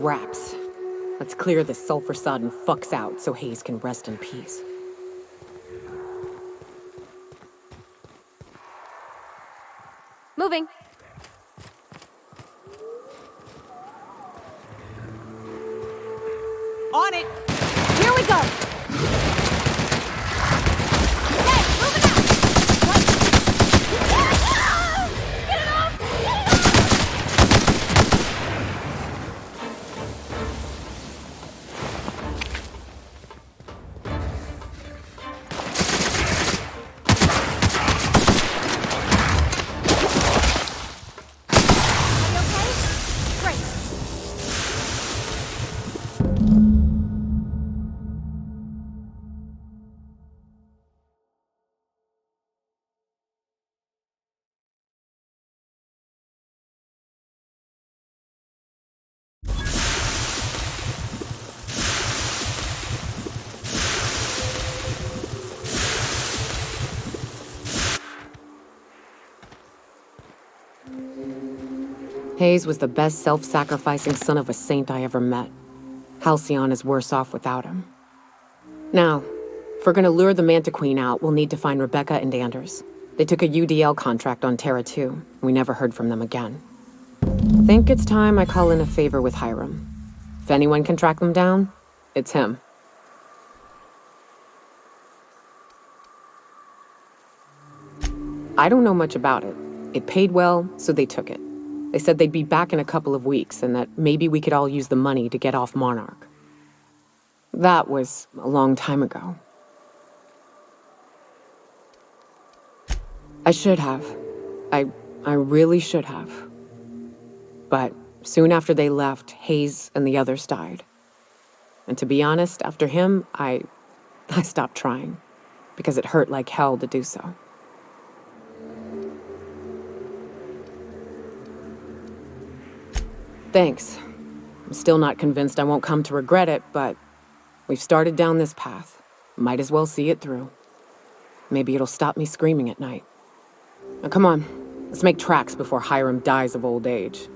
scraps. Let's clear this sulfur-sodden fucks out so Hayes can rest in peace. Moving. On it! Here we go! Hey, moving out! What? Get it off! Get it off! Hayes was the best self-sacrificing son of a saint I ever met. Halcyon is worse off without him. Now, if we're gonna lure the Manta Queen out, we'll need to find Rebecca and Anders. They took a UDL contract on Terra 2. We never heard from them again. Think it's time I call in a favor with Hiram. If anyone can track them down, it's him. I don't know much about it. It paid well, so they took it. They said they'd be back in a couple of weeks and that maybe we could all use the money to get off Monarch. That was a long time ago. I should have. I really should have. But soon after they left, Hayes and the others died. And to be honest, after him, I stopped trying, because it hurt like hell to do so. Thanks. I'm still not convinced I won't come to regret it, but we've started down this path. Might as well see it through. Maybe it'll stop me screaming at night. Now come on, let's make tracks before Hiram dies of old age.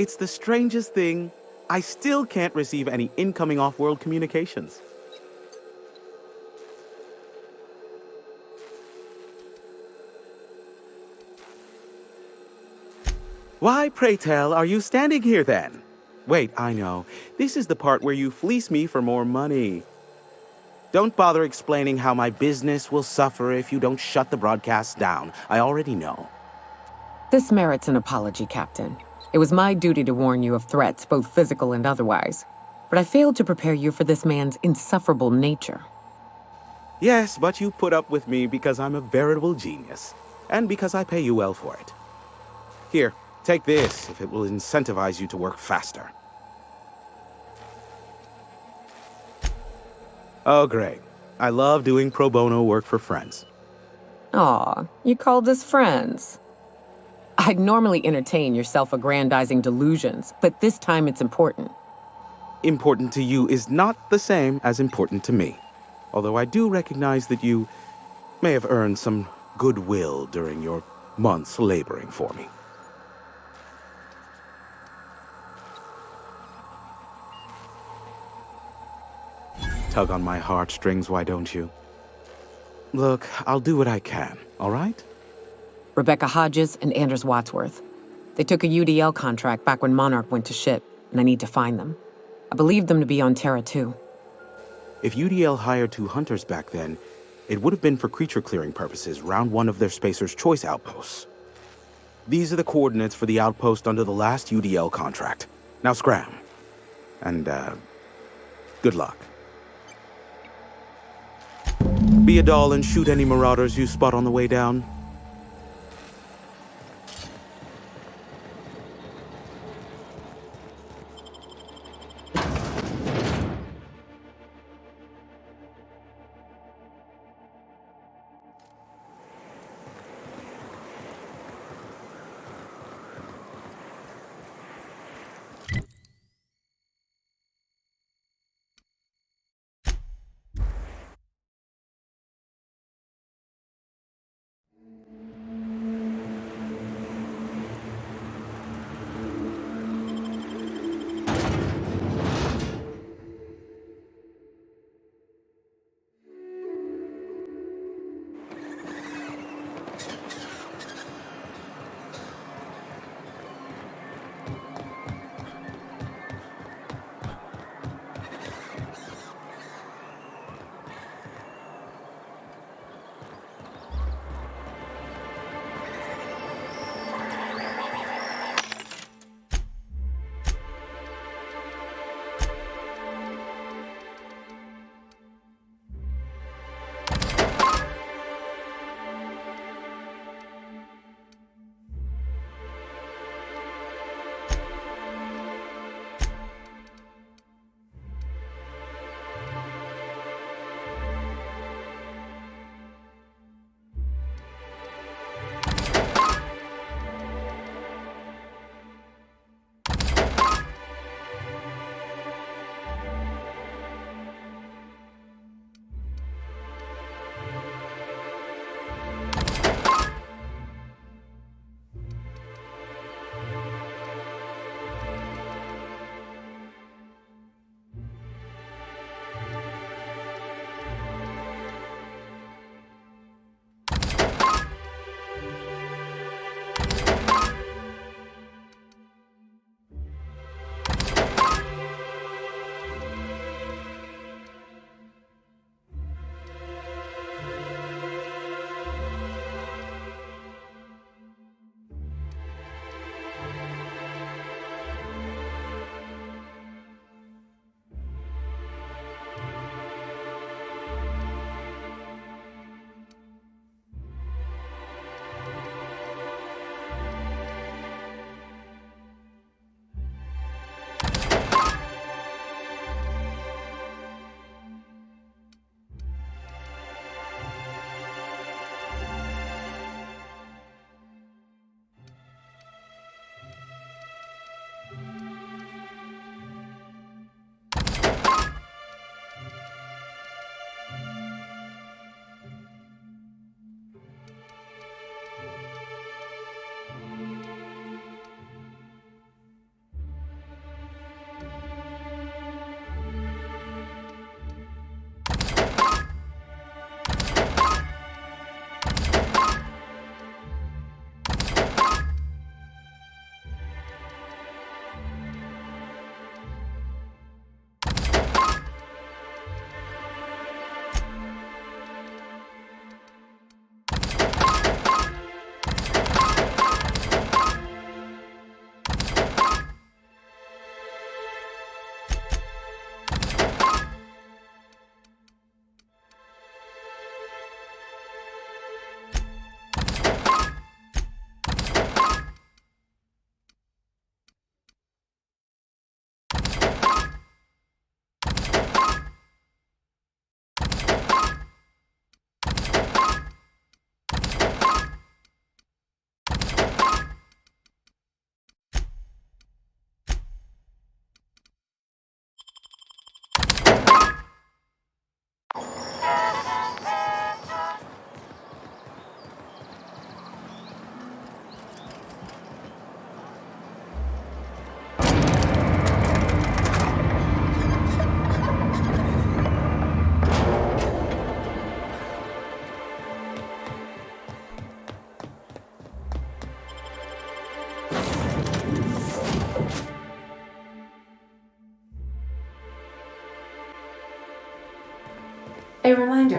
It's the strangest thing. I still can't receive any incoming off-world communications. Why, pray tell, are you standing here then? Wait, I know. This is the part where you fleece me for more money. Don't bother explaining how my business will suffer if you don't shut the broadcast down. I already know. This merits an apology, Captain. It was my duty to warn you of threats, both physical and otherwise. But I failed to prepare you for this man's insufferable nature. Yes, but you put up with me because I'm a veritable genius. And because I pay you well for it. Here, take this if it will incentivize you to work faster. Oh, great. I love doing pro bono work for friends. Aw, you called us friends. I'd normally entertain your self-aggrandizing delusions, but this time it's important. Important to you is not the same as important to me. Although I do recognize that you may have earned some goodwill during your months laboring for me. Tug on my heartstrings, why don't you? Look, I'll do what I can, all right? Rebecca Hodges and Anders Wadsworth. They took a UDL contract back when Monarch went to shit, and I need to find them. I believe them to be on Terra too. If UDL hired 2 hunters back then, it would have been for creature clearing purposes, round 1 of their Spacer's Choice outposts. These are the coordinates for the outpost under the last UDL contract. Now scram. And, good luck. Be a doll and shoot any marauders you spot on the way down.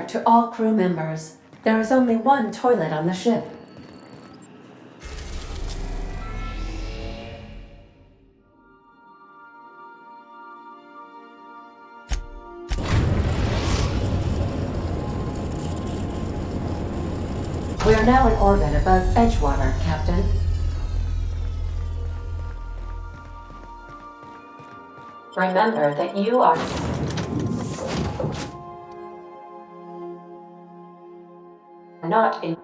to all crew members. There is only one toilet on the ship. We are now in orbit above Edgewater, Captain. Remember that you are not in.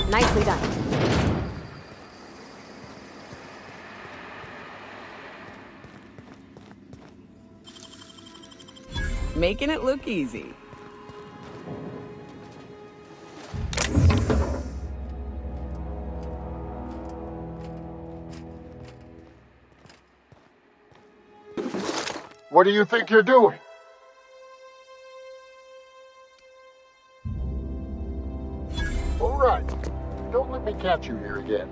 Nicely done. Making it look easy. What do you think you're doing? All right. Don't let me catch you here again.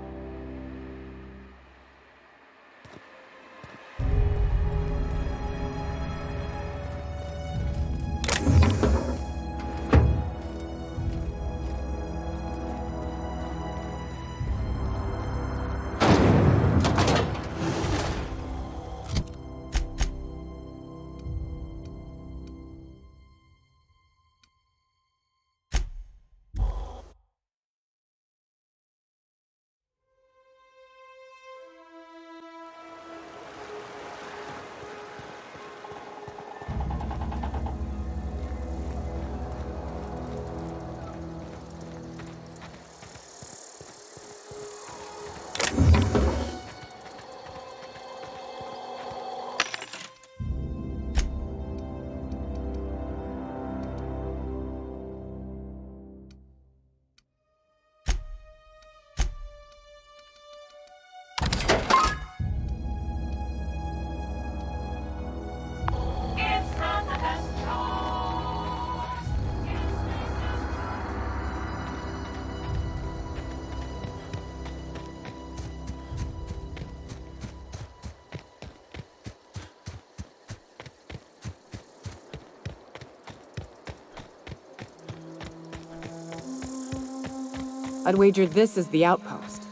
I'd wager this is the outpost.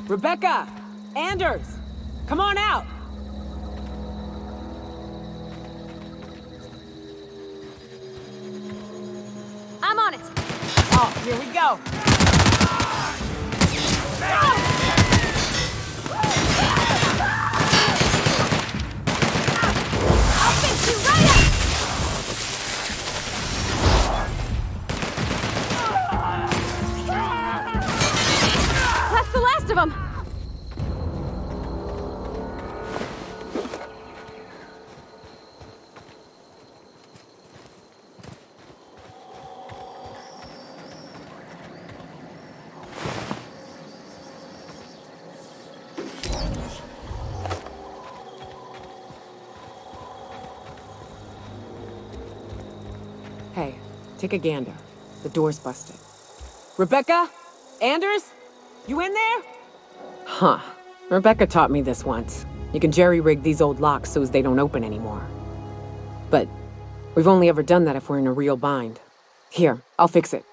Rebecca! Anders! Come on out! I'm on it. Oh, here we go! I'll fix you right up. That's the last of them. Hey, take a gander. The door's busted. Rebecca? Anders? You in there? Huh. Rebecca taught me this once. You can jerry-rig these old locks so as they don't open anymore. But we've only ever done that if we're in a real bind. Here, I'll fix it.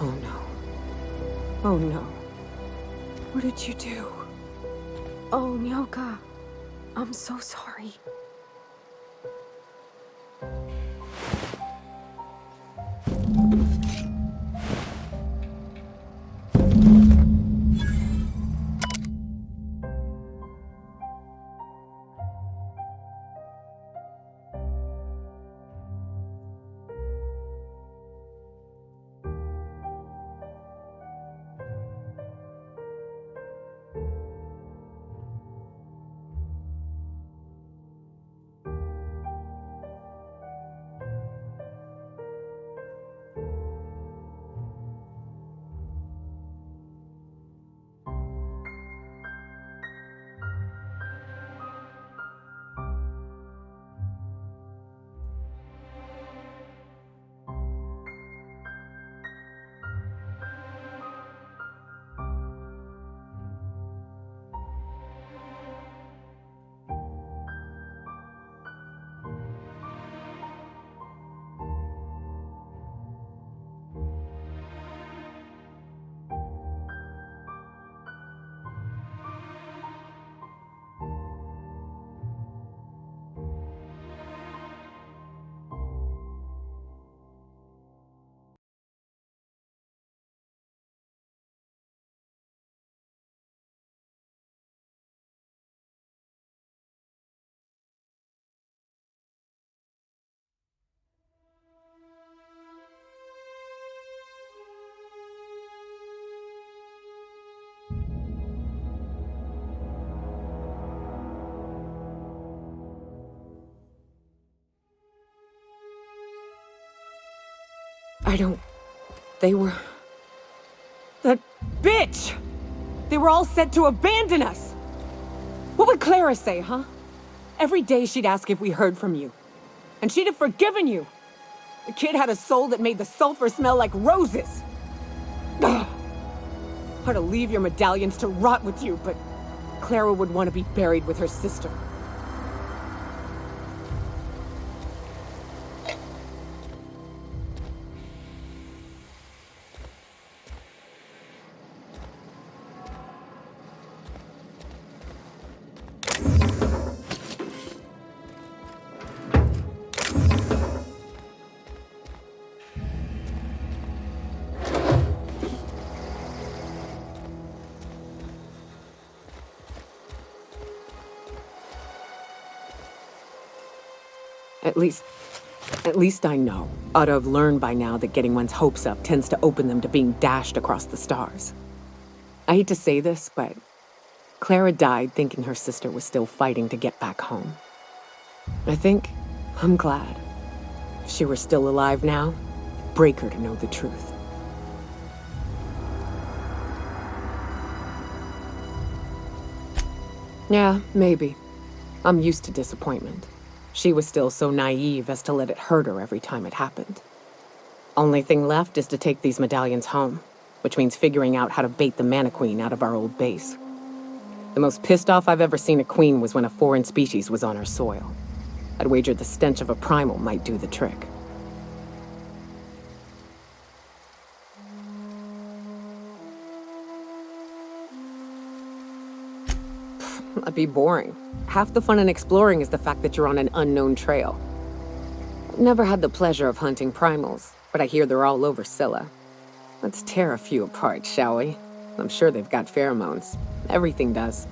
Oh no. Oh no. What did you do? Oh, Nyoka. I'm so sorry. They were... That bitch! They were all set to abandon us! What would Clara say, huh? Every day she'd ask if we heard from you. And she'd have forgiven you. The kid had a soul that made the sulfur smell like roses. Ugh. Or to leave your medallions to rot with you, but Clara would want to be buried with her sister. At least I know. Ought to have learned by now that getting one's hopes up tends to open them to being dashed across the stars. I hate to say this, but Clara died thinking her sister was still fighting to get back home. I'm glad. If she were still alive now, it'd break her to know the truth. Yeah, maybe. I'm used to disappointment. She was still so naive as to let it hurt her every time it happened. Only thing left is to take these medallions home, which means figuring out how to bait the Mana Queen out of our old base. The most pissed off I've ever seen a queen was when a foreign species was on her soil. I'd wager the stench of a primal might do the trick. That'd be boring. Half the fun in exploring is the fact that you're on an unknown trail. I've never had the pleasure of hunting primals, but I hear they're all over Scylla. Let's tear a few apart, shall we? I'm sure they've got pheromones. Everything does.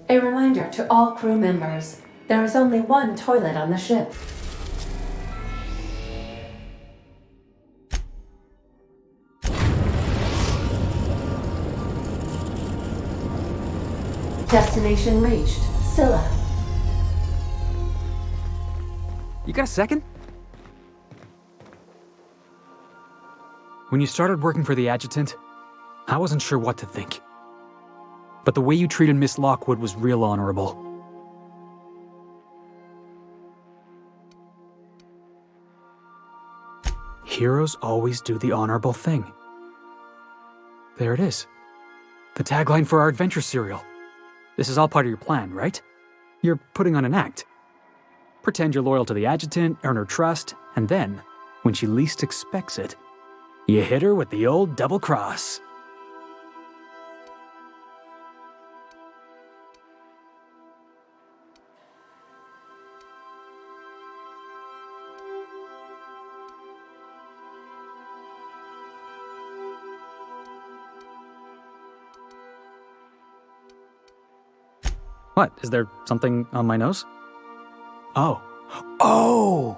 A reminder to all crew members, there is only one toilet on the ship. Destination reached, Scylla. You got a second? When you started working for the adjutant, I wasn't sure what to think. But the way you treated Miss Lockwood was real honorable. Heroes always do the honorable thing. There it is. The tagline for our adventure serial. This is all part of your plan, right? You're putting on an act. Pretend you're loyal to the adjutant, earn her trust, and then, when she least expects it, you hit her with the old double cross. What? Is there something on my nose? Oh. Oh!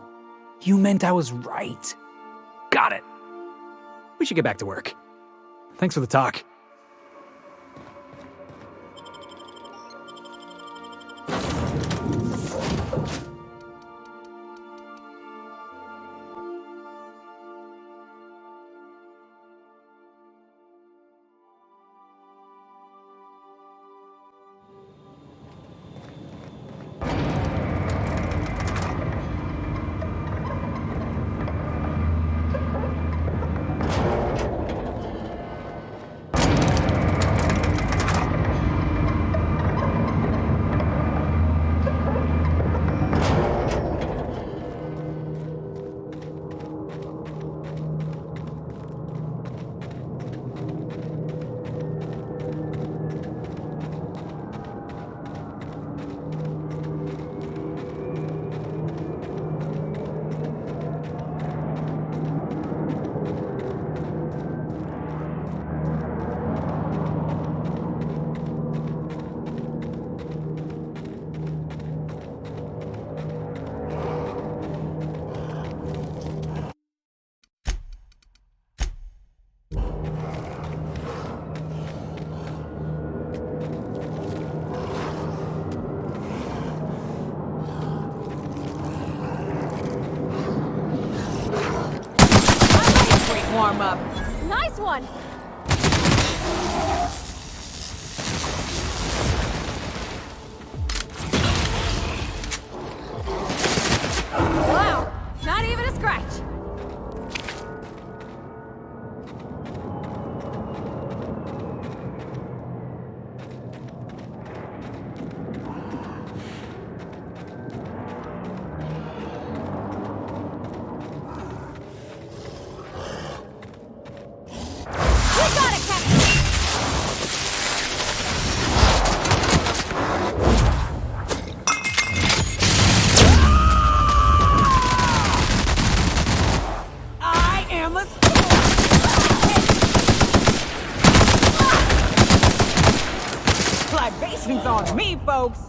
You meant I was right. Got it. We should get back to work. Thanks for the talk. libations on me, folks.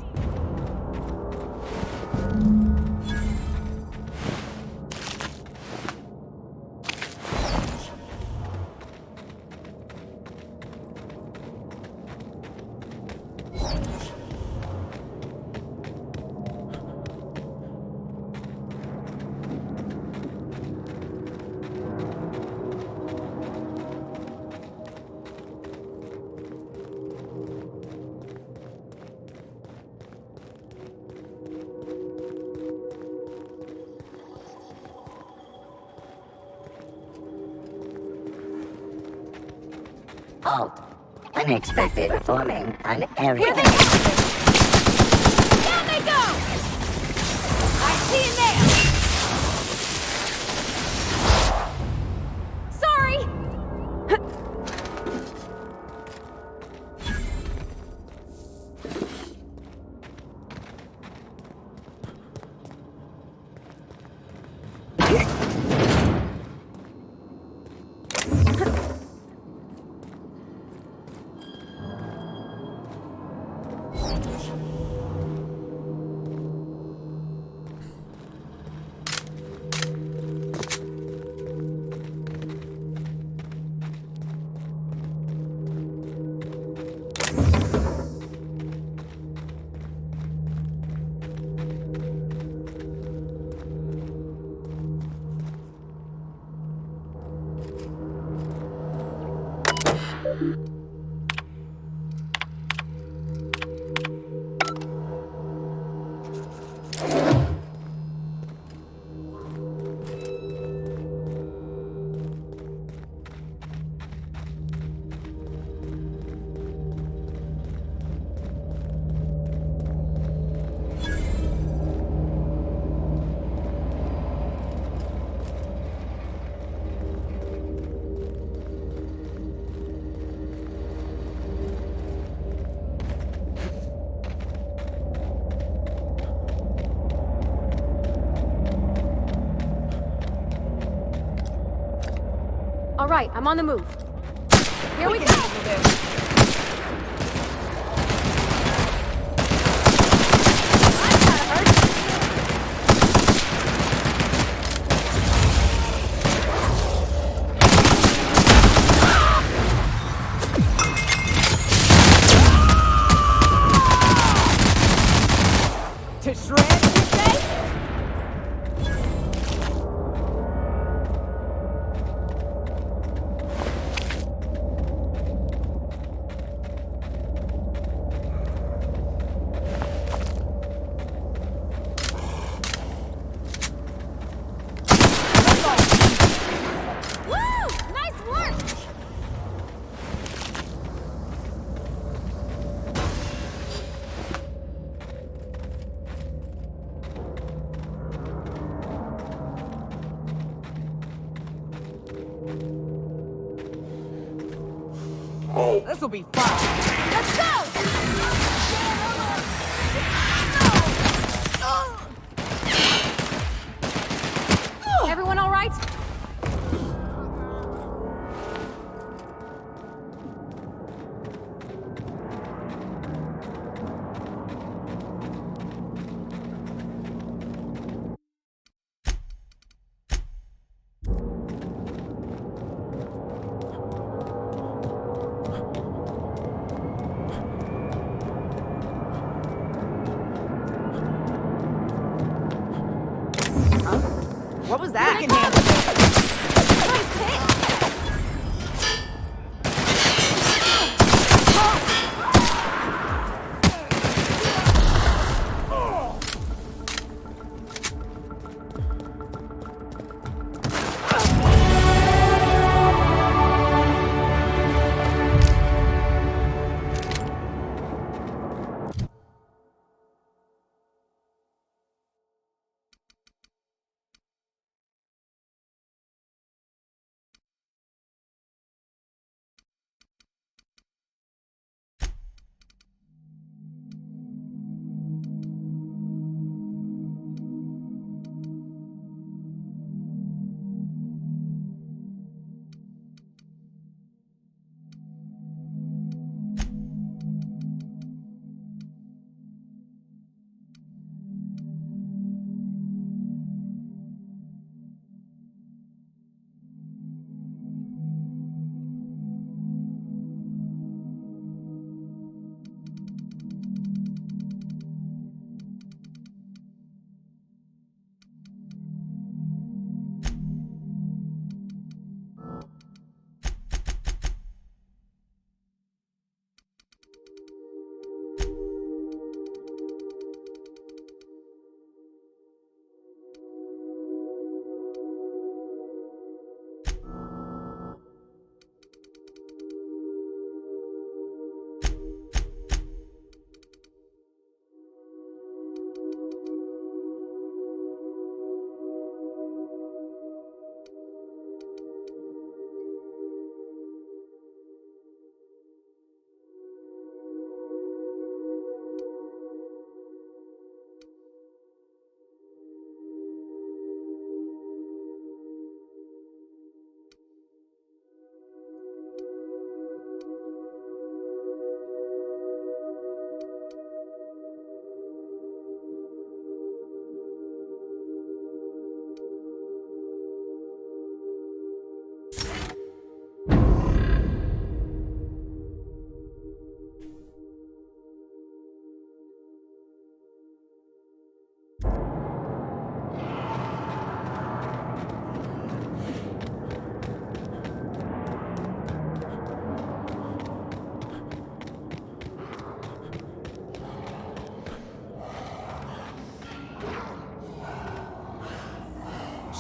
Halt. Unexpected forming an area. Here they go! Down they go! I see you there! Sorry! All right, I'm on the move. Here we go! I'm not hurt. To shred, you say? Woo! Nice work! This'll be fun. Let's go! Everyone all right? What was that? Nice hit!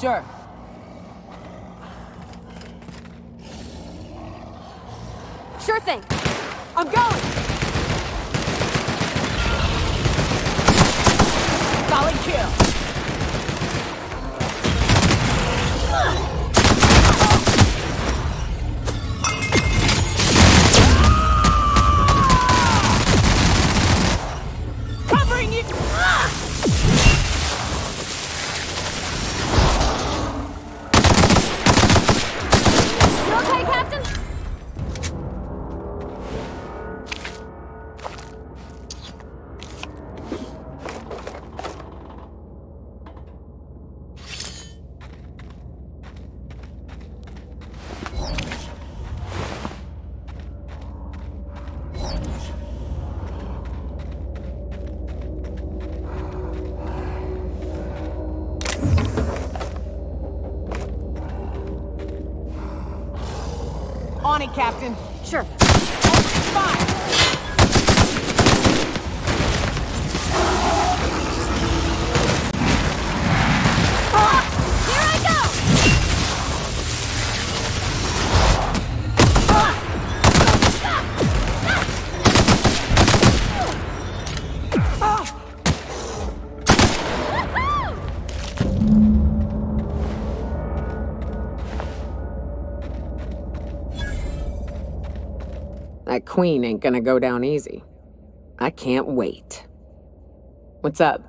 Sure. Sure thing. I'm going! Solid kill. Covering you! You okay, Captain? On it, Captain. Sure. Open fire! Here I go! That queen ain't gonna go down easy. I can't wait. What's up?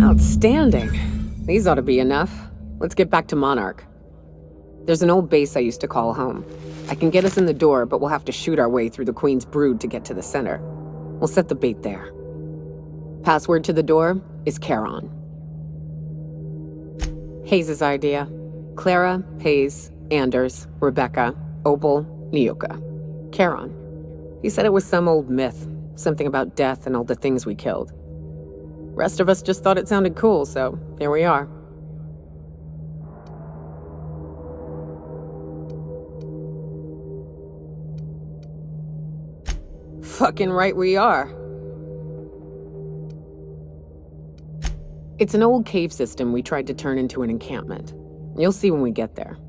Outstanding. These ought to be enough. Let's get back to Monarch. There's an old base I used to call home. I can get us in the door, but we'll have to shoot our way through the Queen's brood to get to the center. We'll set the bait there. Password to the door is Charon. Hayes' idea. Clara, Hayes, Anders, Rebecca, Opal, Nyoka. Charon. He said it was some old myth, something about death and all the things we killed. Rest of us just thought it sounded cool, so here we are. Fucking right we are. It's an old cave system we tried to turn into an encampment. You'll see when we get there.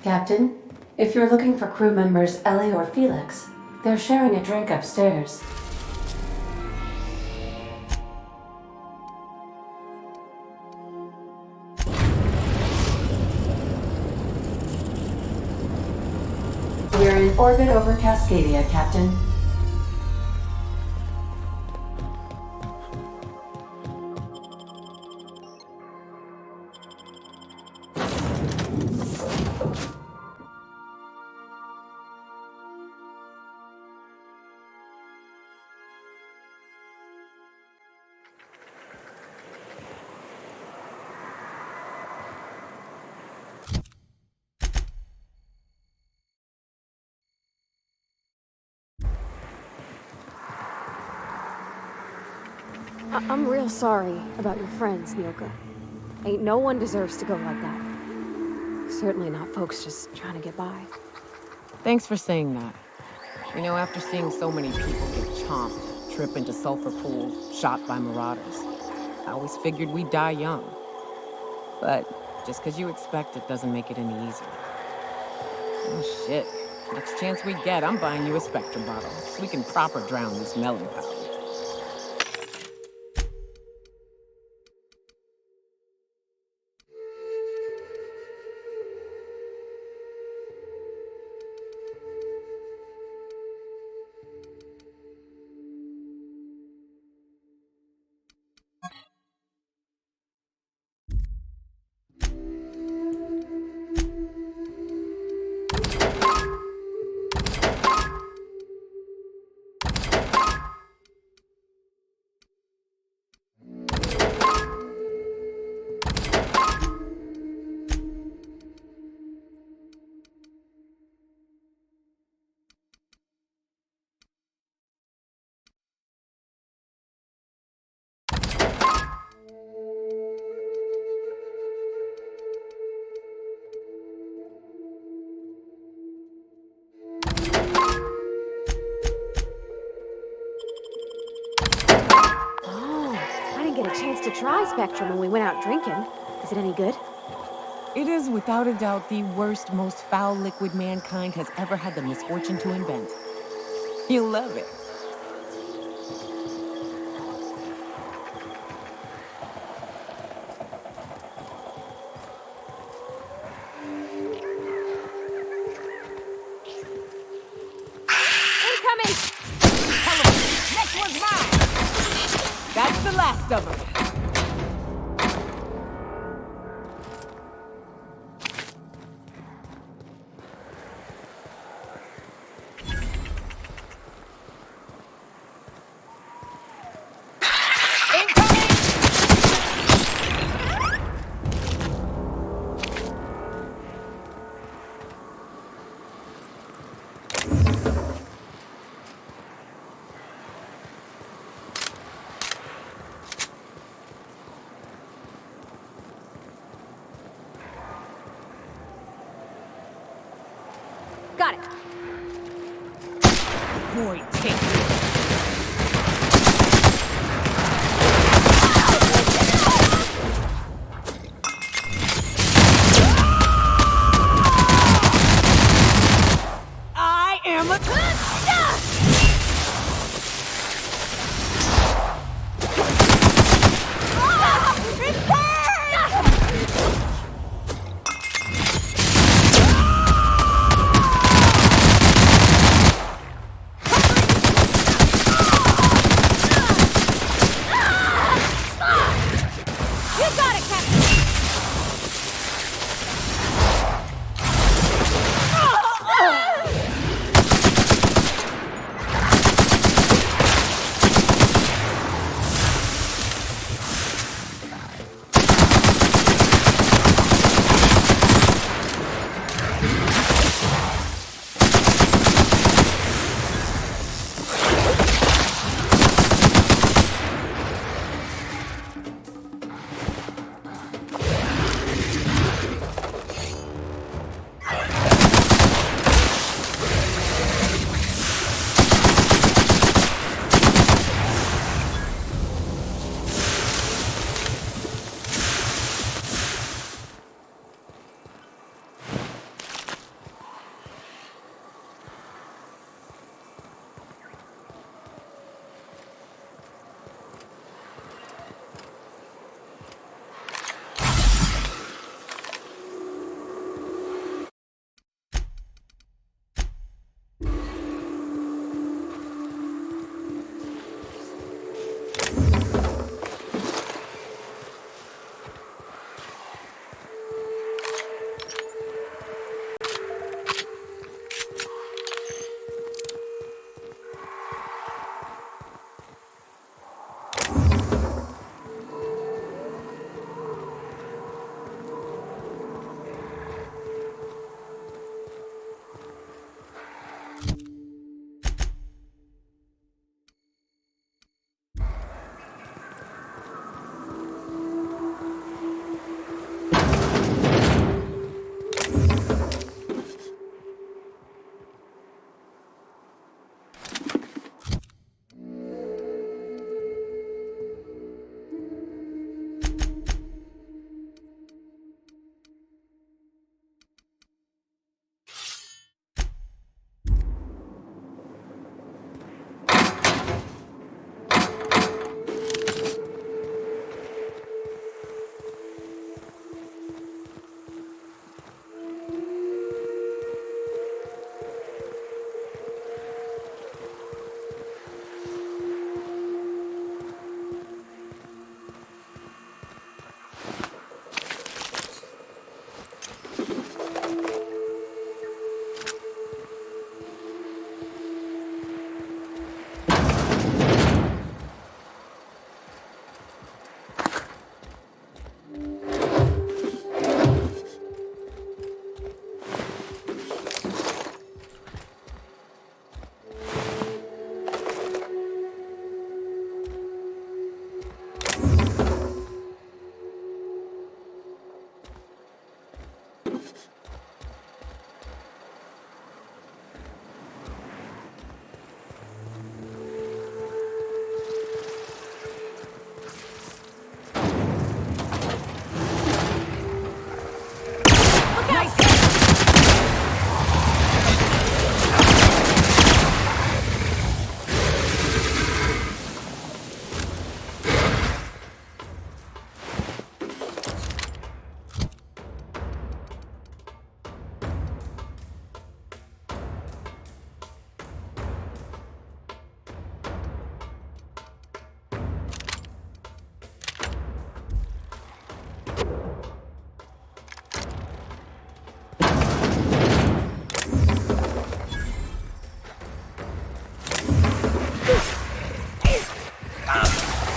Captain, if you're looking for crew members Ellie or Felix, they're sharing a drink upstairs. We're in orbit over Cascadia, Captain. I'm real sorry about your friends, Nyoka. Ain't no one deserves to go like that. Certainly not folks just trying to get by. Thanks for saying that. You know, after seeing so many people get chomped, trip into sulfur pools, shot by marauders, I always figured we'd die young. But just because you expect it doesn't make it any easier. Oh shit. Next chance we get, I'm buying you a Spectrum bottle so we can proper drown this melancholy. get a chance to try Spectrum when we went out drinking. Is it any good? It is without a doubt the worst, most foul liquid mankind has ever had the misfortune to invent. You'll love it. Incoming! Next one's mine! That's the last of them. Got it. Boy, take it. I am a...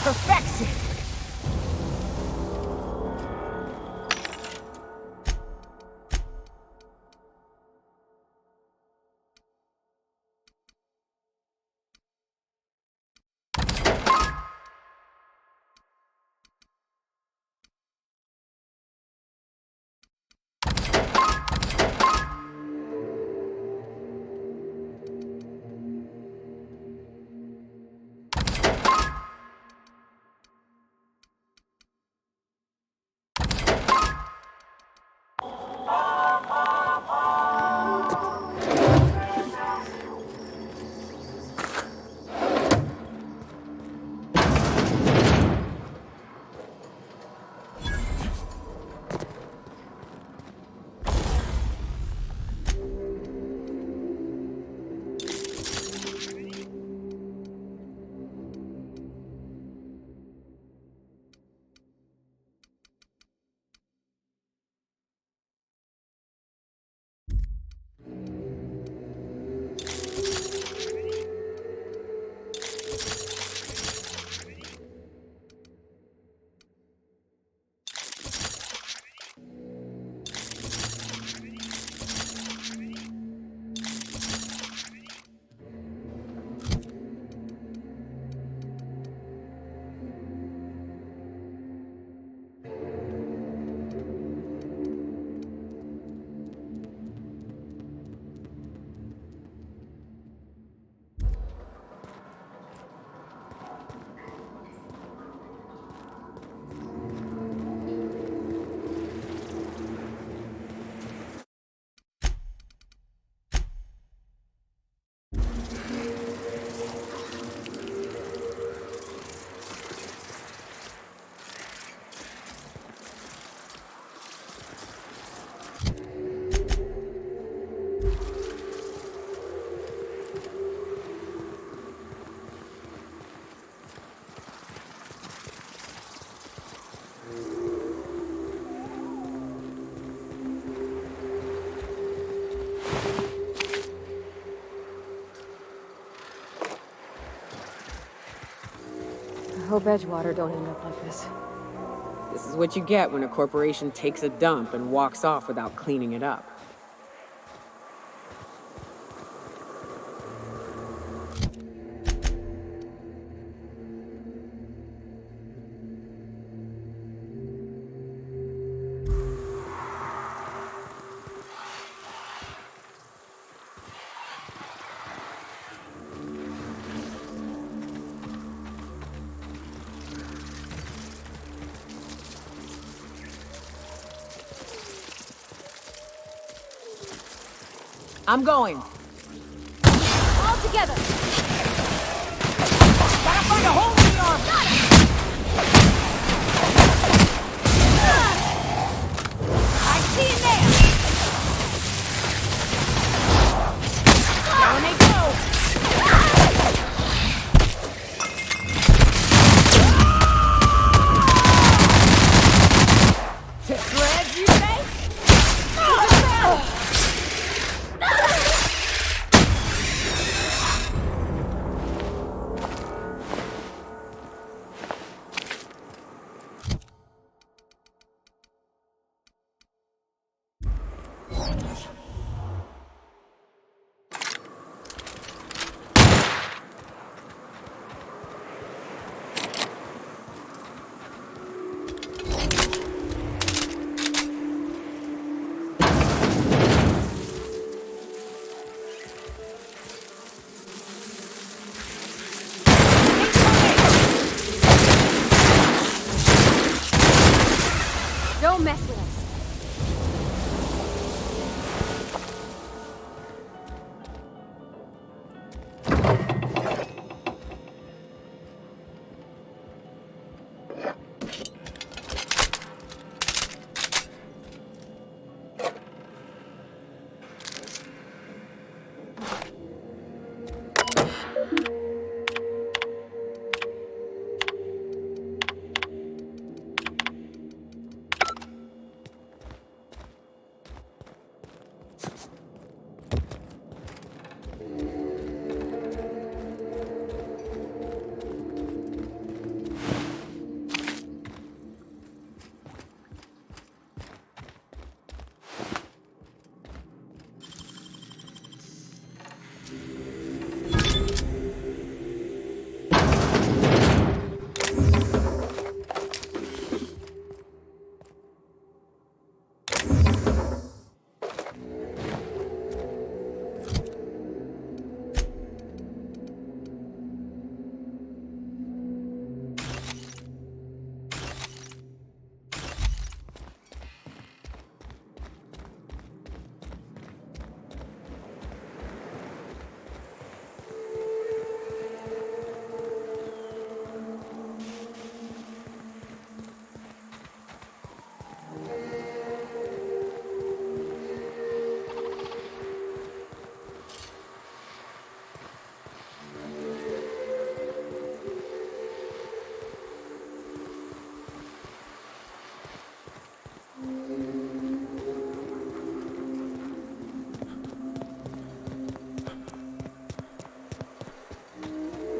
Perfection! I hope Edgewater don't end up like this. This is what you get when a corporation takes a dump and walks off without cleaning it up. I'm going. All together! Gotta find a hole in the armor! I see it now! Down they go! To shreds, you say?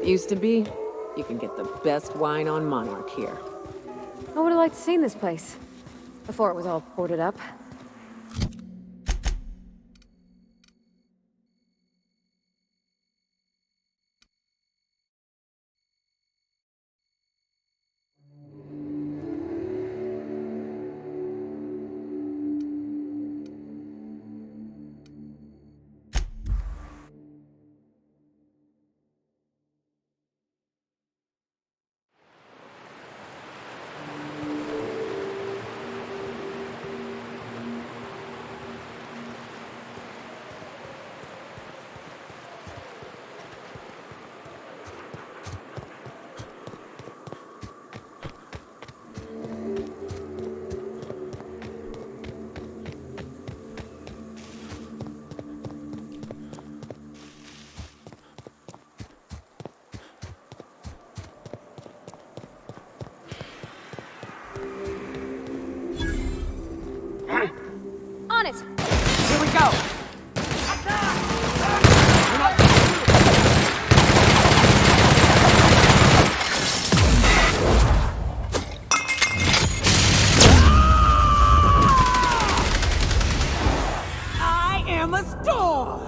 Used to be, you can get the best wine on Monarch here. I would have liked to seen this place. Before it was all boarded up. On it! Here we go! I am a storm!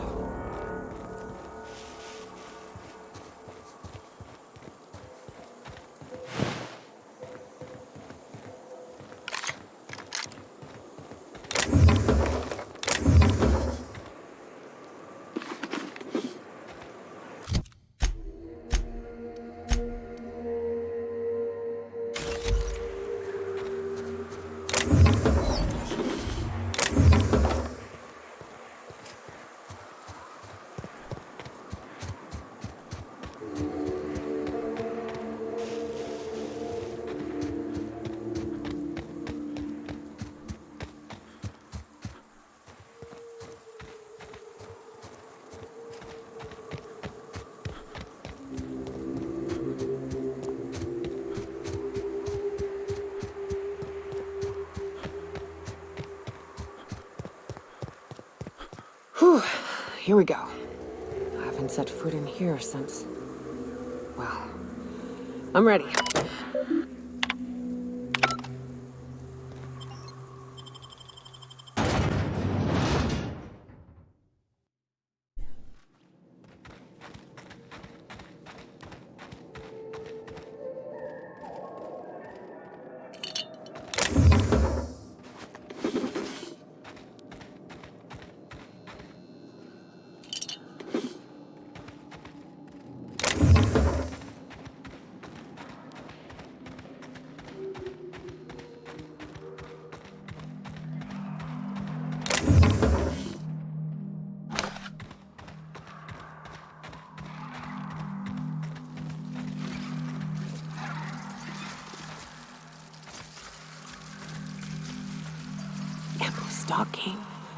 Whew, here we go. I haven't set foot in here since... Well, I'm ready.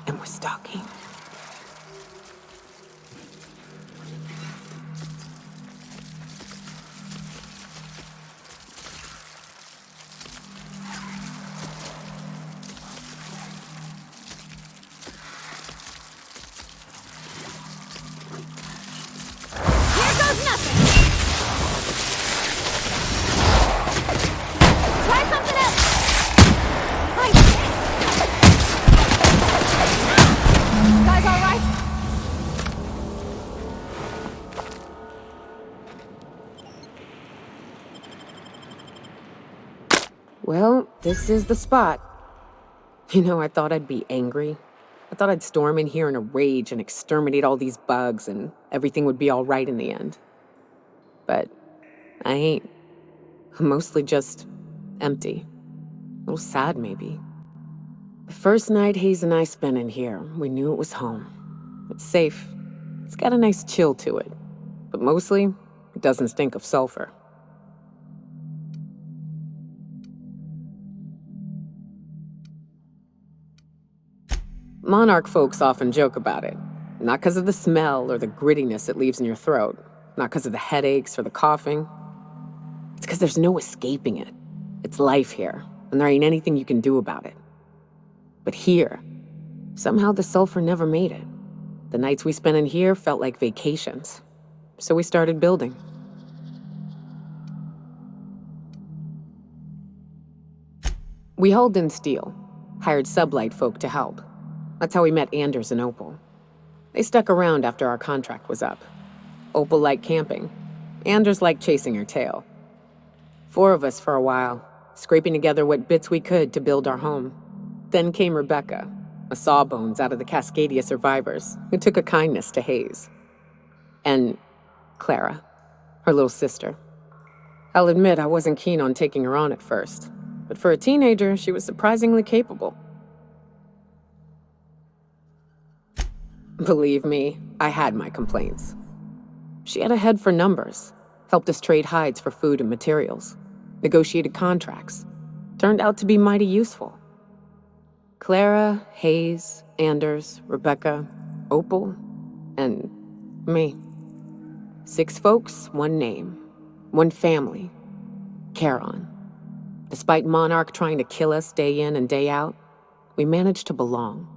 And we're stalking. Here goes nothing! Try something else! Guys, all right? Well, this is the spot. You know, I thought I'd be angry. I thought I'd storm in here in a rage and exterminate all these bugs and everything would be all right in the end. But I ain't. I'm mostly just empty. A little sad, maybe. The first night Hayes and I spent in here, we knew it was home. It's safe. It's got a nice chill to it. But mostly, it doesn't stink of sulfur. Monarch folks often joke about it. Not because of the smell or the grittiness it leaves in your throat. Not because of the headaches or the coughing. It's because there's no escaping it. It's life here, and there ain't anything you can do about it. But here, somehow the sulfur never made it. The nights we spent in here felt like vacations. So we started building. We hauled in steel, hired sublight folk to help. That's how we met Anders and Opal. They stuck around after our contract was up. Opal liked camping. Anders liked chasing her tail. 4 of us for a while, scraping together what bits we could to build our home. Then came Rebecca, a sawbones out of the Cascadia survivors, who took a kindness to Hayes. And Clara, her little sister. I'll admit I wasn't keen on taking her on at first, but for a teenager, she was surprisingly capable. Believe me, I had my complaints. She had a head for numbers, helped us trade hides for food and materials, negotiated contracts, turned out to be mighty useful. Clara, Hayes, Anders, Rebecca, Opal, and me. 6 folks, 1 name, 1 family, Charon. Despite Monarch trying to kill us day in and day out, we managed to belong.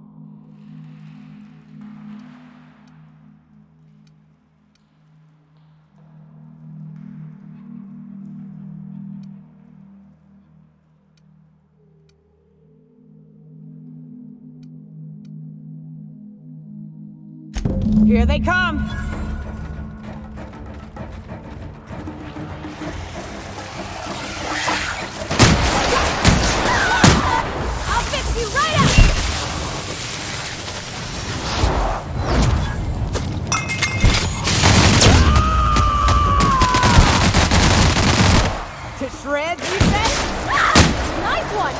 Here they come! I'll fix you right up! To shreds, you say? Nice one!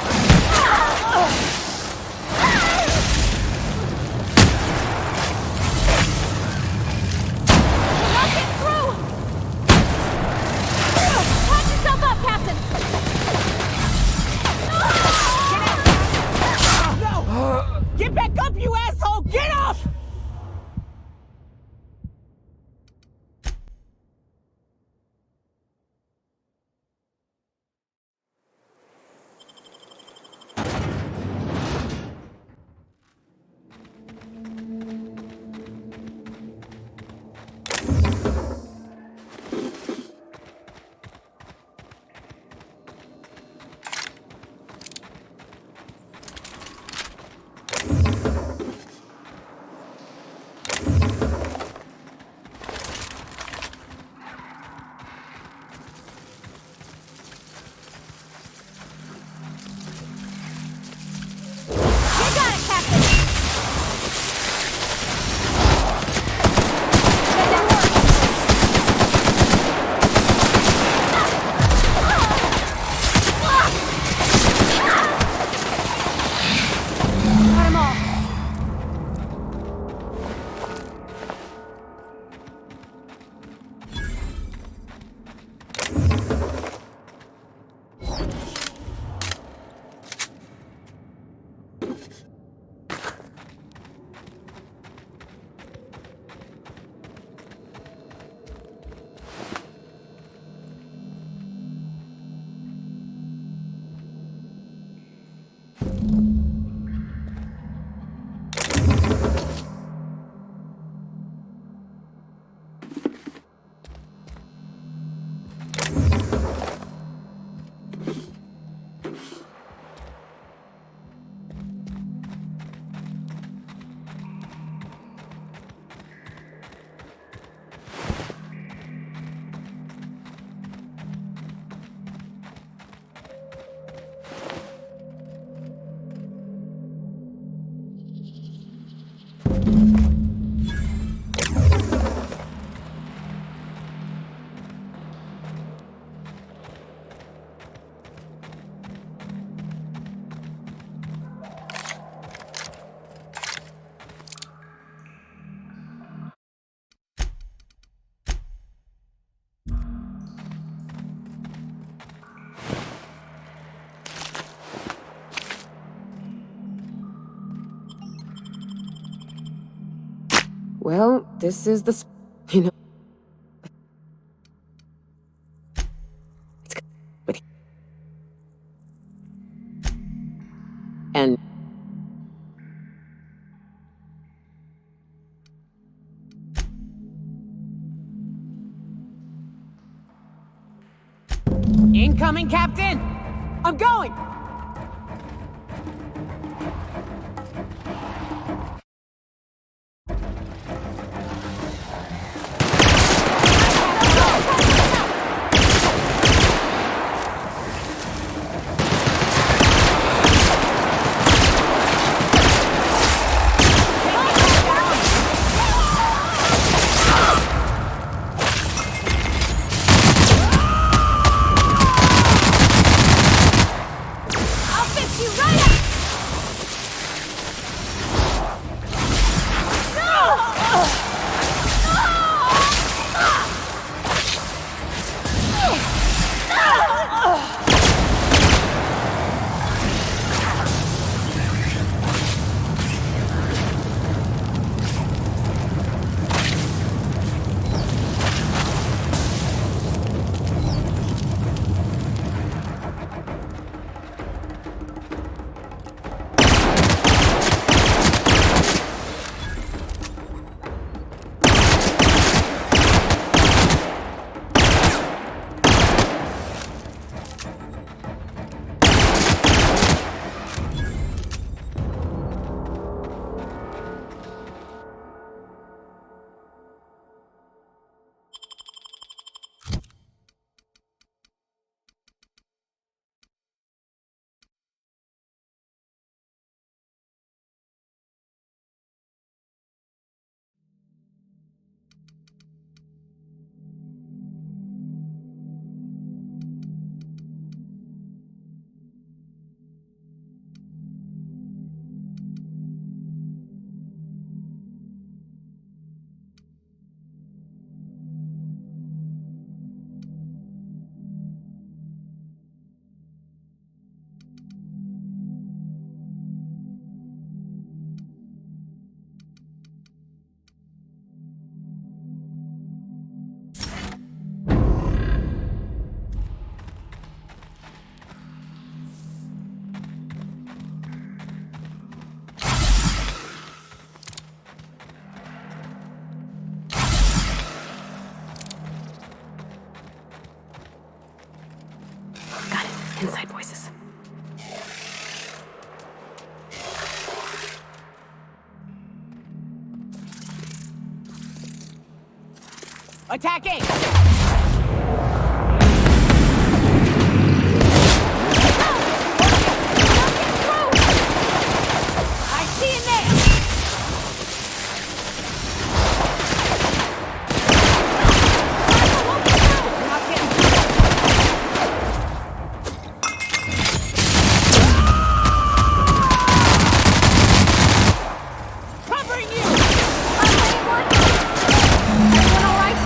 Get back up, you asshole! Get up! Well, this is the... you know... But... And... Incoming, Captain! I'm going! Inside voices. Attacking! I see him there! Not getting covering you! Everyone all right?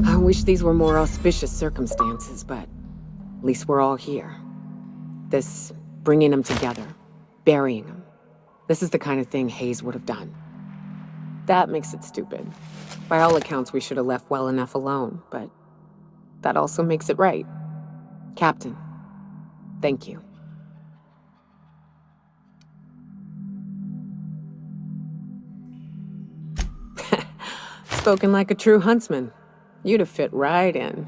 I wish these were more auspicious circumstances, but at least we're all here. This bringing them together, burying them. This is the kind of thing Hayes would have done. That makes it stupid. By all accounts, we should have left well enough alone, but that also makes it right. Captain, thank you. Spoken like a true huntsman. You'd have fit right in.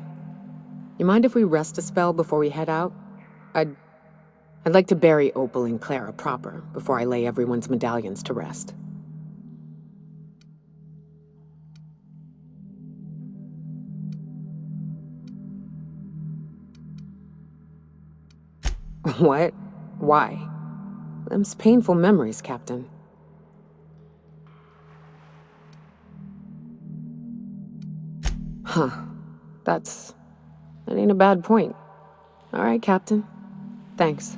You mind if we rest a spell before we head out? I'd like to bury Opal and Clara proper before I lay everyone's medallions to rest. What? Why? Them's painful memories, Captain. Huh. That ain't a bad point. All right, Captain. Thanks.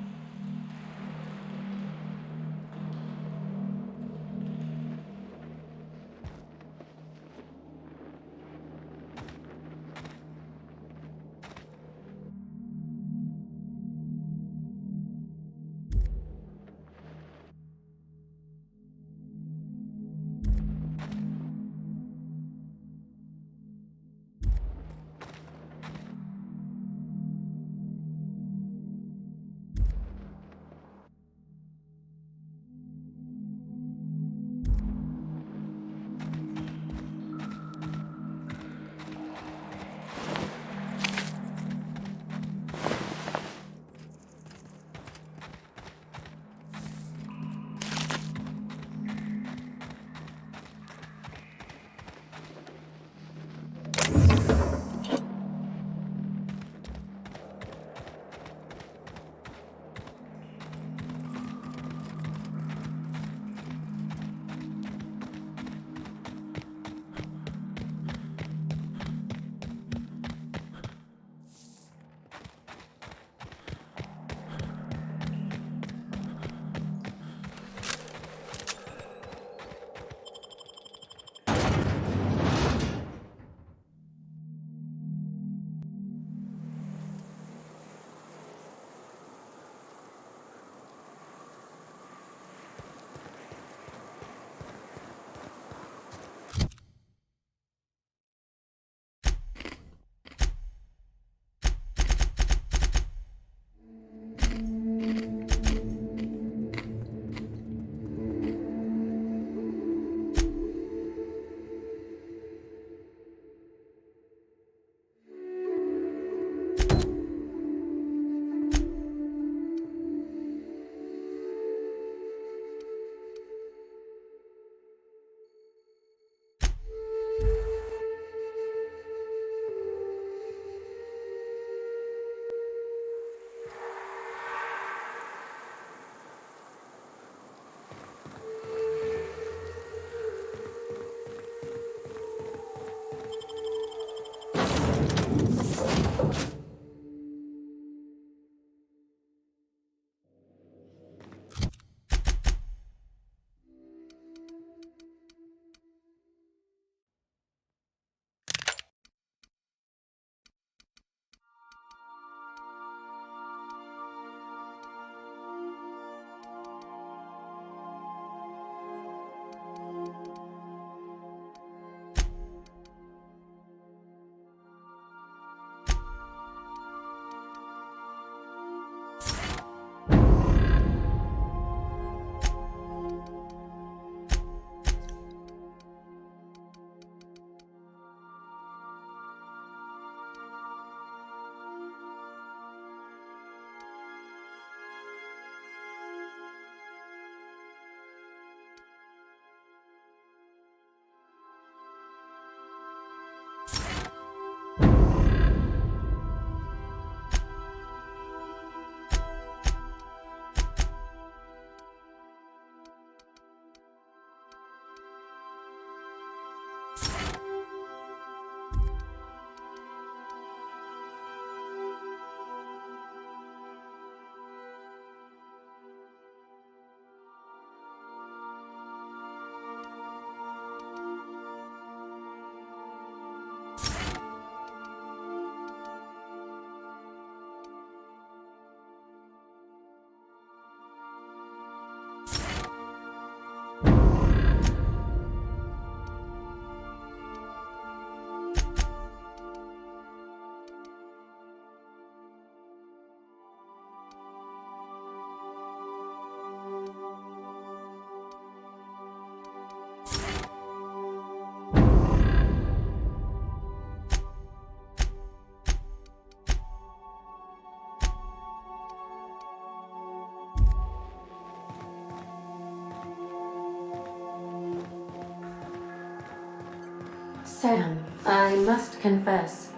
Sam, I must confess,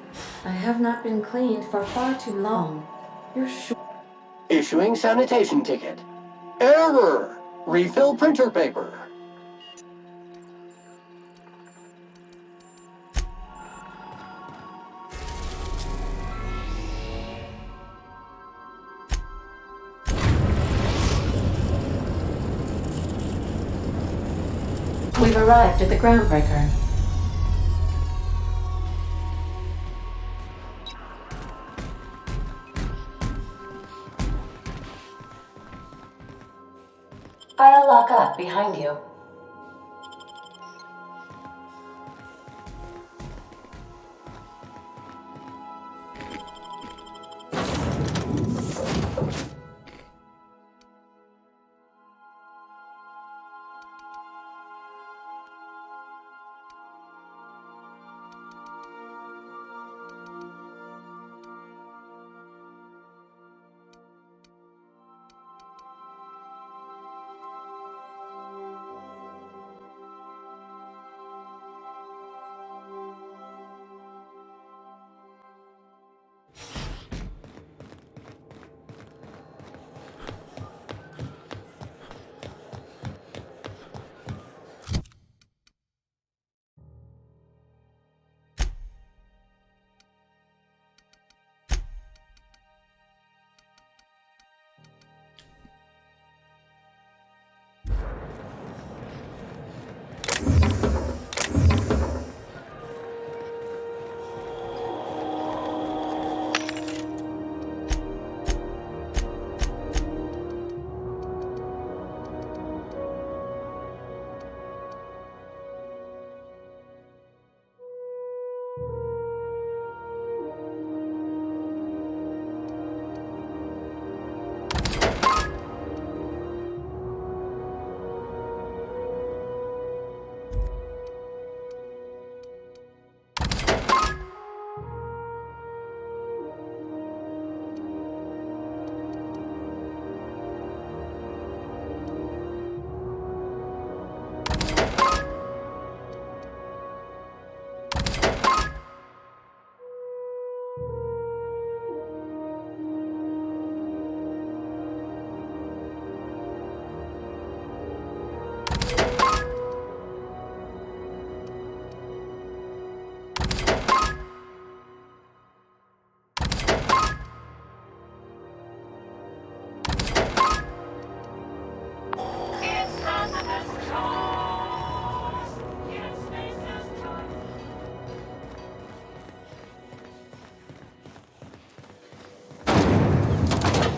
I have not been cleaned for far too long. You're sure? Issuing sanitation ticket. Error! Refill printer paper. We've arrived at the groundbreaker. I'll lock up behind you.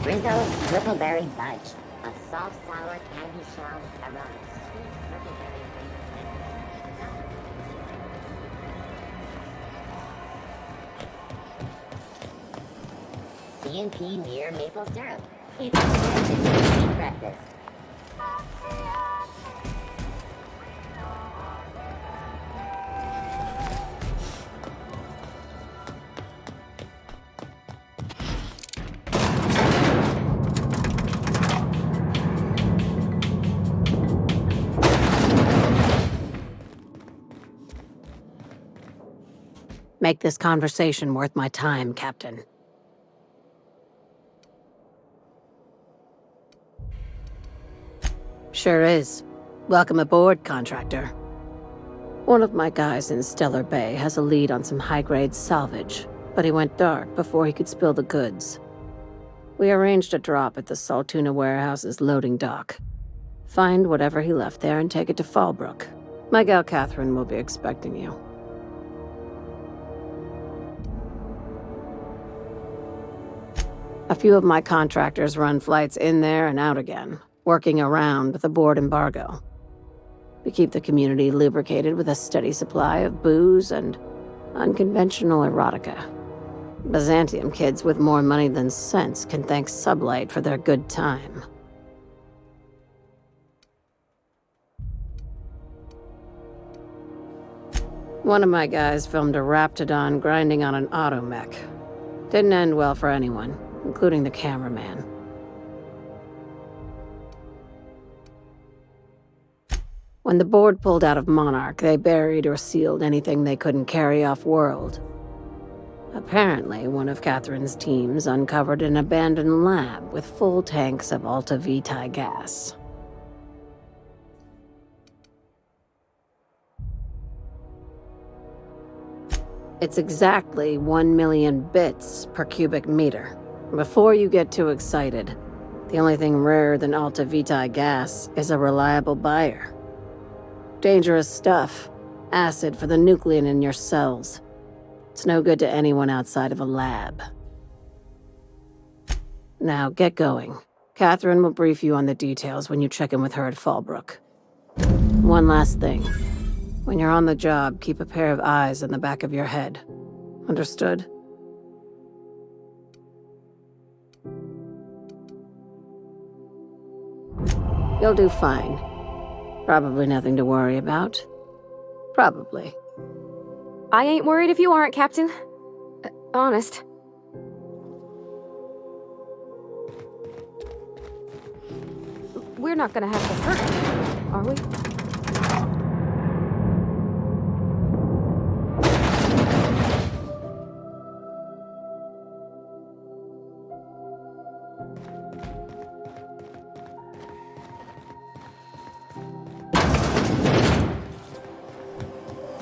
Rizzo's Whippleberry Bunch. A soft, sour candy shell aroma. Sweet whippleberry flavor. C&P near maple syrup. It's a breakfast. Make this conversation worth my time, Captain. Sure is. Welcome aboard, contractor. One of my guys in Stellar Bay has a lead on some high-grade salvage, but he went dark before he could spill the goods. We arranged a drop at the Saltuna warehouse's loading dock. Find whatever he left there and take it to Fallbrook. My gal Catherine will be expecting you. A few of my contractors run flights in there and out again, working around the board embargo. We keep the community lubricated with a steady supply of booze and unconventional erotica. Byzantium kids with more money than sense can thank Sublight for their good time. One of my guys filmed a Raptidon grinding on an automech. Didn't end well for anyone, including the cameraman. When the board pulled out of Monarch, they buried or sealed anything they couldn't carry off-world. Apparently, one of Catherine's teams uncovered an abandoned lab with full tanks of Alta Vitae gas. It's exactly 1 million bits per cubic meter. Before you get too excited, the only thing rarer than Alta Vitae gas is a reliable buyer. Dangerous stuff. Acid for the nuclein in your cells. It's no good to anyone outside of a lab. Now, get going. Catherine will brief you on the details when you check in with her at Fallbrook. One last thing. When you're on the job, keep a pair of eyes in the back of your head. Understood? You'll do fine. Probably nothing to worry about. Probably. I ain't worried if you aren't, Captain. Honest. We're not gonna have to hurt you, are we?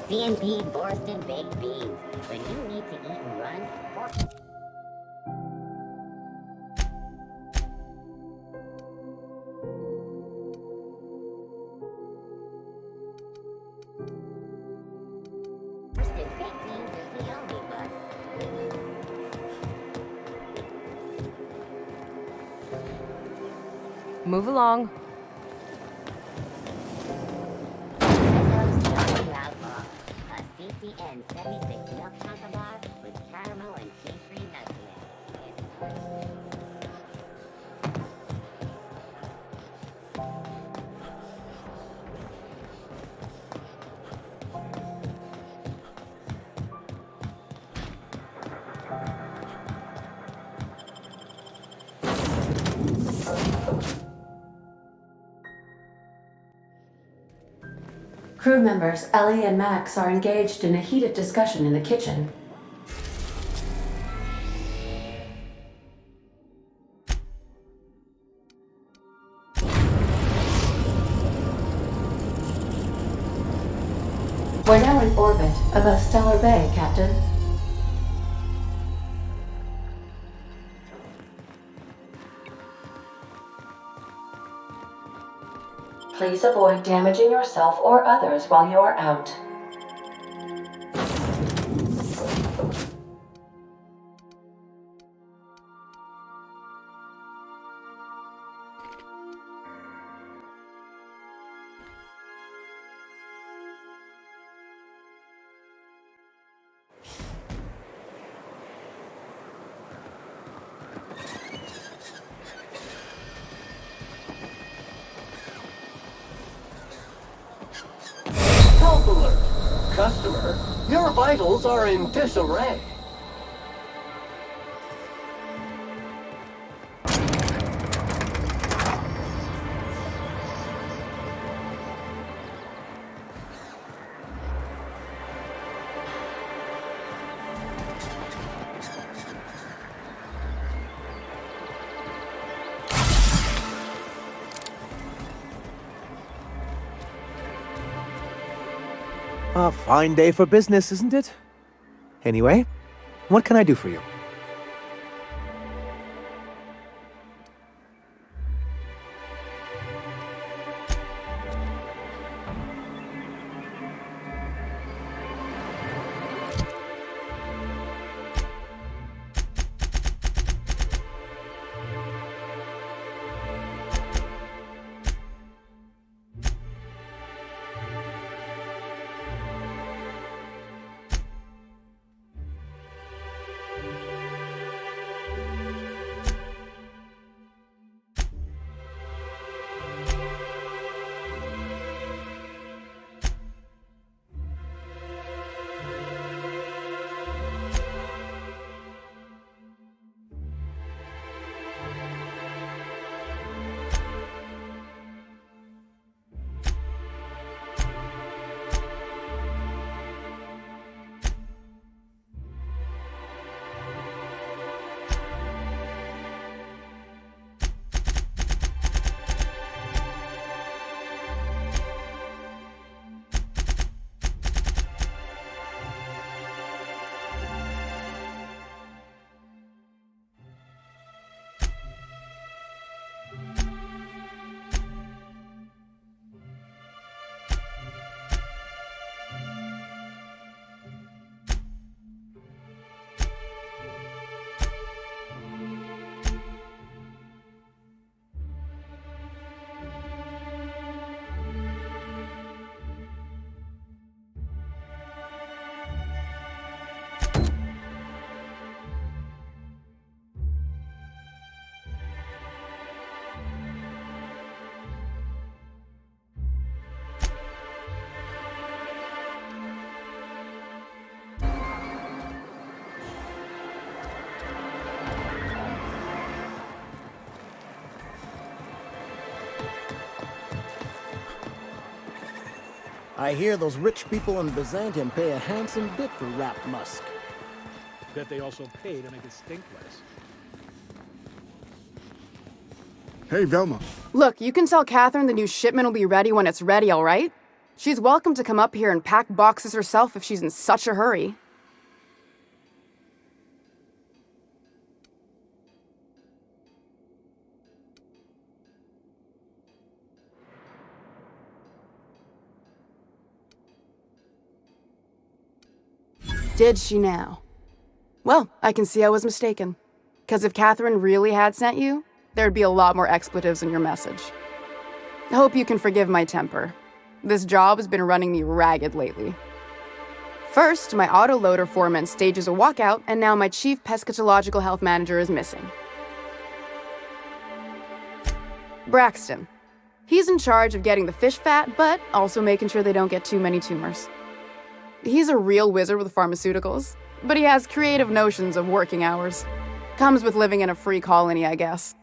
CNP Borston baked beans. When you need to eat and run, Borston baked beans is the only one. Move along. CCN 76 milk chocolate bar with caramel and tea-free nutmeg. Crew members Ellie and Max are engaged in a heated discussion in the kitchen. We're now in orbit above Stellar Bay, Captain. Please avoid damaging yourself or others while you are out. Health alert! Customer, your vitals are in disarray. A fine day for business, isn't it? Anyway, what can I do for you? I hear those rich people in Byzantium pay a handsome bit for wrapped musk. Bet they also pay to make it stink less. Hey, Velma. Look, you can tell Catherine the new shipment will be ready when it's ready, all right? She's welcome to come up here and pack boxes herself if she's in such a hurry. Did she now? Well, I can see I was mistaken. 'Cause if Catherine really had sent you, there'd be a lot more expletives in your message. I hope you can forgive my temper. This job has been running me ragged lately. First, my autoloader foreman stages a walkout, and now my chief pescatological health manager is missing. Braxton. He's in charge of getting the fish fat, but also making sure they don't get too many tumors. He's a real wizard with pharmaceuticals, but he has creative notions of working hours. Comes with living in a free colony, I guess.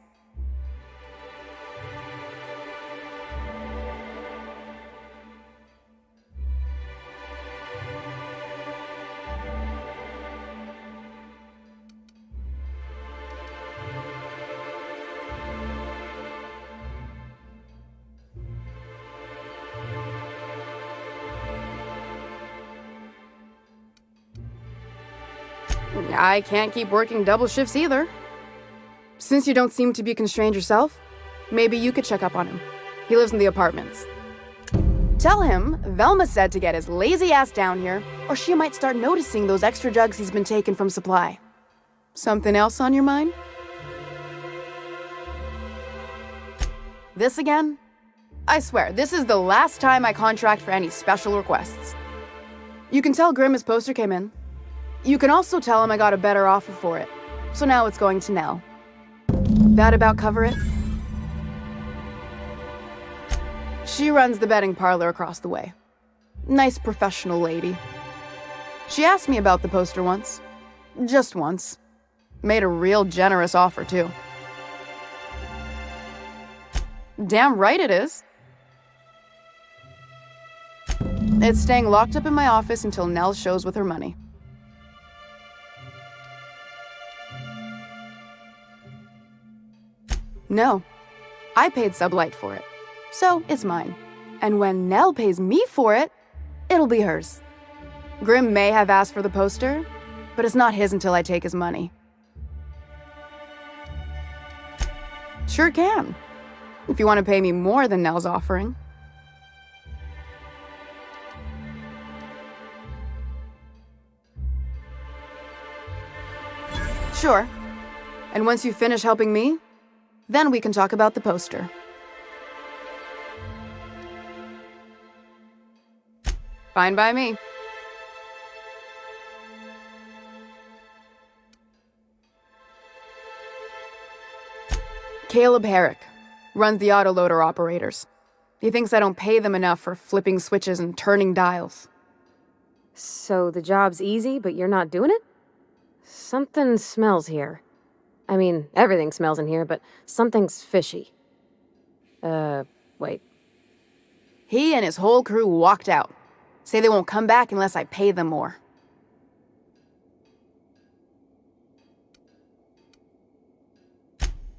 I can't keep working double shifts either. Since you don't seem to be constrained yourself, maybe you could check up on him. He lives in the apartments. Tell him Velma said to get his lazy ass down here, or she might start noticing those extra jugs he's been taking from supply. Something else on your mind? This again? I swear, this is the last time I contract for any special requests. You can tell Grimm his poster came in. You can also tell him I got a better offer for it. So now it's going to Nell. That about cover it? She runs the betting parlor across the way. Nice professional lady. She asked me about the poster once. Just once. Made a real generous offer, too. Damn right it is. It's staying locked up in my office until Nell shows with her money. No, I paid Sublight for it, so it's mine. And when Nell pays me for it, it'll be hers. Grimm may have asked for the poster, but it's not his until I take his money. Sure can, if you want to pay me more than Nell's offering. Sure, and once you finish helping me, then we can talk about the poster. Fine by me. Caleb Herrick runs the autoloader operators. He thinks I don't pay them enough for flipping switches and turning dials. So the job's easy, but you're not doing it? Something smells here. I mean, everything smells in here, but something's fishy. Wait. He and his whole crew walked out. Say they won't come back unless I pay them more.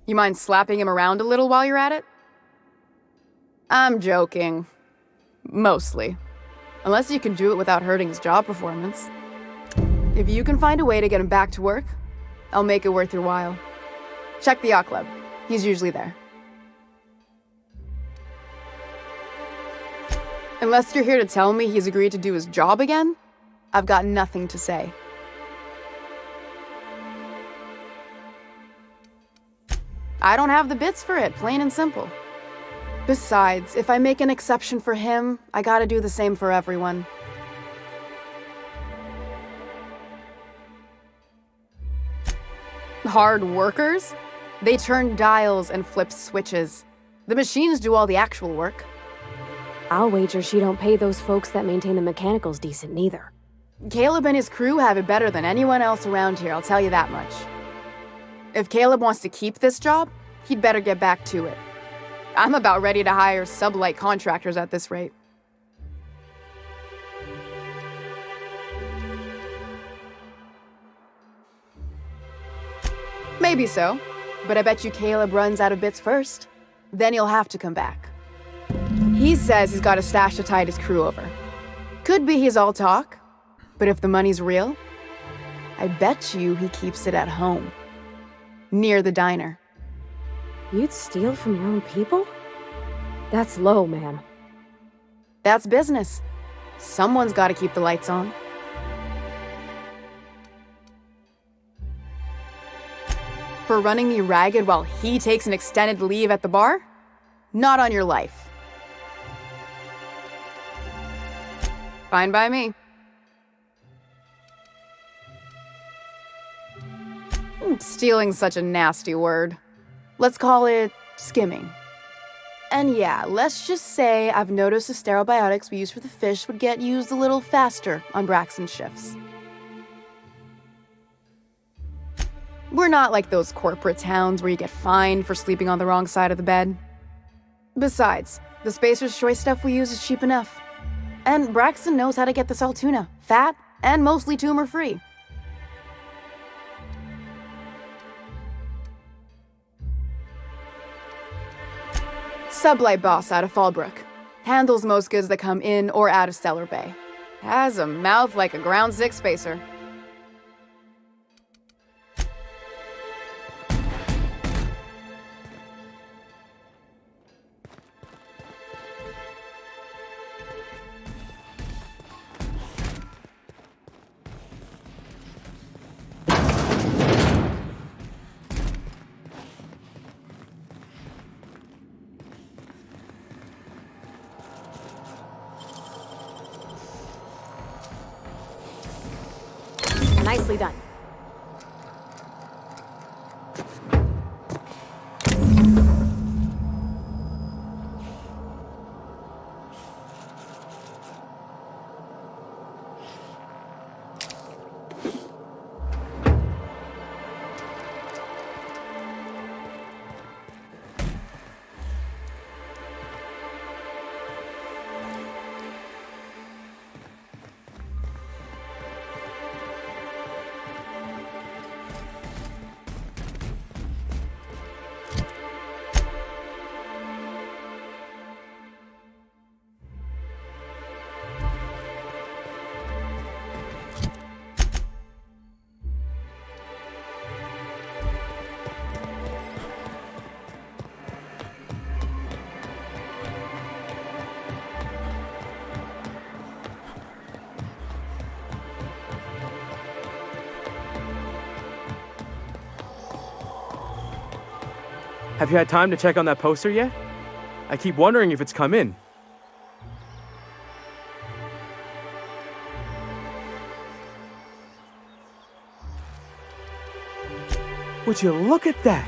You mind slapping him around a little while you're at it? I'm joking. Mostly. Unless you can do it without hurting his job performance. If you can find a way to get him back to work, I'll make it worth your while. Check the yacht club. He's usually there. Unless you're here to tell me he's agreed to do his job again, I've got nothing to say. I don't have the bits for it, plain and simple. Besides, if I make an exception for him, I gotta do the same for everyone. Hard workers? They turn dials and flip switches. The machines do all the actual work. I'll wager she don't pay those folks that maintain the mechanicals decent neither. Caleb and his crew have it better than anyone else around here, I'll tell you that much. If Caleb wants to keep this job, he'd better get back to it. I'm about ready to hire sublight contractors at this rate. Maybe so, but I bet you Caleb runs out of bits first. Then he'll have to come back. He says he's got a stash to tide his crew over. Could be he's all talk, but if the money's real, I bet you he keeps it at home. Near the diner. You'd steal from your own people? That's low, ma'am. That's business. Someone's got to keep the lights on. For running me ragged while he takes an extended leave at the bar? Not on your life. Fine by me. Stealing's such a nasty word. Let's call it skimming. And yeah, let's just say I've noticed the sterile biotics we use for the fish would get used a little faster on Braxton's shifts. We're not like those corporate towns where you get fined for sleeping on the wrong side of the bed. Besides, the Spacer's Choice stuff we use is cheap enough. And Braxton knows how to get the saltuna, fat and mostly tumor-free. Sublight boss out of Fallbrook. Handles most goods that come in or out of Stellar Bay. Has a mouth like a Ground 6 spacer. Nicely done. Have you had time to check on that poster yet? I keep wondering if it's come in. Would you look at that?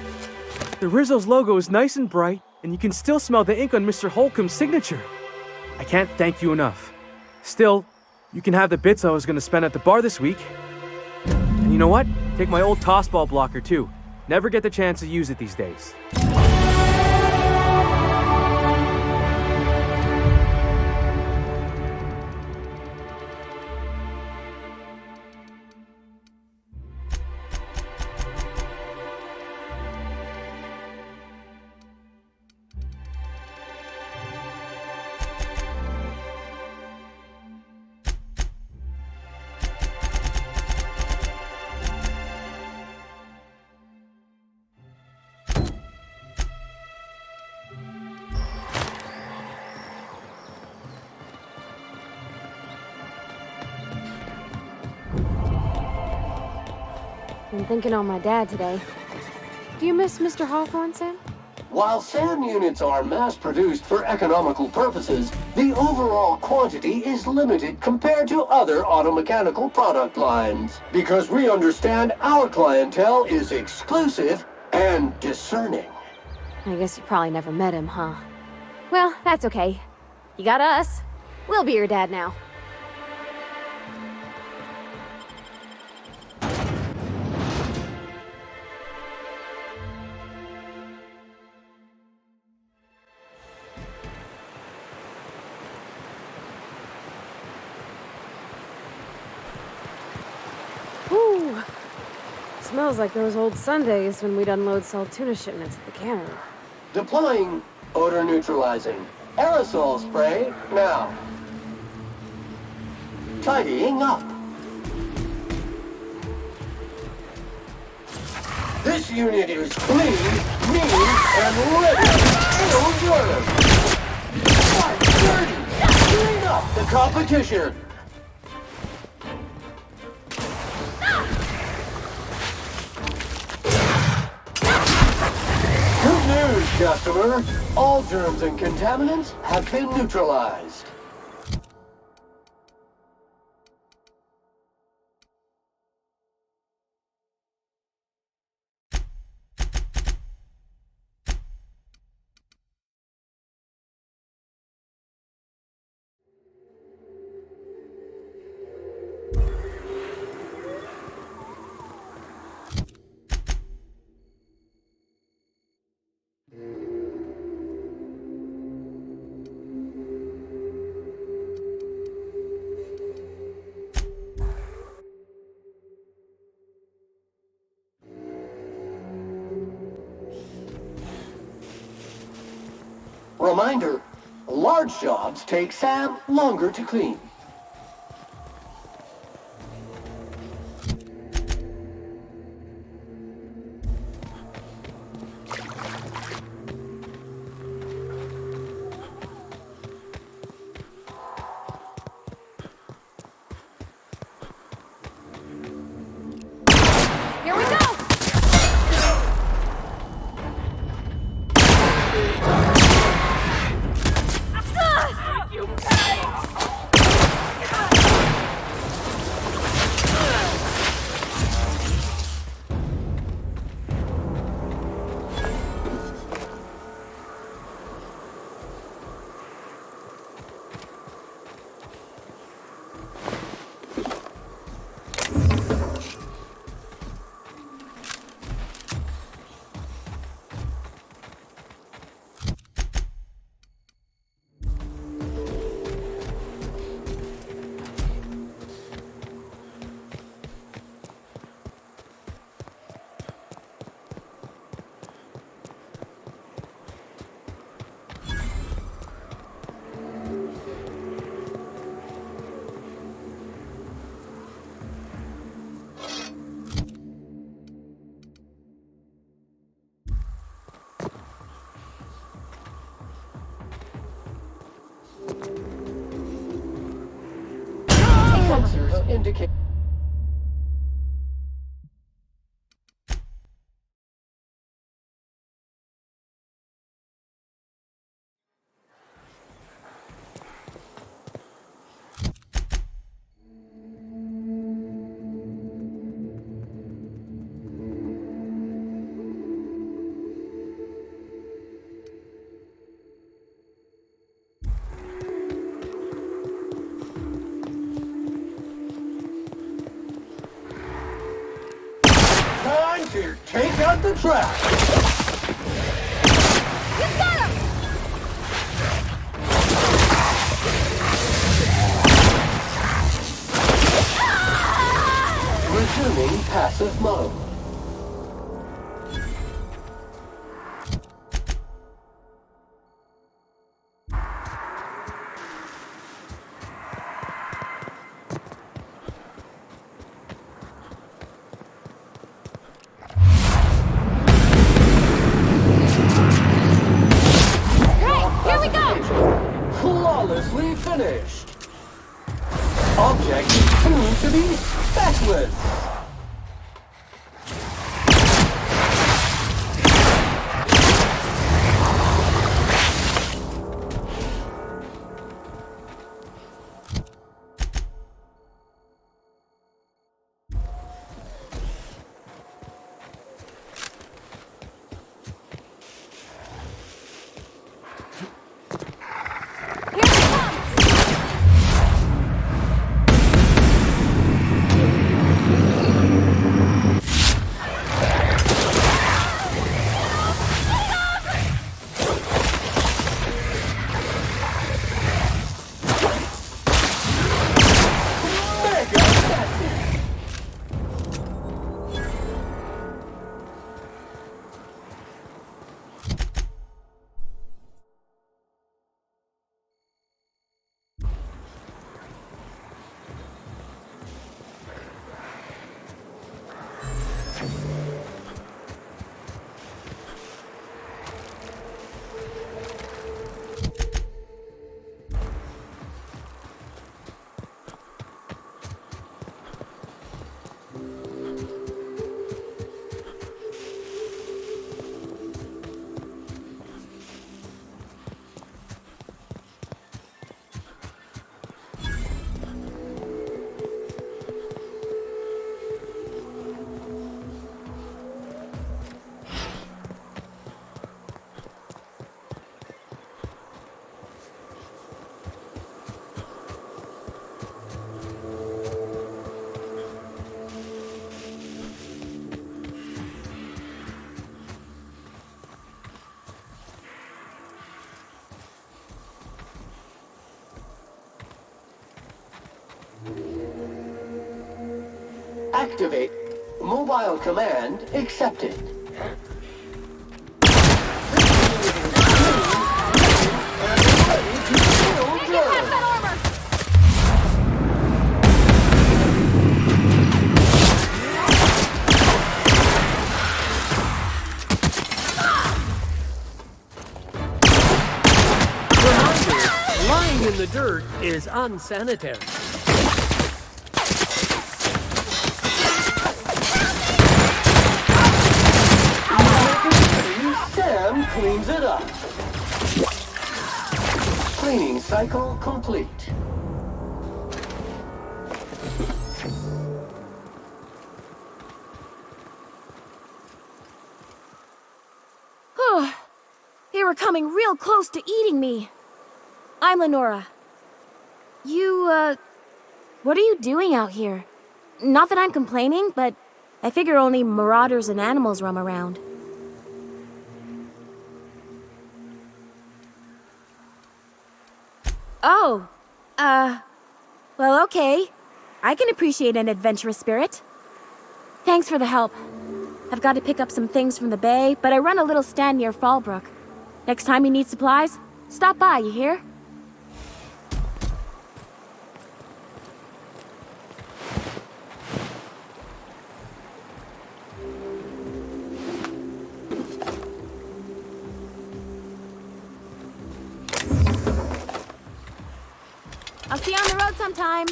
The Rizzo's logo is nice and bright, and you can still smell the ink on Mr. Holcomb's signature. I can't thank you enough. Still, you can have the bits I was going to spend at the bar this week. And you know what? Take my old tossball blocker too. Never get the chance to use it these days. Been thinking on my dad today. Do you miss Mr. Hawthorne, Sam? While SAM units are mass-produced for economical purposes, the overall quantity is limited compared to other automechanical product lines. Because we understand our clientele is exclusive and discerning. I guess you probably never met him, huh? Well, that's okay. You got us. We'll be your dad now. Smells like those old Sundays when we'd unload salt tuna shipments at the cannery. Deploying odor neutralizing aerosol spray now. Tidying up. This unit is clean, mean, and ready to work. Fight dirty. Clean up the competition. Good news, customer. All germs and contaminants have been neutralized. Reminder, large jobs take Sam longer to clean. Here we go! You pay! Sensors indicate. Time to take out the trash. You got him! Resuming passive mode. Here we go! Flawlessly finished. Object is tuned to be speckless. activate. Mobile command accepted. Lying in the dirt is unsanitary. Sam cleans it up. Cleaning cycle complete. They were coming real close to eating me. I'm Lenora. What are you doing out here? Not that I'm complaining, but I figure only marauders and animals roam around. Oh, well, okay. I can appreciate an adventurous spirit. Thanks for the help. I've got to pick up some things from the bay, but I run a little stand near Fallbrook. Next time you need supplies, stop by, you hear? I'll see you on the road sometime.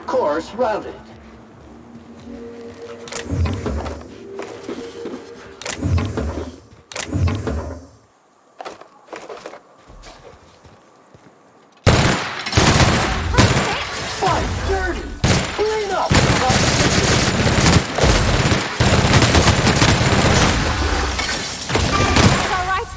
Course routed. Fight dirty. Clean up. That's all right.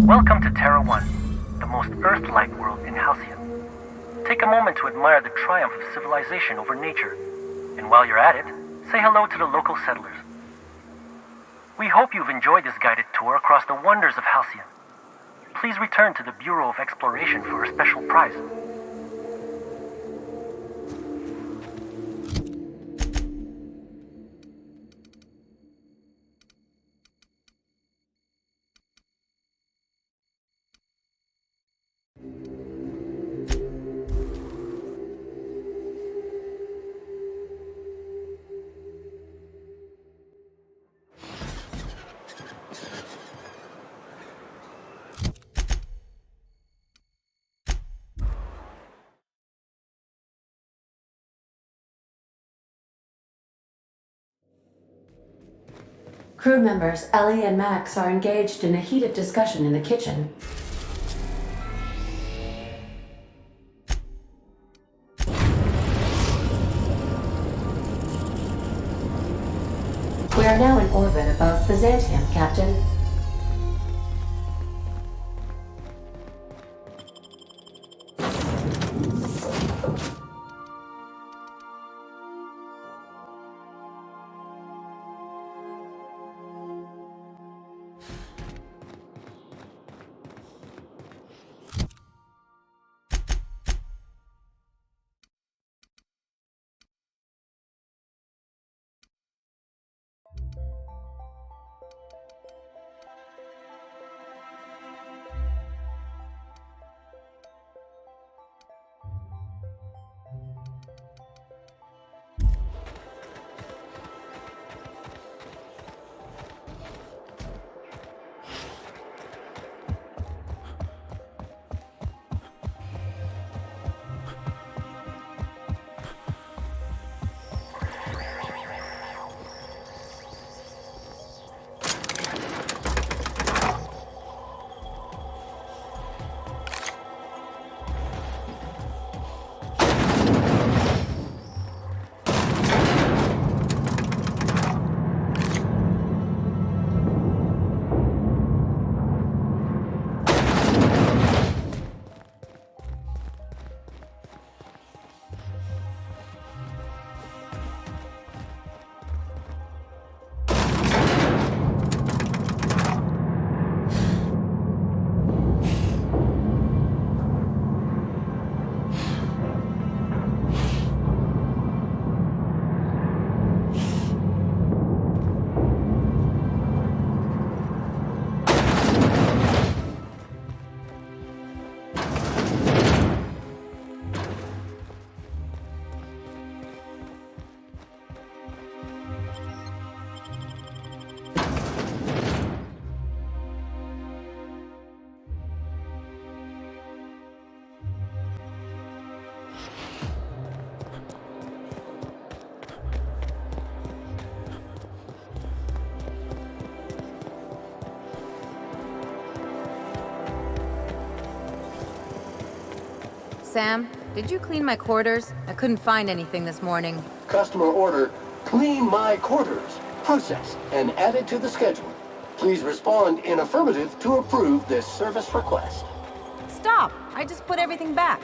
Welcome to Terra 1, the most Earth-like world in Halcyon. Take a moment to admire the triumph of civilization over nature, and while you're at it, say hello to the local settlers. We hope you've enjoyed this guided tour across the wonders of Halcyon. Please return to the Bureau of Exploration for a special prize. Crew members Ellie and Max are engaged in a heated discussion in the kitchen. We are now in orbit above Byzantium, Captain. Sam, did you clean my quarters? I couldn't find anything this morning. Customer order, clean my quarters. Processed and added to the schedule. Please respond in affirmative to approve this service request. Stop! I just put everything back.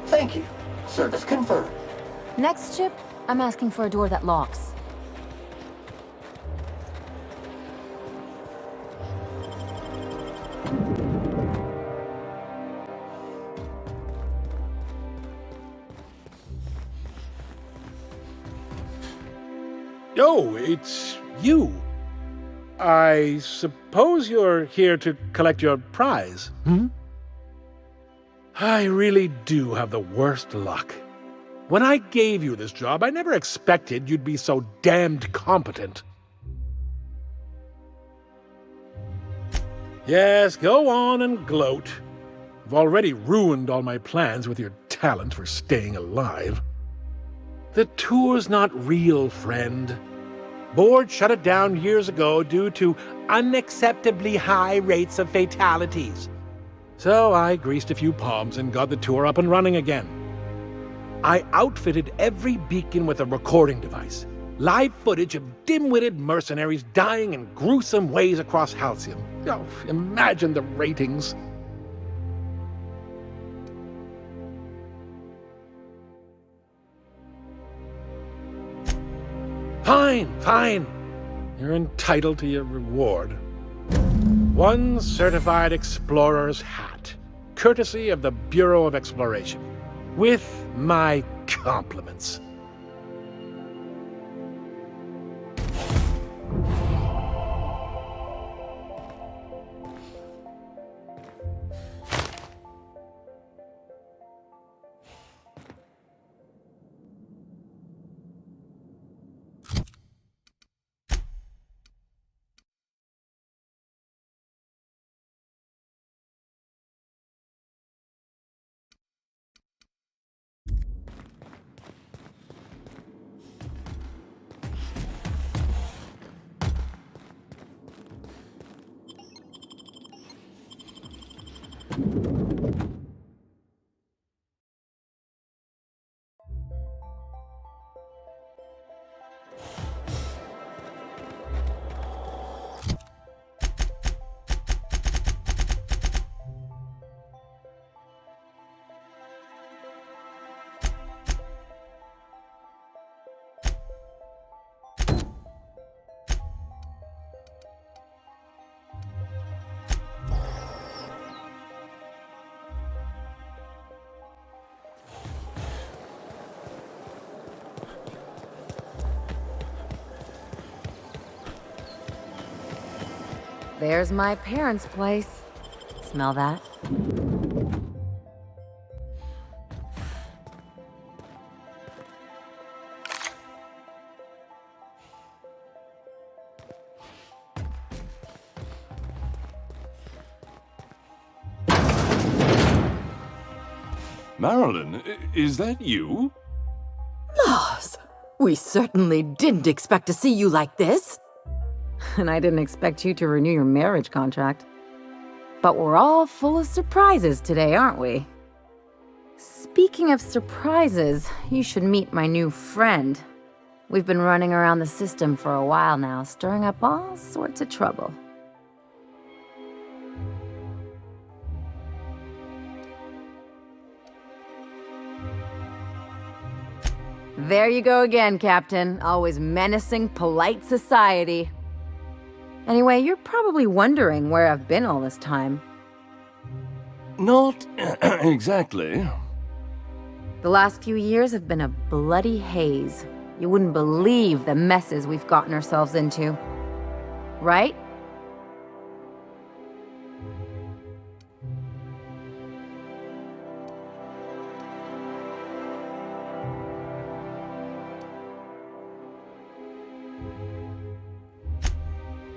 Thank you. Service confirmed. Next ship, I'm asking for a door that locks. Oh, it's you. I suppose you're here to collect your prize, hmm? I really do have the worst luck. When I gave you this job, I never expected you'd be so damned competent. Yes, go on and gloat. You've already ruined all my plans with your talent for staying alive. The tour's not real, friend. Board shut it down years ago due to unacceptably high rates of fatalities. So I greased a few palms and got the tour up and running again. I outfitted every beacon with a recording device. Live footage of dim-witted mercenaries dying in gruesome ways across Halcyon. Oh, imagine the ratings. Fine. You're entitled to your reward. One certified explorer's hat, courtesy of the Bureau of Exploration, with my compliments. There's my parents' place. Smell that? Marilyn, is that you? Lars, we certainly didn't expect to see you like this. And I didn't expect you to renew your marriage contract. But we're all full of surprises today, aren't we? Speaking of surprises, you should meet my new friend. We've been running around the system for a while now, stirring up all sorts of trouble. There you go again, Captain. Always menacing polite society. Anyway, you're probably wondering where I've been all this time. Not exactly. The last few years have been a bloody haze. You wouldn't believe the messes we've gotten ourselves into. Right?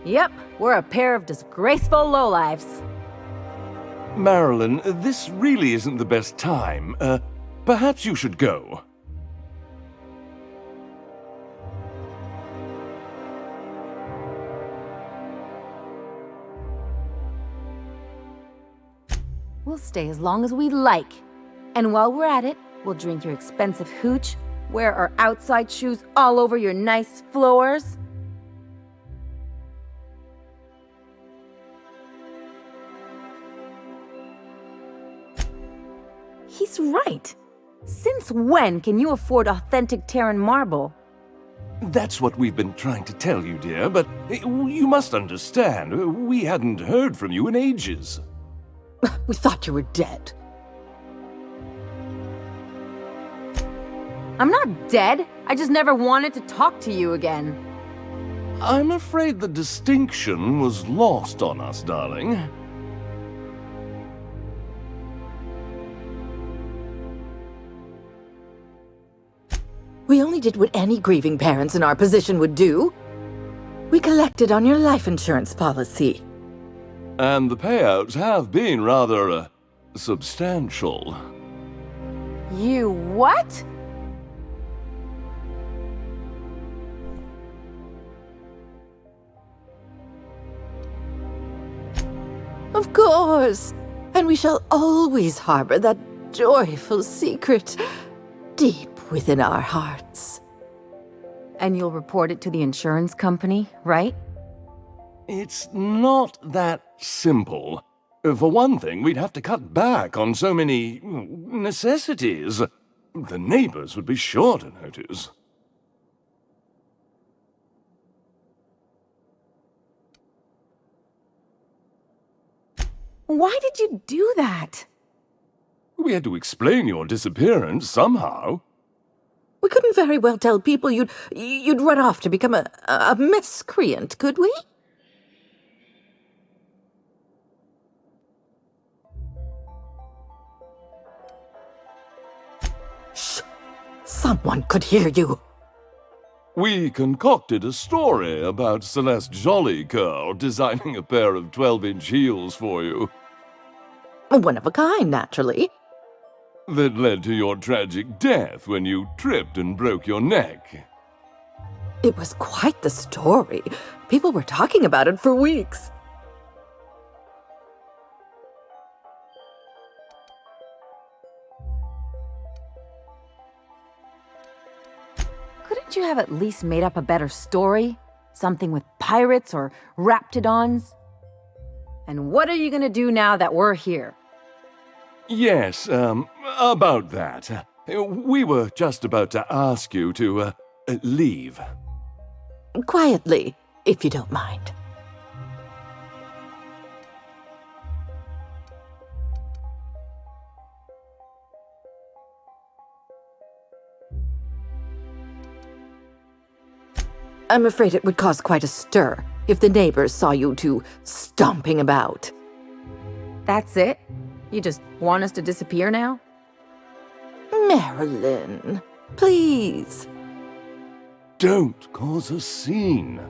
Yep, we're a pair of disgraceful lowlifes. Marilyn, this really isn't the best time. Perhaps you should go. We'll stay as long as we like. And while we're at it, we'll drink your expensive hooch, wear our outside shoes all over your nice floors. He's right. Since when can you afford authentic Terran marble? That's what we've been trying to tell you, dear, but you must understand, we hadn't heard from you in ages. We thought you were dead. I'm not dead. I just never wanted to talk to you again. I'm afraid the distinction was lost on us, darling. We only did what any grieving parents in our position would do. We collected on your life insurance policy. And the payouts have been rather, substantial. You what? Of course. And we shall always harbor that joyful secret deep within our hearts. And you'll report it to the insurance company, right? It's not that simple. For one thing, we'd have to cut back on so many necessities. The neighbors would be sure to notice. Why did you do that? We had to explain your disappearance somehow. We couldn't very well tell people you'd run off to become a miscreant, could we? Shh! Someone could hear you. We concocted a story about Celeste Jollycurl designing a pair of 12-inch heels for you. One of a kind, naturally. That led to your tragic death when you tripped and broke your neck. It was quite the story. People were talking about it for weeks. Couldn't you have at least made up a better story? Something with pirates or raptidons? And what are you gonna do now that we're here? Yes, about that. We were just about to ask you to, leave. Quietly, if you don't mind. I'm afraid it would cause quite a stir, if the neighbors saw you two stomping about. That's it? You just want us to disappear now? Marilyn, please. Don't cause a scene.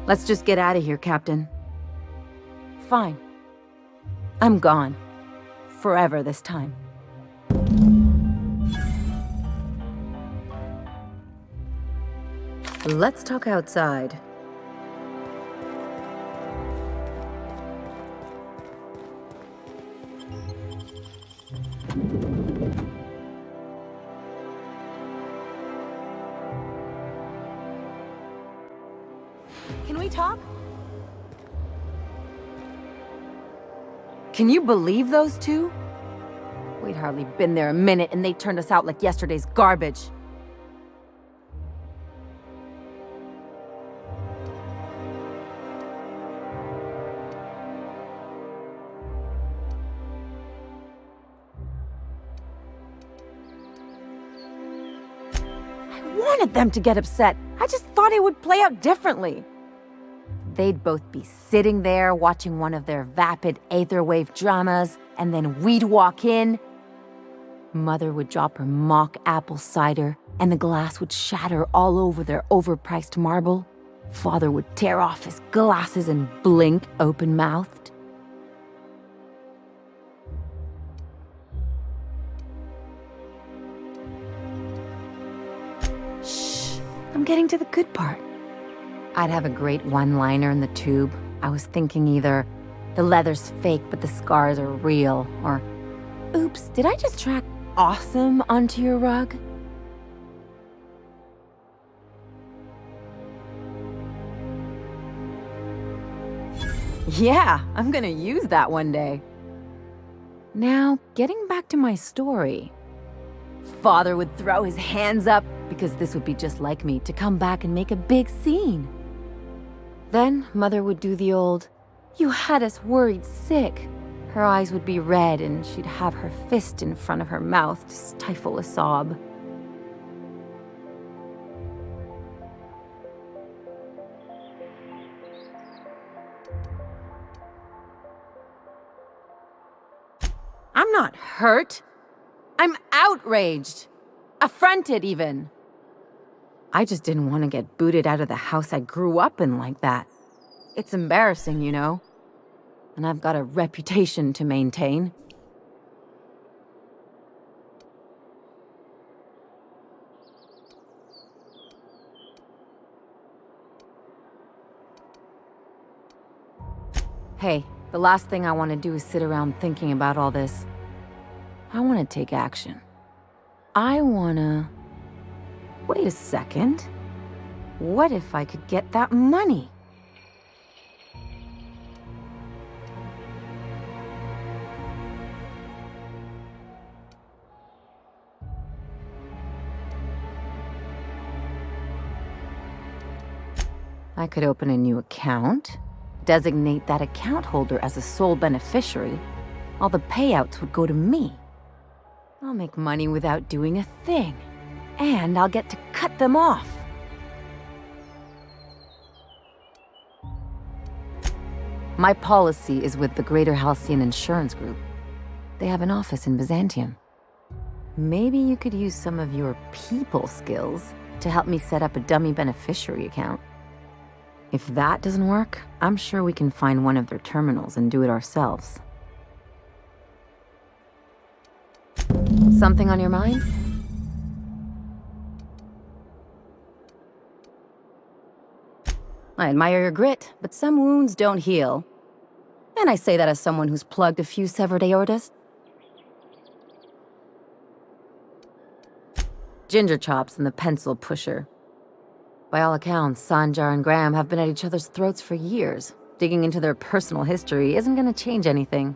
Let's just get out of here, Captain. Fine. I'm gone. Forever this time. Let's talk outside. Can we talk? Can you believe those two? We'd hardly been there a minute and they turned us out like yesterday's garbage. I wanted them to get upset. I just thought it would play out differently. They'd both be sitting there watching one of their vapid aetherwave dramas, and then we'd walk in. Mother would drop her mock apple cider, and the glass would shatter all over their overpriced marble. Father would tear off his glasses and blink open-mouthed. Shh, I'm getting to the good part. I'd have a great one-liner in the tube. I was thinking either, the leather's fake but the scars are real, or, oops, did I just track awesome onto your rug? Yeah, I'm gonna use that one day. Now, getting back to my story. Father would throw his hands up, because this would be just like me, to come back and make a big scene. Then Mother would do the old, "You had us worried sick." Her eyes would be red and she'd have her fist in front of her mouth to stifle a sob. I'm not hurt. I'm outraged. Affronted, even. I just didn't want to get booted out of the house I grew up in like that. It's embarrassing, you know. And I've got a reputation to maintain. Hey, the last thing I want to do is sit around thinking about all this. I want to take action. I want to... Wait a second. What if I could get that money? I could open a new account, designate that account holder as a sole beneficiary. All the payouts would go to me. I'll make money without doing a thing. And I'll get to cut them off. My policy is with the Greater Halcyon Insurance Group. They have an office in Byzantium. Maybe you could use some of your people skills to help me set up a dummy beneficiary account. If that doesn't work, I'm sure we can find one of their terminals and do it ourselves. Something on your mind? I admire your grit, but some wounds don't heal. And I say that as someone who's plugged a few severed aortas. Ginger chops and the pencil pusher. By all accounts, Sanjar and Graham have been at each other's throats for years. Digging into their personal history isn't going to change anything.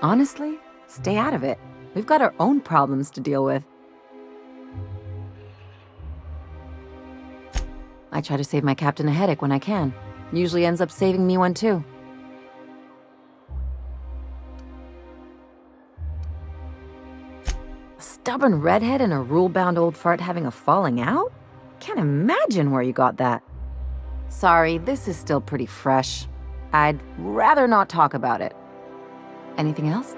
Honestly, stay out of it. We've got our own problems to deal with. try to save my captain a headache when I can. Usually ends up saving me one too. A stubborn redhead and a rule-bound old fart having a falling out? Can't imagine where you got that. Sorry, this is still pretty fresh. I'd rather not talk about it. Anything else?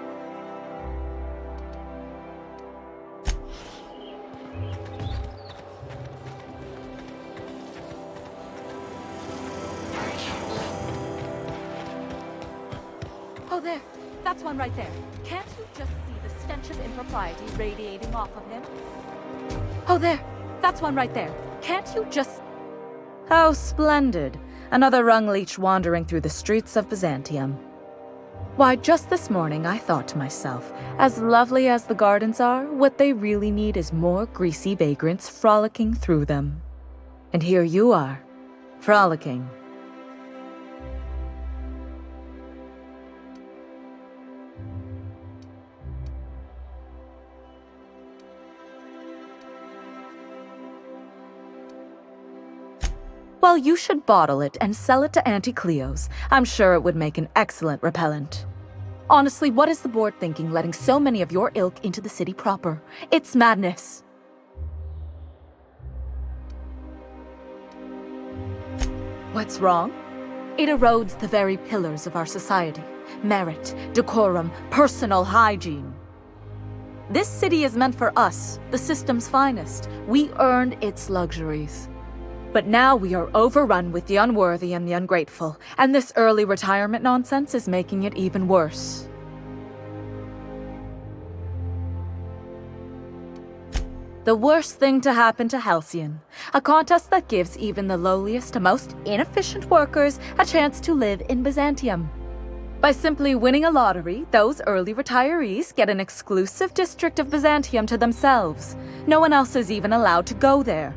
Oh, there. That's one right there. Can't you just see the stench of impropriety radiating off of him? Oh, there. That's one right there. Can't you just... How splendid. Another rung leech wandering through the streets of Byzantium. Why, just this morning I thought to myself, as lovely as the gardens are, what they really need is more greasy vagrants frolicking through them. And here you are, frolicking. Well, you should bottle it and sell it to Auntie Cleo's. I'm sure it would make an excellent repellent. Honestly, what is the board thinking letting so many of your ilk into the city proper? It's madness. What's wrong? It erodes the very pillars of our society. Merit, decorum, personal hygiene. This city is meant for us, the system's finest. We earned its luxuries. But now we are overrun with the unworthy and the ungrateful, and this early retirement nonsense is making it even worse. The worst thing to happen to Halcyon, a contest that gives even the lowliest and most inefficient workers a chance to live in Byzantium. By simply winning a lottery, those early retirees get an exclusive district of Byzantium to themselves. No one else is even allowed to go there.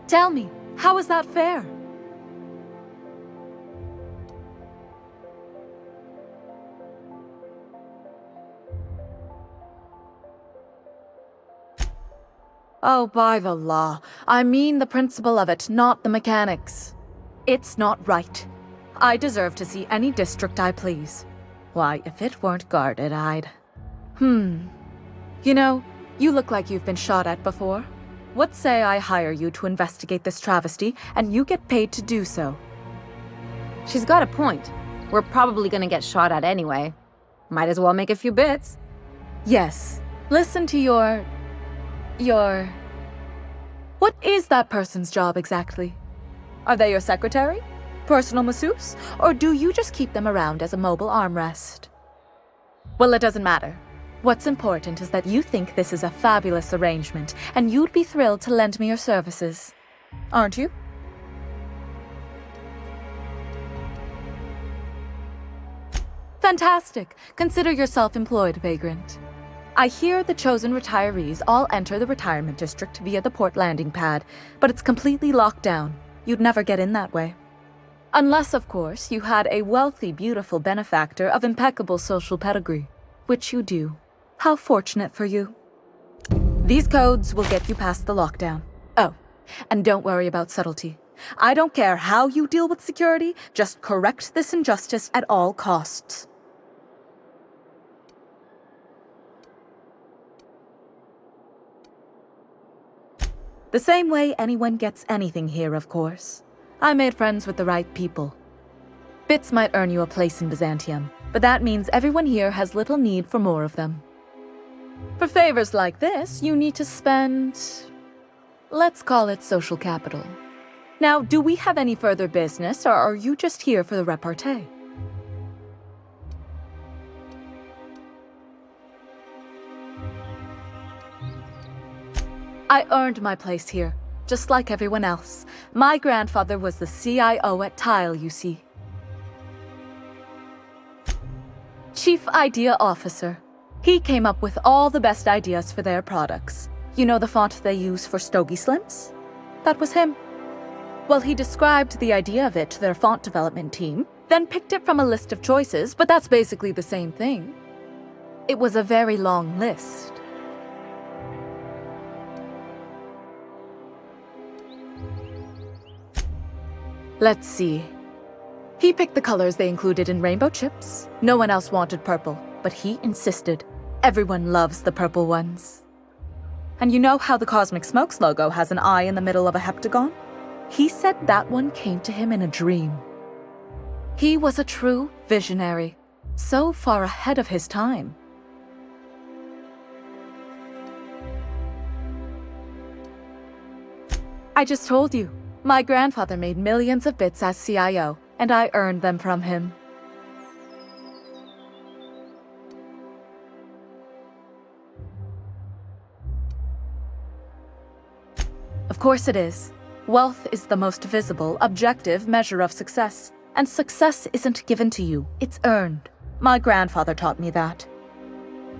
Tell me, how is that fair? Oh, by the law. I mean the principle of it, not the mechanics. It's not right. I deserve to see any district I please. Why, if it weren't guarded, I'd... You know, you look like you've been shot at before. What say I hire you to investigate this travesty, and you get paid to do so? She's got a point. We're probably gonna get shot at anyway. Might as well make a few bits. Yes. Listen to your... What is that person's job exactly? Are they your secretary? Personal masseuse? Or do you just keep them around as a mobile armrest? Well, it doesn't matter. What's important is that you think this is a fabulous arrangement, and you'd be thrilled to lend me your services. Aren't you? Fantastic! Consider yourself employed, vagrant. I hear the chosen retirees all enter the retirement district via the port landing pad, but it's completely locked down. You'd never get in that way. Unless, of course, you had a wealthy, beautiful benefactor of impeccable social pedigree, which you do. How fortunate for you. These codes will get you past the lockdown. Oh, and don't worry about subtlety. I don't care how you deal with security, just correct this injustice at all costs. The same way anyone gets anything here, of course. I made friends with the right people. Bits might earn you a place in Byzantium, but that means everyone here has little need for more of them. For favors like this, you need to spend... let's call it social capital. Now, do we have any further business, or are you just here for the repartee? I earned my place here, just like everyone else. My grandfather was the CIO at Tile, you see. Chief Idea Officer. He came up with all the best ideas for their products. You know the font they use for Stogie Slims? That was him. Well, he described the idea of it to their font development team, then picked it from a list of choices, but that's basically the same thing. It was a very long list. Let's see. He picked the colors they included in rainbow chips. No one else wanted purple, but he insisted. Everyone loves the purple ones. And you know how the Cosmic Smokes logo has an eye in the middle of a heptagon? He said that one came to him in a dream. He was a true visionary, so far ahead of his time. I just told you, my grandfather made millions of bits as CIO, and I earned them from him. Of course it is. Wealth is the most visible, objective measure of success. And success isn't given to you, it's earned. My grandfather taught me that.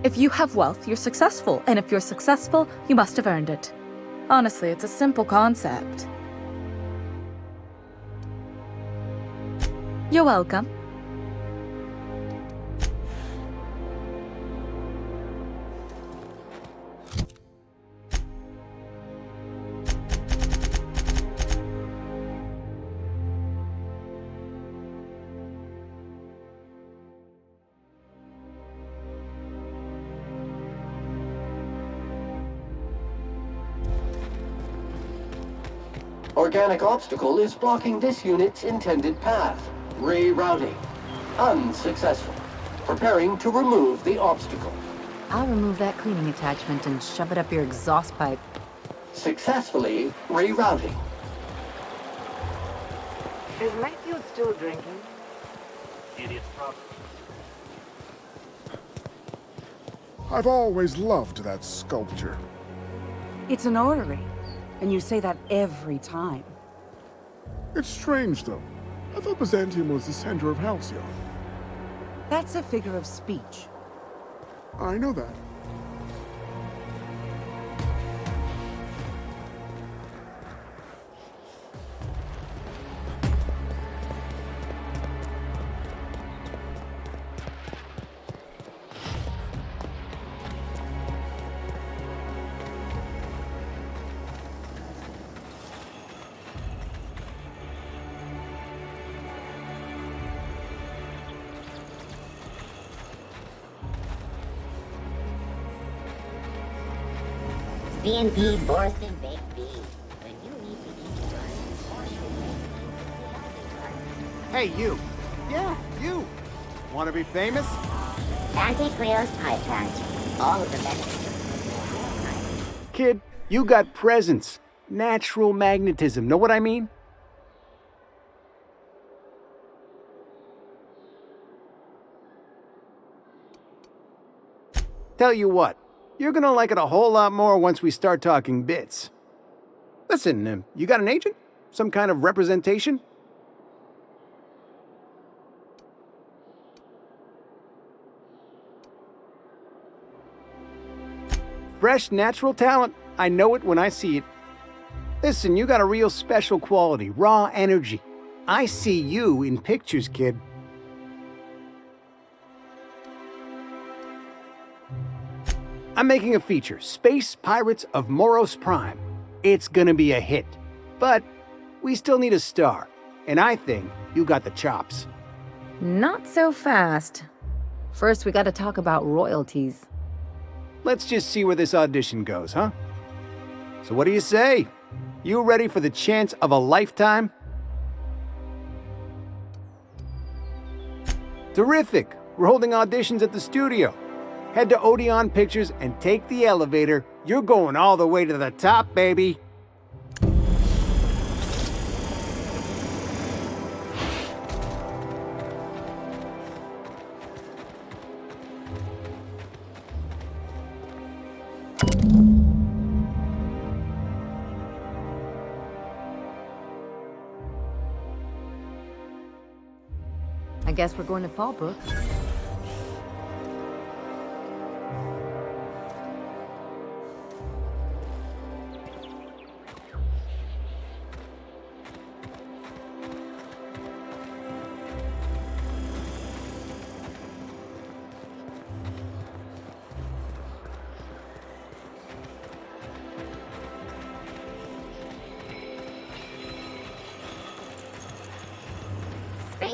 If you have wealth, you're successful, and if you're successful, you must have earned it. Honestly, it's a simple concept. You're welcome. Organic obstacle is blocking this unit's intended path. Rerouting. Unsuccessful. Preparing to remove the obstacle. I'll remove that cleaning attachment and shove it up your exhaust pipe. Successfully rerouting. Is Matthew still drinking? Idiot's problem. I've always loved that sculpture. It's an orrery, and you say that every time. It's strange, though. I thought Byzantium was the center of Halcyon. That's a figure of speech. I know that. CNP Borston Baked Beans. When you need to eat Hey, you. Yeah, you. Want to be famous? Santa Claus Pie Patch. All of the benefits. Kid, you got presence. Natural magnetism. Know what I mean? Tell you what. You're gonna like it a whole lot more once we start talking bits. Listen, you got an agent? Some kind of representation? Fresh, natural talent. I know it when I see it. Listen, you got a real special quality, raw energy. I see you in pictures, kid. I'm making a feature, Space Pirates of Moros Prime. It's gonna be a hit. But we still need a star. And I think you got the chops. Not so fast. First, we gotta talk about royalties. Let's just see where this audition goes, huh? So what do you say? You ready for the chance of a lifetime? Terrific! We're holding auditions at the studio. Head to Odeon Pictures and take the elevator. You're going all the way to the top, baby. I guess we're going to Fallbrook.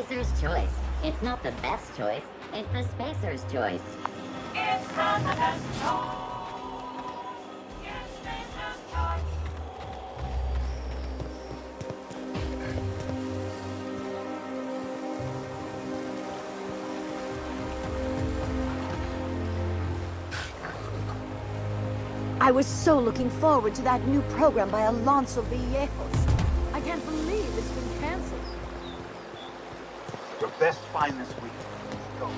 Spacer's choice. It's not the best choice, it's the Spacer's choice. It's not the best choice. I was so looking forward to that new program by Alonso Villejos. I can't believe it's been canceled. Your best find this week. Go.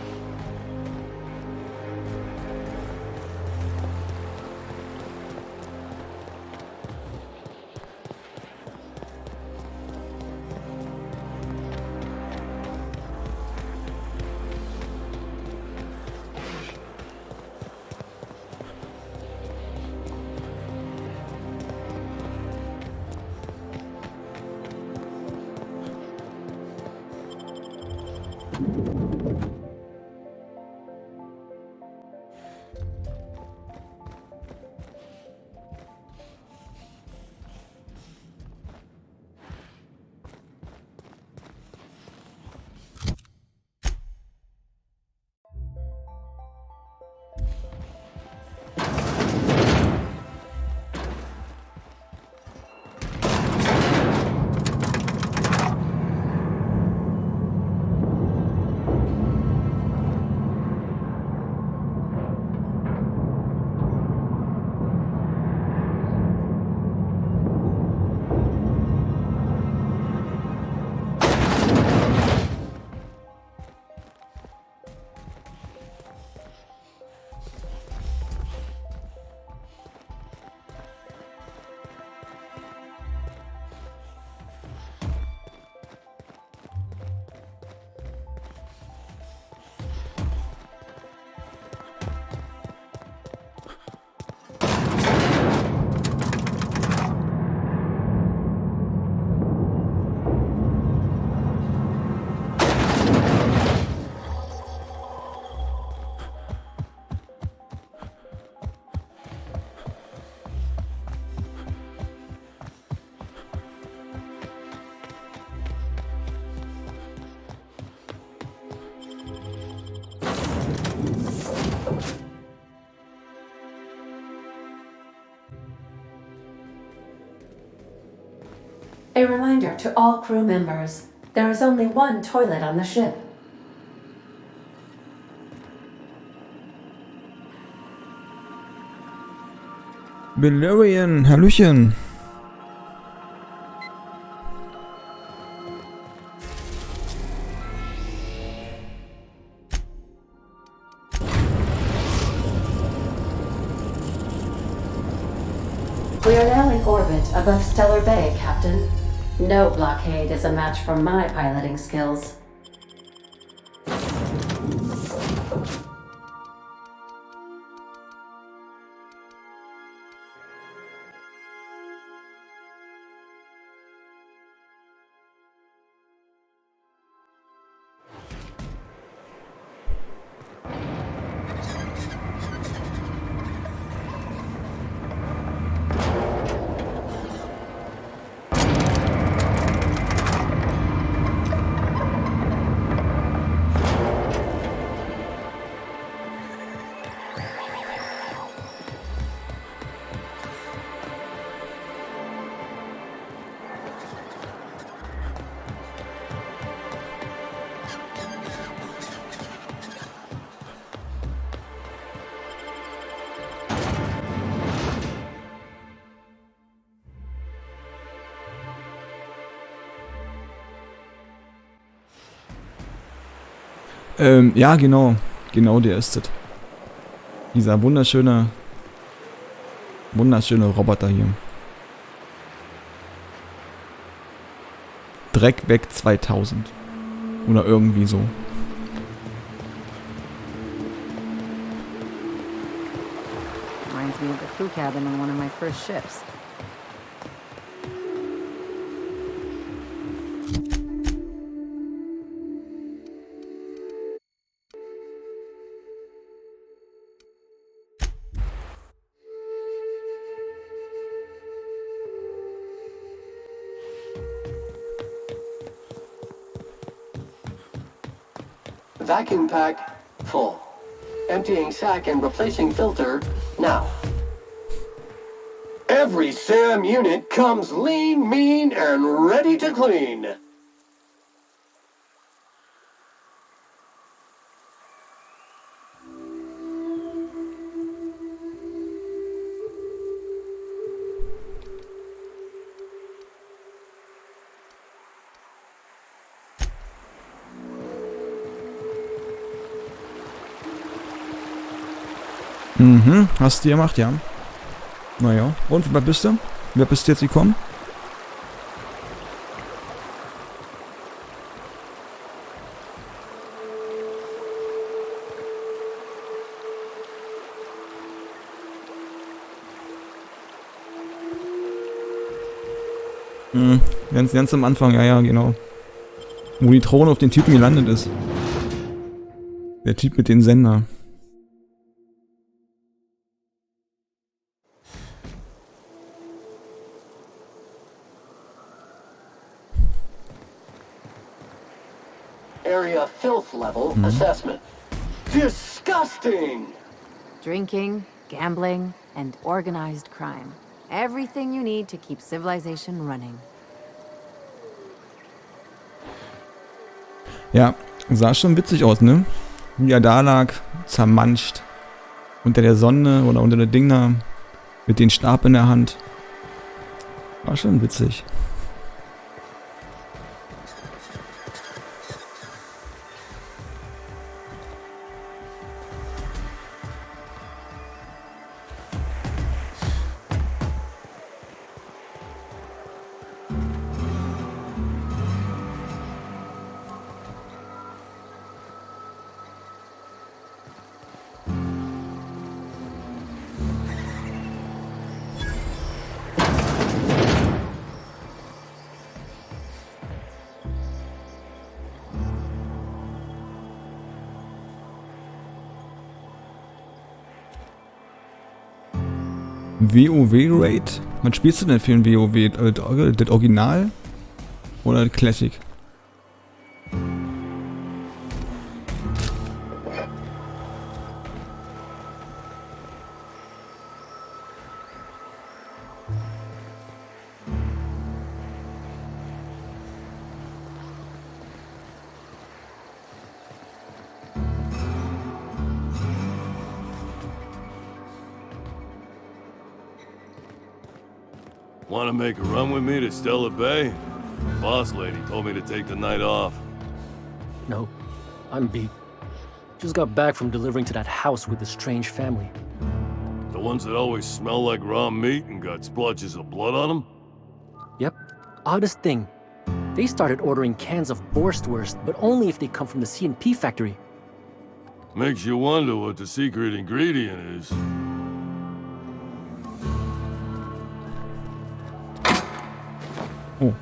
A reminder to all crew members, there is only one toilet on the ship. Valerian, Hallöchen. We are now in orbit above Stellar Bay, Captain. No blockade is a match for my piloting skills. Ja, genau. Genau der ist es. Dieser wunderschöne Roboter hier. Dreck weg 2000. Oder irgendwie so. Reminds me of the crew cabin on one of my first ships. Vacuum pack, full. Emptying sack and replacing filter, now. Every SAM unit comes lean, mean, and ready to clean. Mhm, hast du gemacht, ja. Naja, und wer bist du? Wer bist du jetzt gekommen? Ganz am Anfang, ja, genau. Wo die Drohne auf den Typen gelandet ist. Der Typ mit dem Sender. Area filth level assessment. Disgusting! Drinking, gambling, and organized crime. Everything you need to keep civilization running. Ja, sah schon witzig aus, ne? Wie er da lag, zermanscht. Unter der Sonne oder unter der Ding da. Mit dem Stab in der Hand. War schon witzig. WoW-Raid? Was spielst du denn für ein WoW? Das Original? Oder das Classic? Want to make a run with me to Stella Bay? Boss lady told me to take the night off. No, I'm beat. Just got back from delivering to that house with the strange family. The ones that always smell like raw meat and got splotches of blood on them? Yep. Oddest thing. They started ordering cans of Borstwurst, but only if they come from the C&P factory. Makes you wonder what the secret ingredient is. Oh.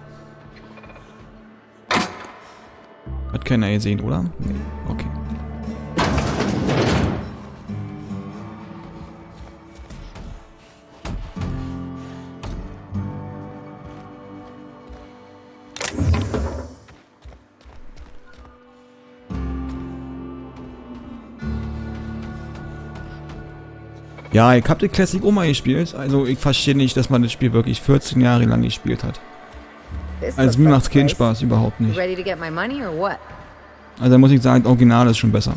Hat keiner gesehen, oder? Nee. Okay. Ja, ich hab die Classic auch mal gespielt. Also ich verstehe nicht, dass man das Spiel wirklich 14 Jahre lang gespielt hat. Also mir macht's keinen Spaß, überhaupt nicht. Ready to get my money or what? Also da muss ich sagen, das Original ist schon besser.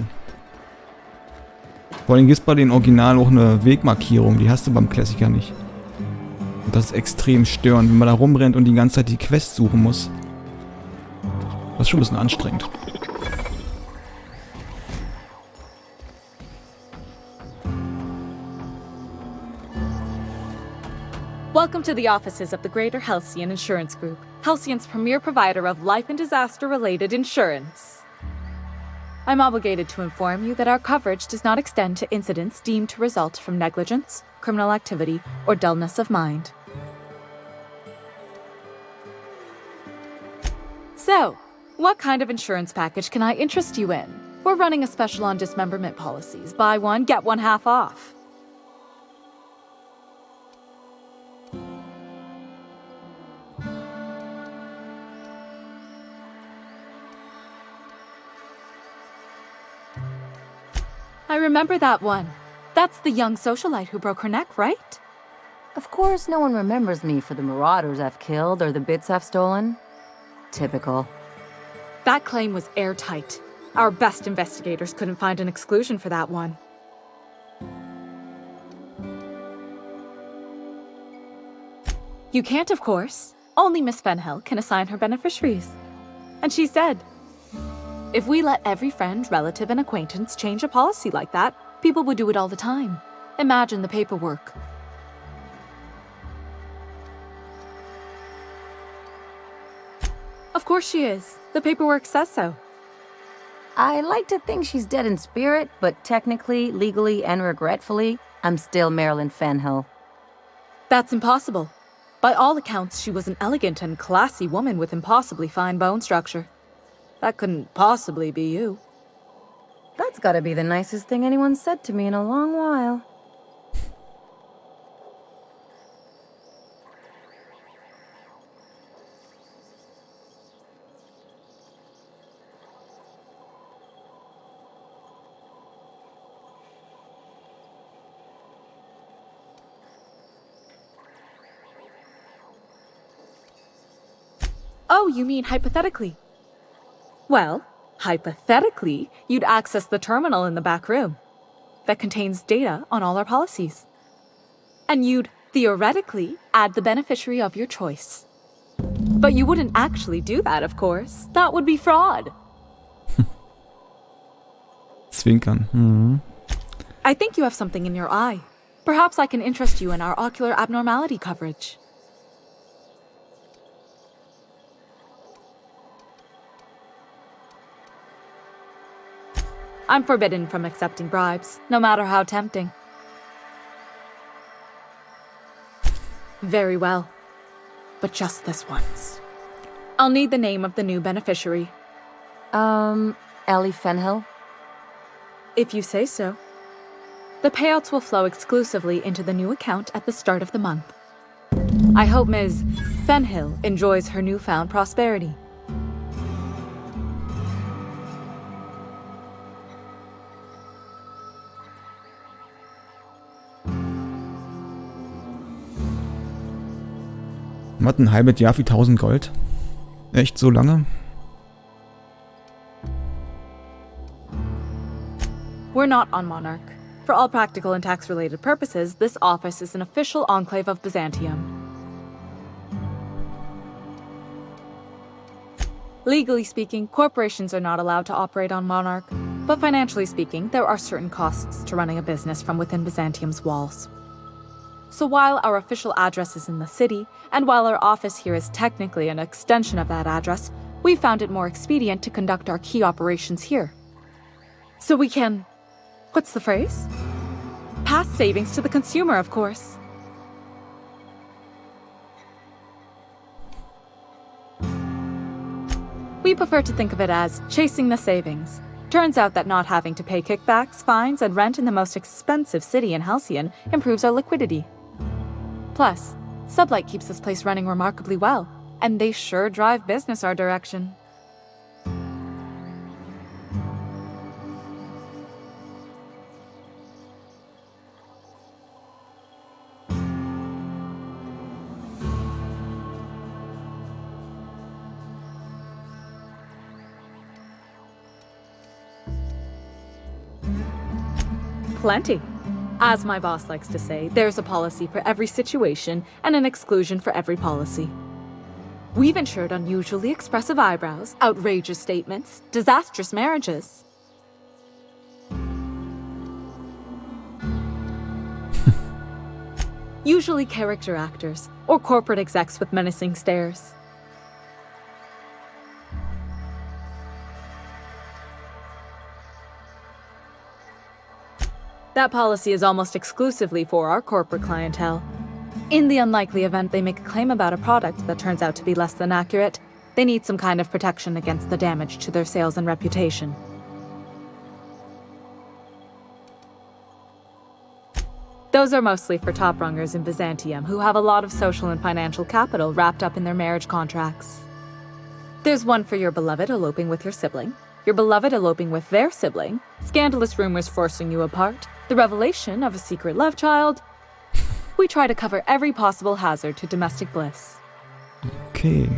Vor allem gibt es bei den Original auch eine Wegmarkierung, die hast du beim Classic ja nicht. Und das ist extrem störend, wenn man da rumrennt und die ganze Zeit die Quest suchen muss. Das ist schon ein bisschen anstrengend. Welcome to the offices of the Greater Halcyon Insurance Group, Halcyon's premier provider of life and disaster-related insurance. I'm obligated to inform you that our coverage does not extend to incidents deemed to result from negligence, criminal activity, or dullness of mind. So, what kind of insurance package can I interest you in? We're running a special on dismemberment policies. Buy one, get one half off. I remember that one. That's the young socialite who broke her neck, right? Of course, no one remembers me for the marauders I've killed or the bits I've stolen. Typical. That claim was airtight. Our best investigators couldn't find an exclusion for that one. You can't, of course. Only Miss Fenhill can assign her beneficiaries. And she's dead. If we let every friend, relative, and acquaintance change a policy like that, people would do it all the time. Imagine the paperwork. Of course she is. The paperwork says so. I like to think she's dead in spirit, but technically, legally, and regretfully, I'm still Marilyn Fenhill. That's impossible. By all accounts, she was an elegant and classy woman with impossibly fine bone structure. That couldn't possibly be you. That's gotta be the nicest thing anyone's said to me in a long while. Oh, you mean hypothetically? Well, hypothetically, you'd access the terminal in the back room that contains data on all our policies. And you'd, theoretically, add the beneficiary of your choice. But you wouldn't actually do that, of course. That would be fraud. Zwinkern. Mhm. I think you have something in your eye. Perhaps I can interest you in our ocular abnormality coverage. I'm forbidden from accepting bribes, no matter how tempting. Very well. But just this once. I'll need the name of the new beneficiary. Ellie Fenhill? If you say so. The payouts will flow exclusively into the new account at the start of the month. I hope Ms. Fenhill enjoys her newfound prosperity. Was, ein halbes Jahr für 1000 Gold? Echt so lange? We're not on Monarch. For all practical and tax-related purposes, this office is an official enclave of Byzantium. Legally speaking, corporations are not allowed to operate on Monarch, but financially speaking, there are certain costs to running a business from within Byzantium's walls. So while our official address is in the city, and while our office here is technically an extension of that address, we found it more expedient to conduct our key operations here. So we can... what's the phrase? Pass savings to the consumer, of course. We prefer to think of it as chasing the savings. Turns out that not having to pay kickbacks, fines, and rent in the most expensive city in Halcyon improves our liquidity. Plus, Sublight keeps this place running remarkably well, and they sure drive business our direction. Plenty. As my boss likes to say, there's a policy for every situation and an exclusion for every policy. We've insured unusually expressive eyebrows, outrageous statements, disastrous marriages. Usually character actors, or corporate execs with menacing stares. That policy is almost exclusively for our corporate clientele. In the unlikely event they make a claim about a product that turns out to be less than accurate, they need some kind of protection against the damage to their sales and reputation. Those are mostly for top-rungers in Byzantium who have a lot of social and financial capital wrapped up in their marriage contracts. There's one for your beloved eloping with your sibling, your beloved eloping with their sibling, scandalous rumors forcing you apart, the revelation of a secret love child. We try to cover every possible hazard to domestic bliss. Okay.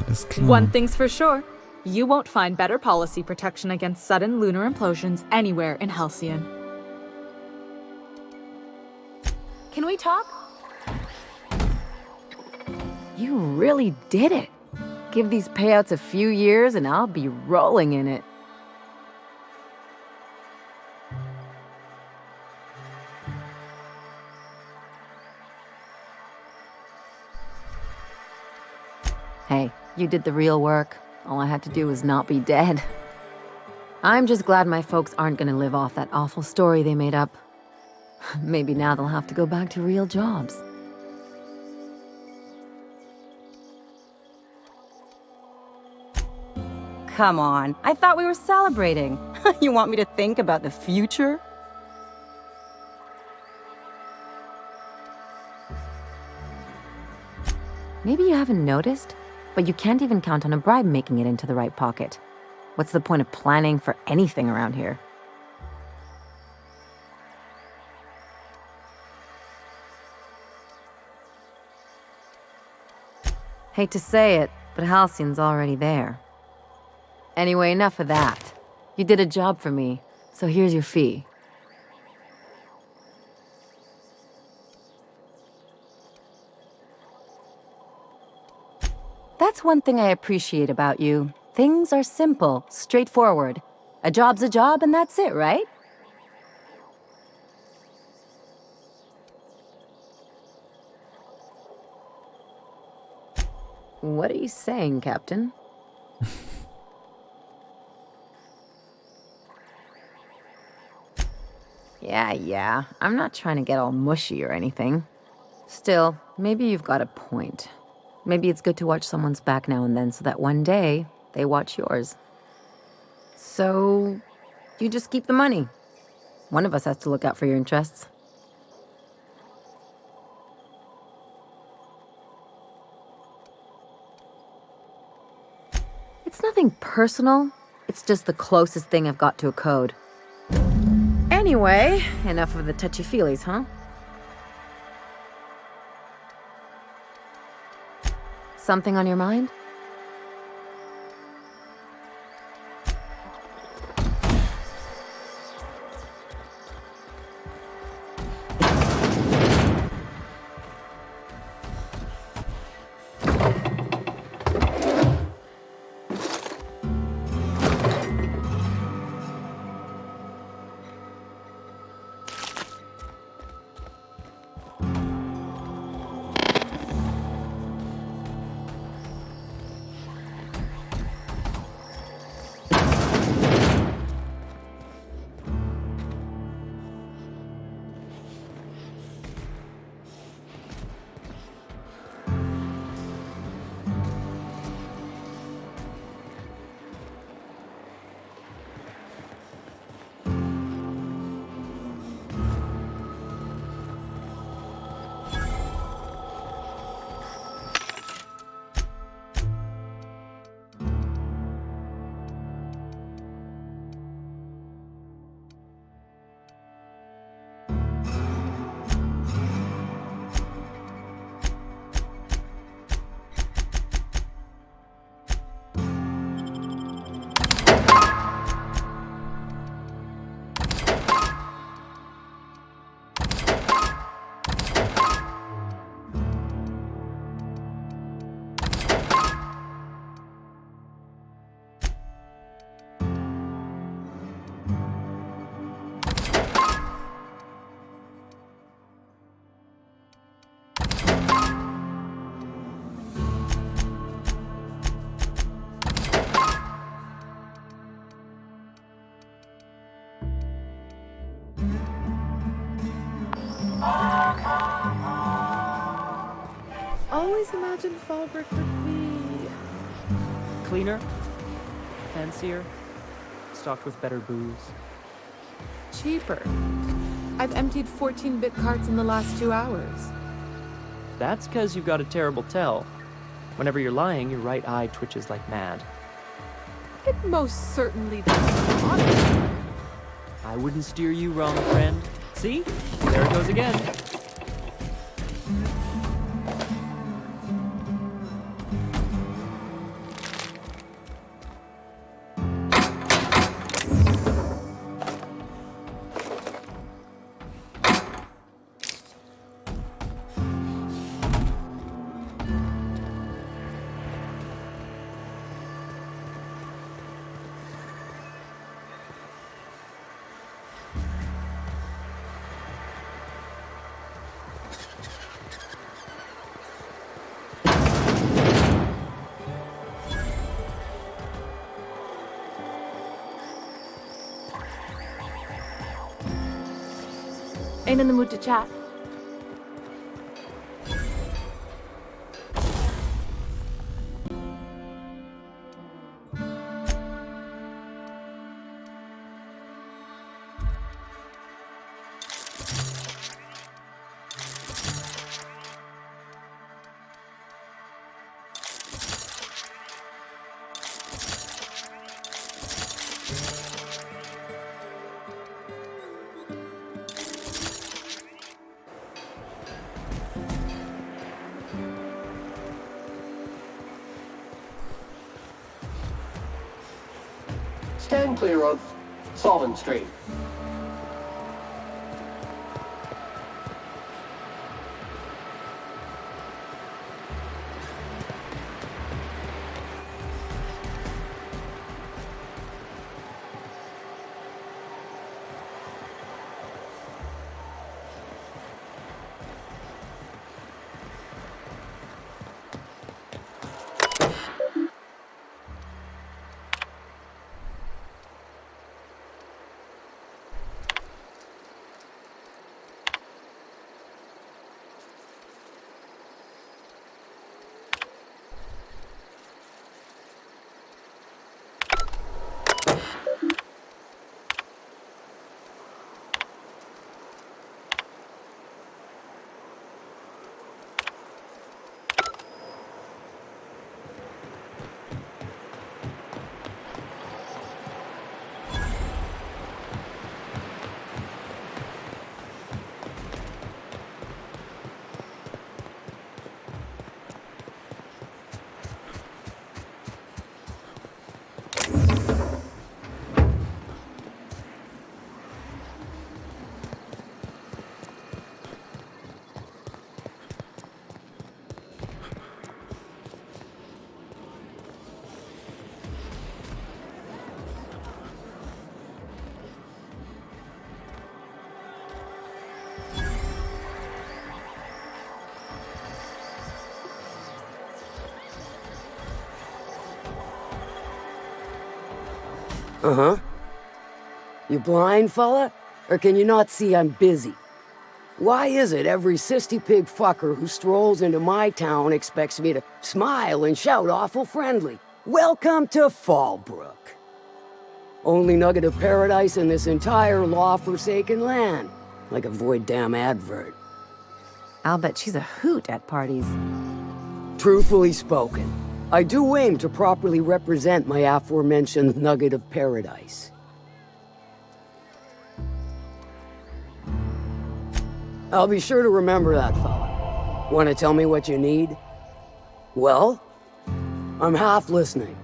Alles klar. One thing's for sure. You won't find better policy protection against sudden lunar implosions anywhere in Halcyon. Can we talk? You really did it. Give these payouts a few years and I'll be rolling in it. Hey, you did the real work. All I had to do was not be dead. I'm just glad my folks aren't gonna live off that awful story they made up. Maybe now they'll have to go back to real jobs. Come on, I thought we were celebrating. You want me to think about the future? Maybe you haven't noticed, but you can't even count on a bribe making it into the right pocket. What's the point of planning for anything around here? Hate to say it, but Halcyon's already there. Anyway, enough of that. You did a job for me, so here's your fee. That's one thing I appreciate about you. Things are simple, straightforward. A job's a job and that's it, right? What are you saying, Captain? Yeah, I'm not trying to get all mushy or anything. Still, maybe you've got a point. Maybe it's good to watch someone's back now and then so that one day they watch yours. So, you just keep the money. One of us has to look out for your interests. It's nothing personal. It's just the closest thing I've got to a code. Anyway, enough of the touchy-feelies, huh? Something on your mind? Always imagined Fallbrook would be cleaner, fancier, stocked with better booze. cheaper. I've emptied 14-bit carts in the last 2 hours. That's because you've got a terrible tell. Whenever you're lying, your right eye twitches like mad. It most certainly does not. I wouldn't steer you wrong, friend. See? There it goes again. Ain't in the mood to chat. Stand clear of Solvent Street. Uh-huh. You blind, fella? Or can you not see I'm busy? Why is it every sissy pig fucker who strolls into my town expects me to smile and shout awful friendly? Welcome to Fallbrook. Only nugget of paradise in this entire law-forsaken land. Like a void damn advert. I'll bet she's a hoot at parties. Truthfully spoken, I do aim to properly represent my aforementioned nugget of paradise. I'll be sure to remember that, fella. Want to tell me what you need? Well, I'm half listening.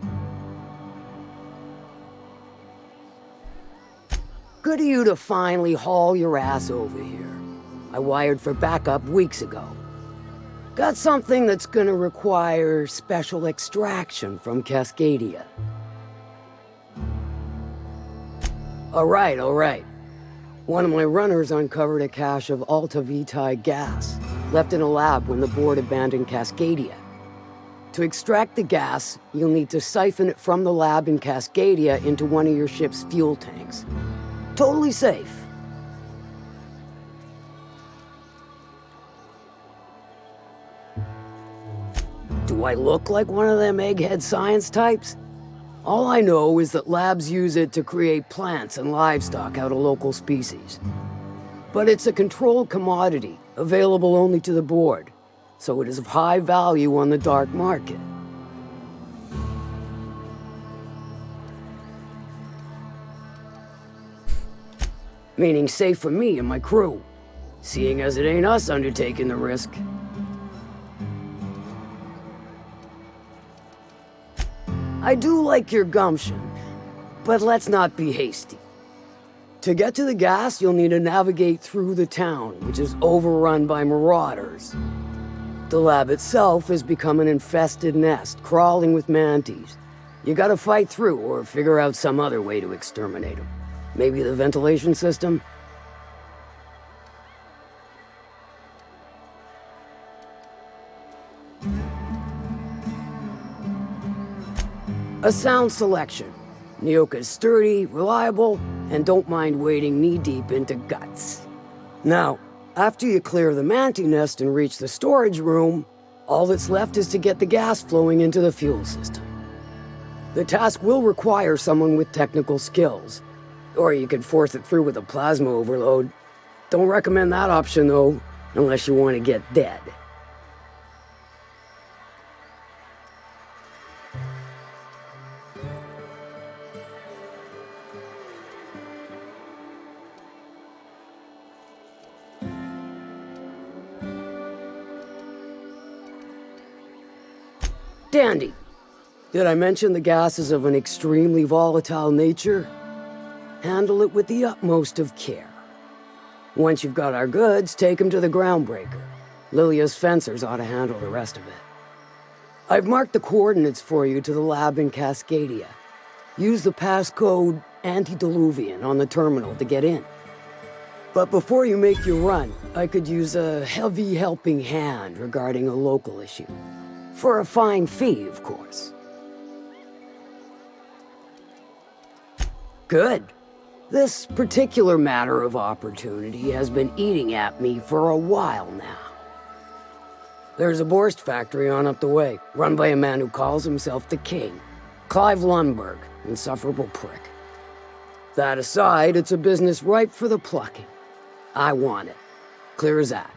Good of you to finally haul your ass over here. I wired for backup weeks ago. Got something that's gonna require special extraction from Cascadia. All right. One of my runners uncovered a cache of Alta Vitae gas, left in a lab when the board abandoned Cascadia. To extract the gas, you'll need to siphon it from the lab in Cascadia into one of your ship's fuel tanks. Totally safe. Do I look like one of them egghead science types? All I know is that labs use it to create plants and livestock out of local species. But it's a controlled commodity, available only to the board, so it is of high value on the dark market. Meaning safe for me and my crew, seeing as it ain't us undertaking the risk. I do like your gumption, but let's not be hasty. To get to the gas, you'll need to navigate through the town, which is overrun by marauders. The lab itself has become an infested nest, crawling with mantis. You gotta fight through or figure out some other way to exterminate them. Maybe the ventilation system? A sound selection. Nyoka's sturdy, reliable, and don't mind wading knee-deep into guts. Now, after you clear the mantis nest and reach the storage room, all that's left is to get the gas flowing into the fuel system. The task will require someone with technical skills, or you could force it through with a plasma overload. Don't recommend that option, though, unless you want to get dead. Dandy. Did I mention the gas is of an extremely volatile nature? Handle it with the utmost of care. Once you've got our goods, take them to the groundbreaker. Lilia's fencers ought to handle the rest of it. I've marked the coordinates for you to the lab in Cascadia. Use the passcode Antediluvian on the terminal to get in. But before you make your run, I could use a heavy helping hand regarding a local issue. For a fine fee, of course. Good. This particular matter of opportunity has been eating at me for a while now. There's a Borst factory on up the way, run by a man who calls himself the King. Clive Lundberg, insufferable prick. That aside, it's a business ripe for the plucking. I want it. Clear as that.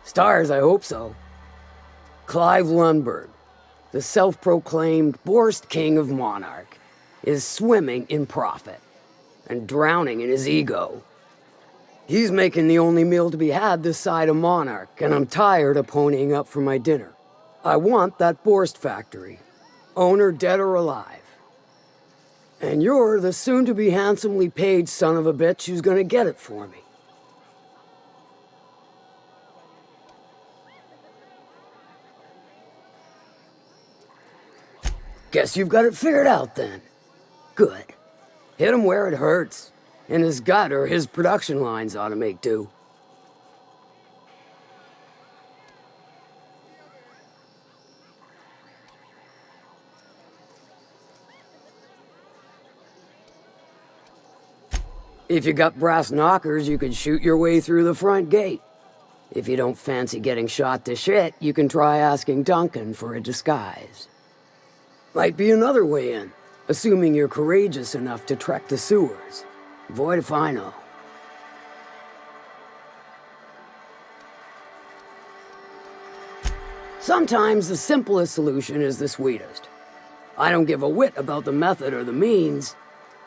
Stars, I hope so. Clive Lundberg, the self-proclaimed Borst King of Monarch, is swimming in profit and drowning in his ego. He's making the only meal to be had this side of Monarch, and I'm tired of ponying up for my dinner. I want that Borst factory, owner dead or alive. And you're the soon-to-be handsomely paid son of a bitch who's gonna get it for me. Guess you've got it figured out, then. Good. Hit him where it hurts. In his gut or his production lines ought to make do. If you got brass knockers, you can shoot your way through the front gate. If you don't fancy getting shot to shit, you can try asking Duncan for a disguise. Might be another way in, assuming you're courageous enough to trek the sewers. Void if I know. Sometimes the simplest solution is the sweetest. I don't give a whit about the method or the means,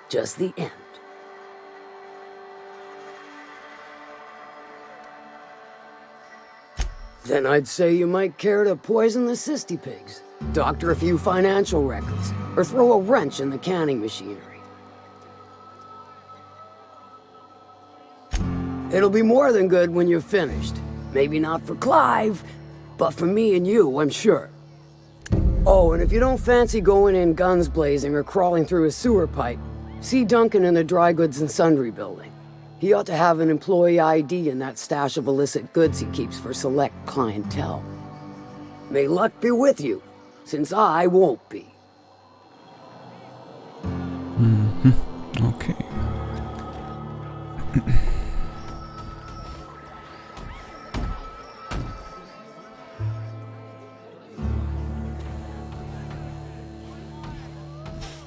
just the end. Then I'd say you might care to poison the cysty pigs, doctor a few financial records, or throw a wrench in the canning machinery. It'll be more than good when you're finished. Maybe not for Clive, but for me and you, I'm sure. Oh, and if you don't fancy going in guns blazing or crawling through a sewer pipe, see Duncan in the dry goods and sundry building. He ought to have an employee ID in that stash of illicit goods he keeps for select clientele. May luck be with you, since I won't be. Okay.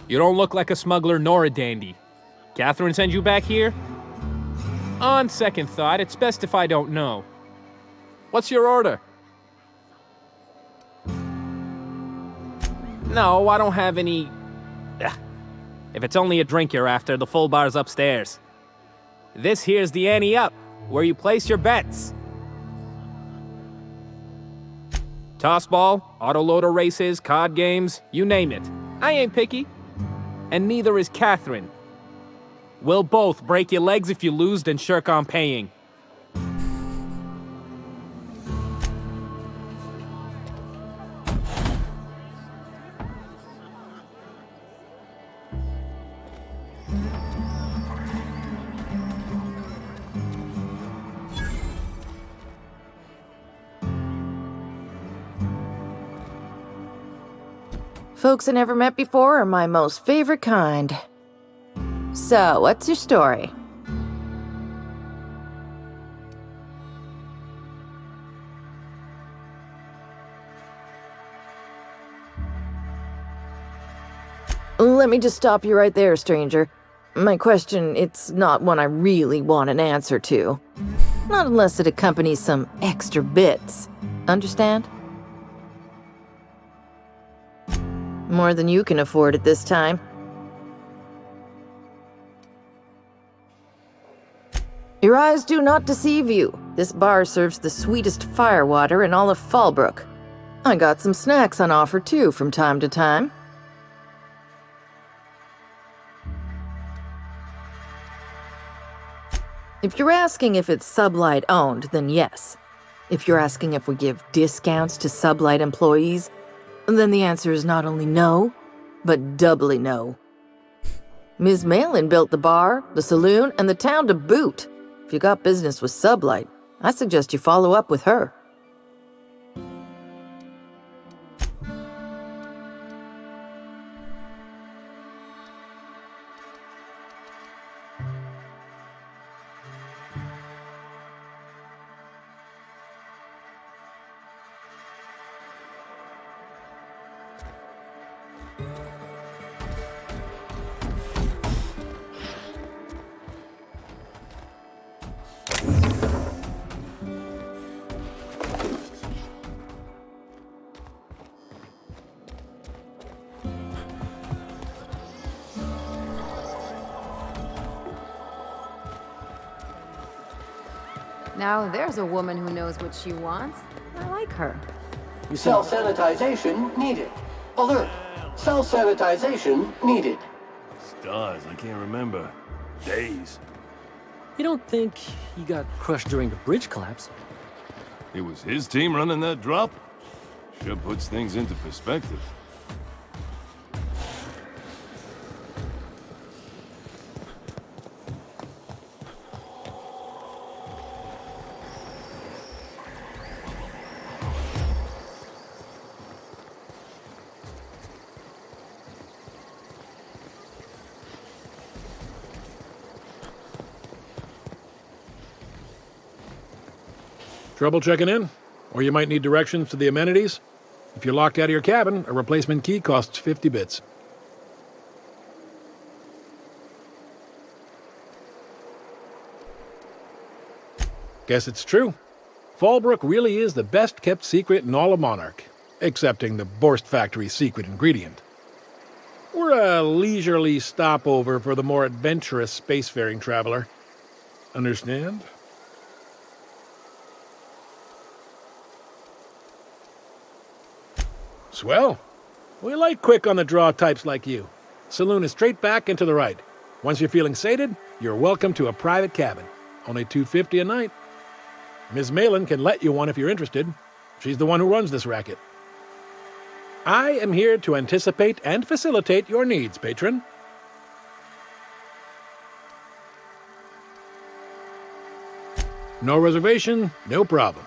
You don't look like a smuggler nor a dandy. Catherine send you back here? On second thought, it's best if I don't know. What's your order? No, I don't have any... Ugh. If it's only a drink you're after, the full bar's upstairs. This here's the ante up, where you place your bets. Tossball, autoloader races, card games, you name it. I ain't picky. And neither is Catherine. We'll both break your legs if you lose, then shirk on paying. Folks I never met before are my most favorite kind. So, what's your story? Let me just stop you right there, stranger. My question, it's not one I really want an answer to. Not unless it accompanies some extra bits. Understand? More than you can afford at this time. Your eyes do not deceive you. This bar serves the sweetest firewater in all of Fallbrook. I got some snacks on offer too from time to time. If you're asking if it's Sublight owned, then yes. If you're asking if we give discounts to Sublight employees, then the answer is not only no, but doubly no. Ms. Malin built the bar, the saloon, and the town to boot. If you got business with Sublight, I suggest you follow up with her. Now there's a woman who knows what she wants. I like her. Self-sanitization needed. Alert. Self-sanitization needed. Stars, I can't remember. Days. You don't think he got crushed during the bridge collapse? It was his team running that drop? Sure puts things into perspective. Trouble checking in? Or you might need directions to the amenities? If you're locked out of your cabin, a replacement key costs 50 bits. Guess it's true. Fallbrook really is the best-kept secret in all of Monarch, excepting the Borst Factory's secret ingredient. We're a leisurely stopover for the more adventurous spacefaring traveler. Understand? Swell. We like quick on the draw types like you. Saloon is straight back and to the right. Once you're feeling sated, you're welcome to a private cabin. Only $250 a night. Ms. Malin can let you one if you're interested. She's the one who runs this racket. I am here to anticipate and facilitate your needs, patron. No reservation, no problem.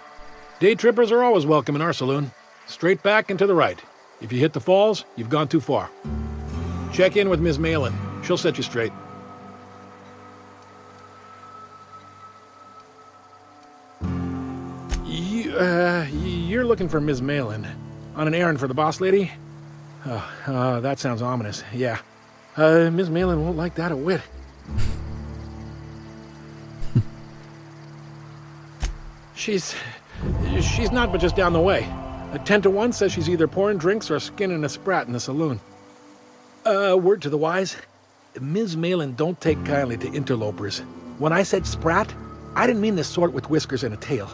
Day trippers are always welcome in our saloon. Straight back and to the right. If you hit the falls, you've gone too far. Check in with Ms. Malin. She'll set you straight. You're looking for Ms. Malin. On an errand for the boss lady? That sounds ominous. Yeah. Ms. Malin won't like that a whit. She's not but just down the way. A 10 to 1 says she's either pouring drinks or skinning a sprat in the saloon. Word to the wise, Ms. Malin don't take kindly to interlopers. When I said sprat, I didn't mean the sort with whiskers and a tail.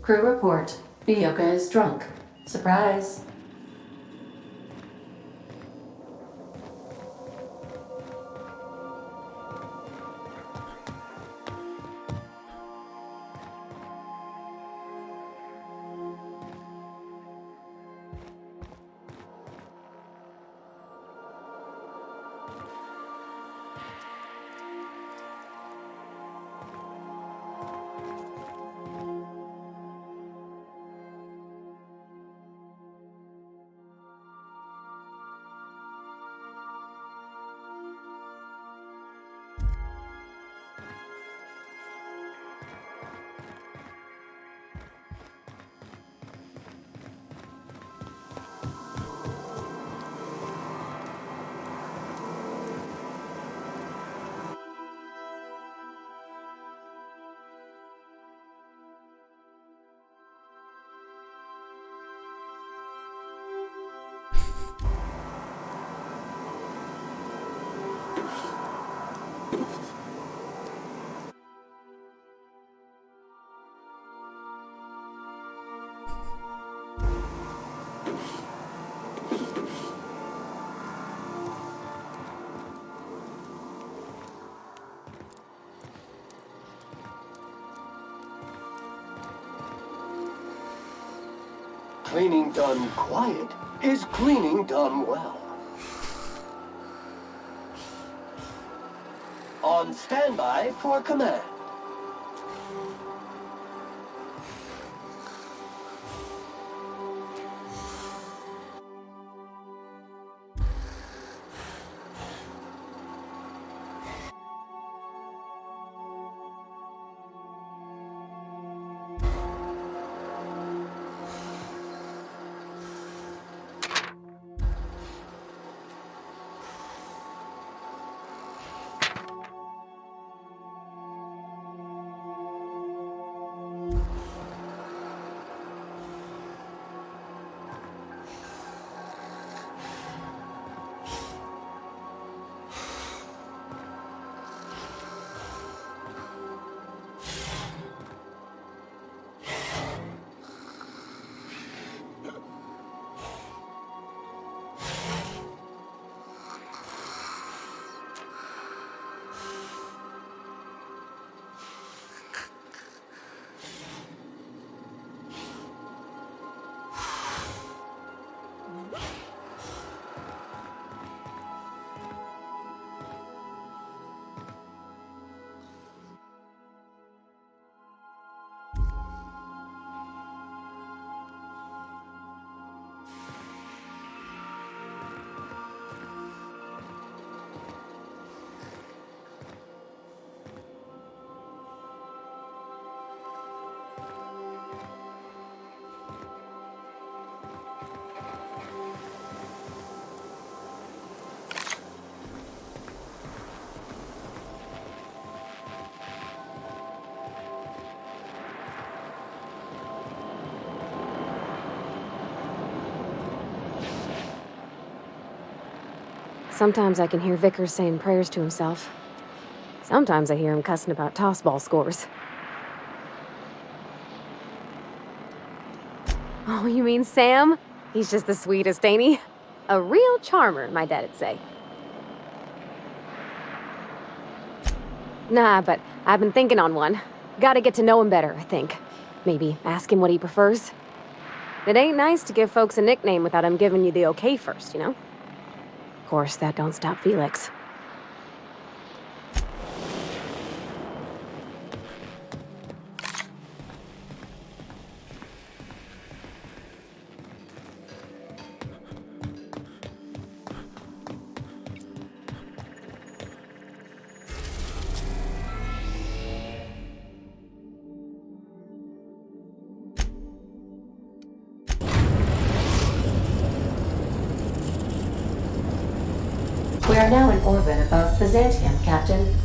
Crew report. Bioka is drunk. Surprise. Cleaning done quiet is cleaning done well. On standby for command. Sometimes I can hear Vickers saying prayers to himself. Sometimes I hear him cussing about tossball scores. Oh, you mean Sam? He's just the sweetest, ain't he? A real charmer, my dad'd say. Nah, but I've been thinking on one. Gotta get to know him better, I think. Maybe ask him what he prefers. It ain't nice to give folks a nickname without him giving you the okay first, you know? Of course, that don't stop Felix. We are now in orbit above Byzantium, Captain.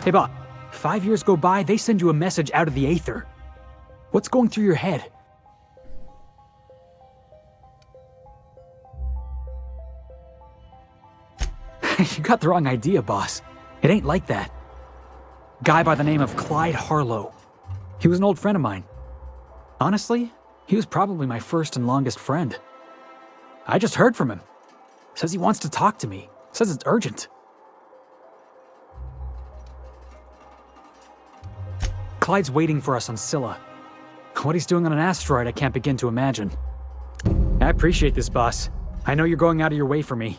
Hey, Bob. 5 years go by, they send you a message out of the aether. What's going through your head? You got the wrong idea, boss. It ain't like that. Guy by the name of Clyde Harlow. He was an old friend of mine. Honestly, he was probably my first and longest friend. I just heard from him. Says he wants to talk to me. Says it's urgent. Clyde's waiting for us on Scylla. What he's doing on an asteroid, I can't begin to imagine. I appreciate this, boss. I know you're going out of your way for me.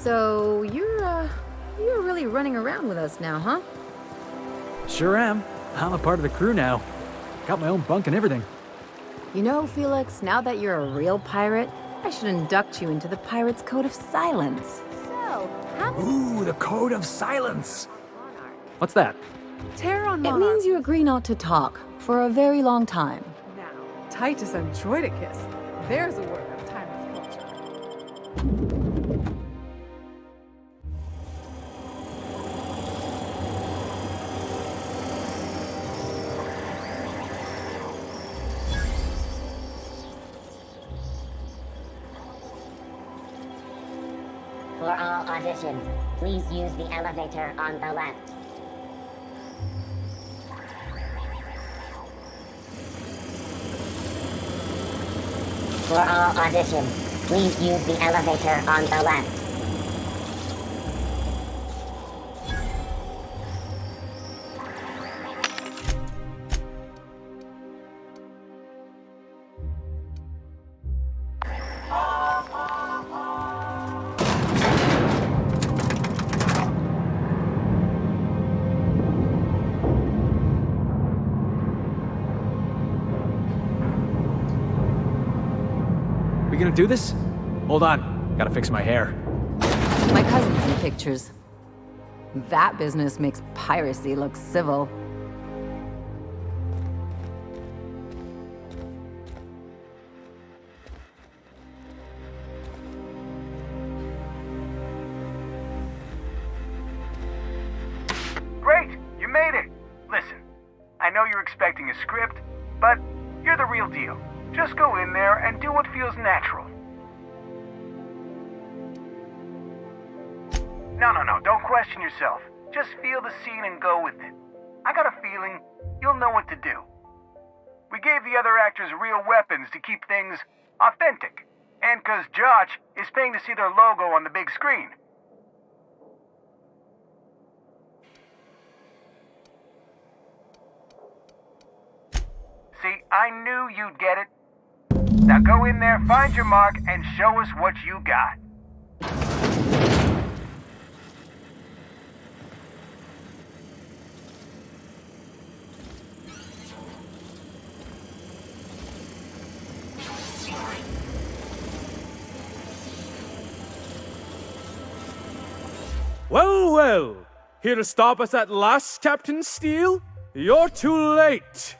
So, you're really running around with us now, huh? Sure am. I'm a part of the crew now. Got my own bunk and everything. You know, Felix, now that you're a real pirate, I should induct you into the Pirates' Code of Silence. So, how many... Ooh, the Code of Silence! What's that? Terran It means you agree not to talk for a very long time. Now, Titus and Troidicus. There's a word of timeless culture. For all auditions, please use the elevator on the left. For all auditions, please use the elevator on the left. We gonna do this? Hold on. Gotta fix my hair. My cousin's in the pictures. That business makes piracy look civil. Great! You made it! Listen, I know you're expecting a script, but you're the real deal. Just go in there and do what feels natural. No, don't question yourself. Just feel the scene and go with it. I got a feeling you'll know what to do. We gave the other actors real weapons to keep things authentic. And 'cause Josh is paying to see their logo on the big screen. See, I knew you'd get it. Now go in there, find your mark, and show us what you got. Well, well. Here to stop us at last, Captain Steele? You're too late.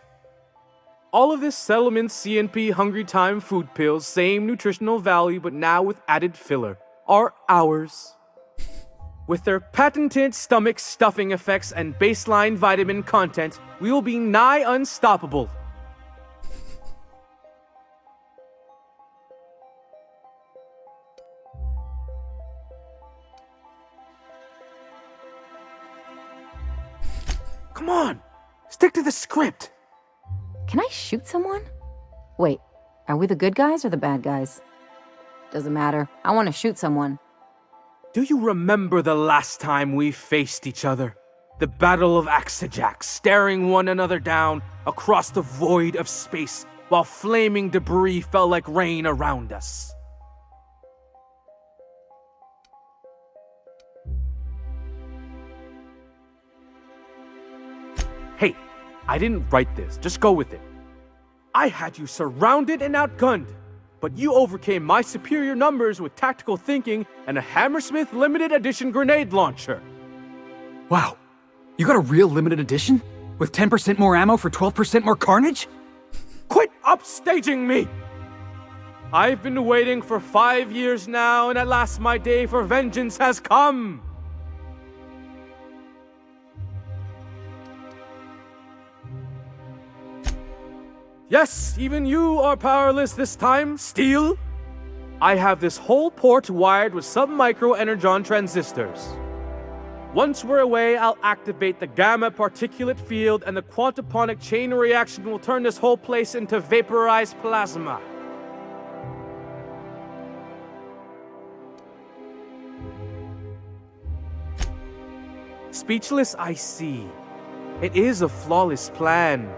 All of this Settlement CNP Hungry Time food pills, same nutritional value but now with added filler, are ours. With their patented stomach stuffing effects and baseline vitamin content, we will be nigh unstoppable. Come on, stick to the script. Can I shoot someone? Wait, are we the good guys or the bad guys? Doesn't matter. I want to shoot someone. Do you remember the last time we faced each other? The Battle of Axejack, staring one another down across the void of space while flaming debris fell like rain around us. Hey, I didn't write this. Just go with it. I had you surrounded and outgunned, but you overcame my superior numbers with tactical thinking and a Hammersmith limited edition grenade launcher. Wow, you got a real limited edition? With 10% more ammo for 12% more carnage? Quit upstaging me! I've been waiting for 5 years now, and at last my day for vengeance has come! Yes, even you are powerless this time, Steel. I have this whole port wired with sub-micro energon transistors. Once we're away, I'll activate the gamma particulate field and the quantaponic chain reaction will turn this whole place into vaporized plasma. Speechless, I see. It is a flawless plan.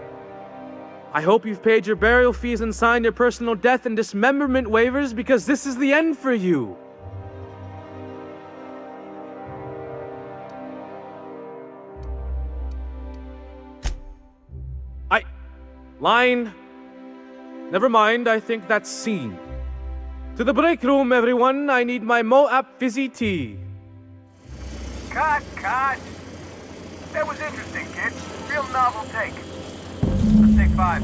I hope you've paid your burial fees and signed your personal death and dismemberment waivers because this is the end for you. Line. Never mind, I think that's scene. To the break room, everyone. I need my Mo-App fizzy tea. Cut! That was interesting, kid. Real novel take. Let's take 5.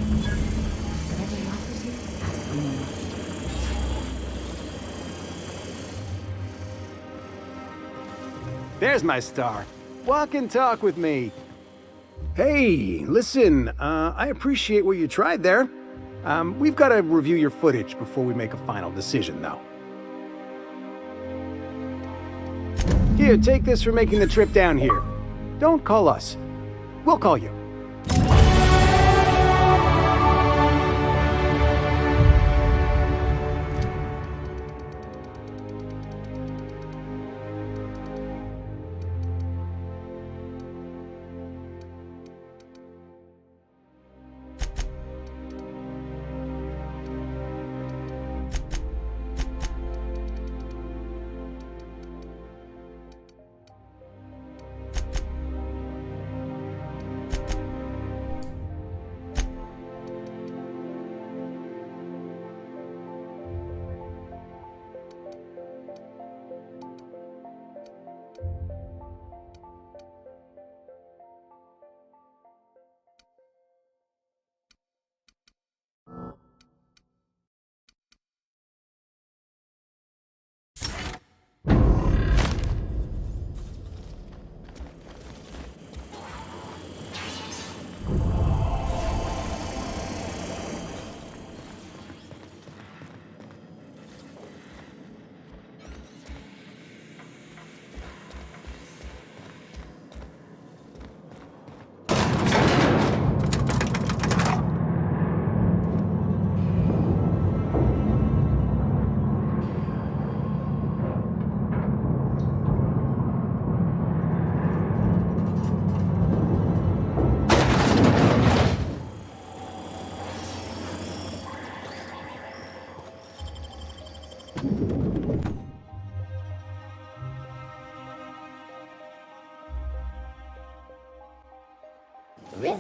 There's my star. Walk and talk with me. Hey, listen, I appreciate what you tried there. We've got to review your footage before we make a final decision, though. Here, take this for making the trip down here. Don't call us. We'll call you.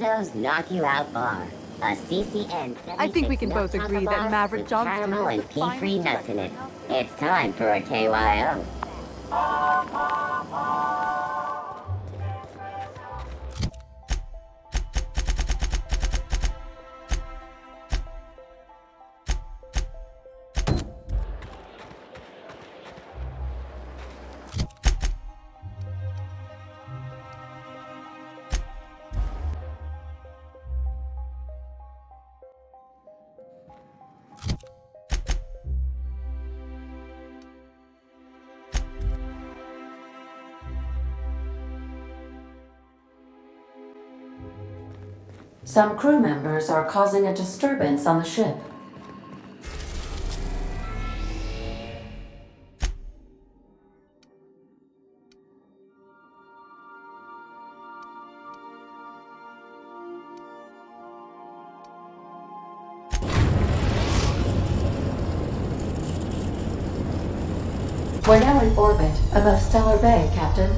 Rizzo's Knock You Out Bar. A CCN. I think we can both agree that Maverick Johnson caramel is and the pea-free finest nuts in it. It's time for a KYO. Some crew members are causing a disturbance on the ship. We're now in orbit above Stellar Bay, Captain.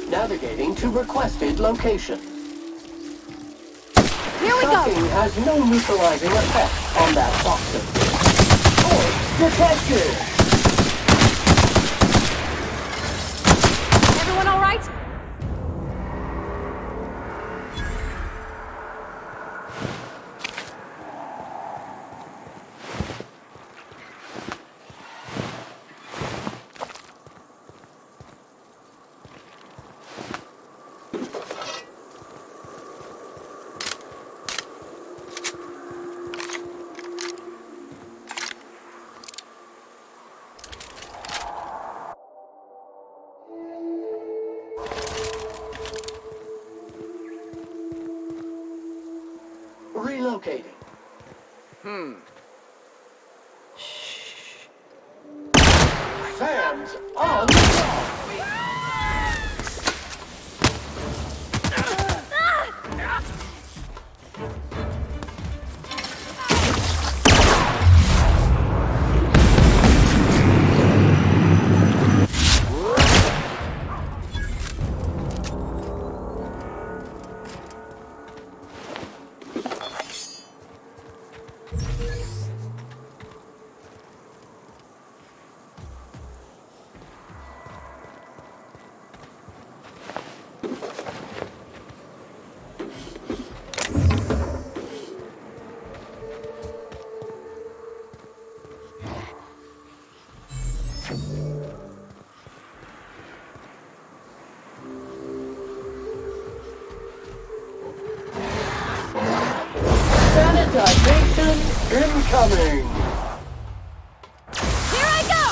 Navigating to requested location. Here we Docking go! has no neutralizing effect on that toxin. Force detected! Everyone all right? Relocating. Sam's on the job. Sanitization incoming! Here I go!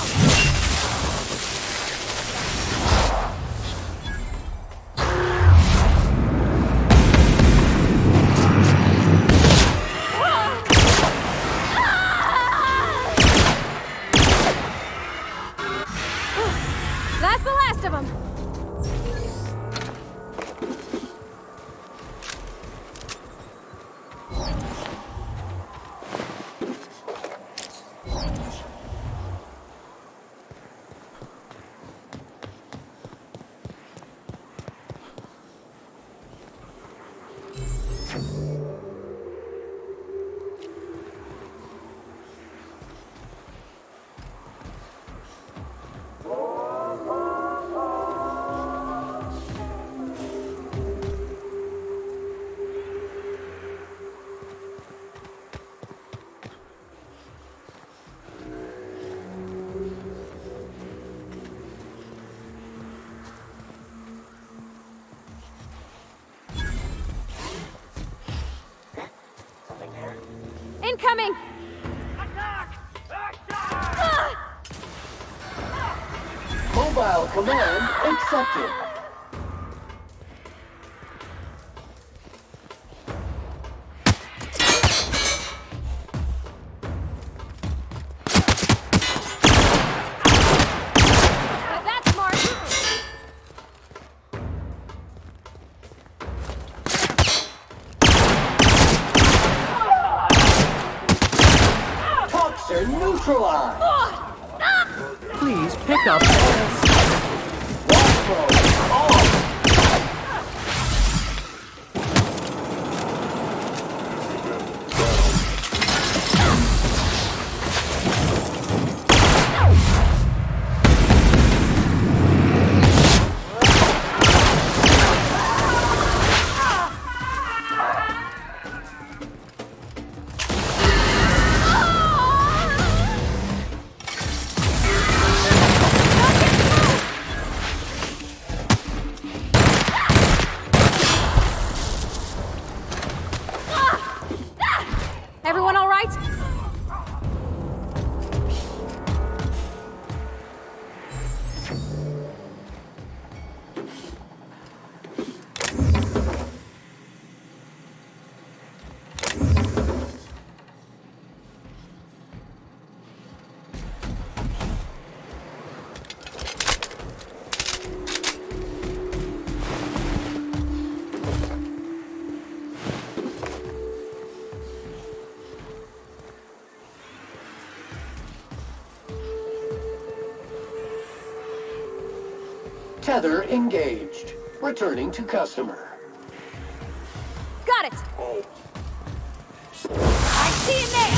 Incoming! Mobile command accepted. That's smart! Toxin neutralized. Please pick up. Everyone all right? Tether engaged. Returning to customer. Got it! I see it now!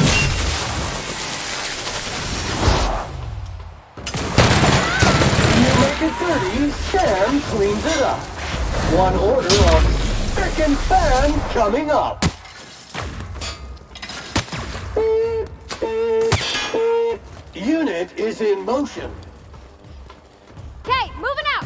You make it 30, Sam cleans it up. One order of frickin' fan coming up. Beep, beep, beep. Unit is in motion. Okay, moving out!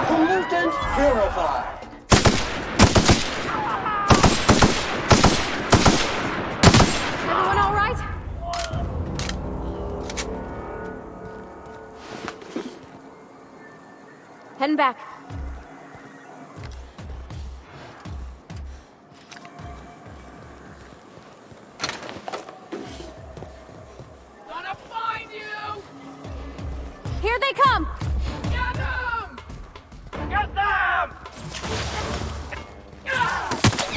Pollutant purified. Everyone all right? Heading back. Gonna find you! Here they come! Get them! Get them!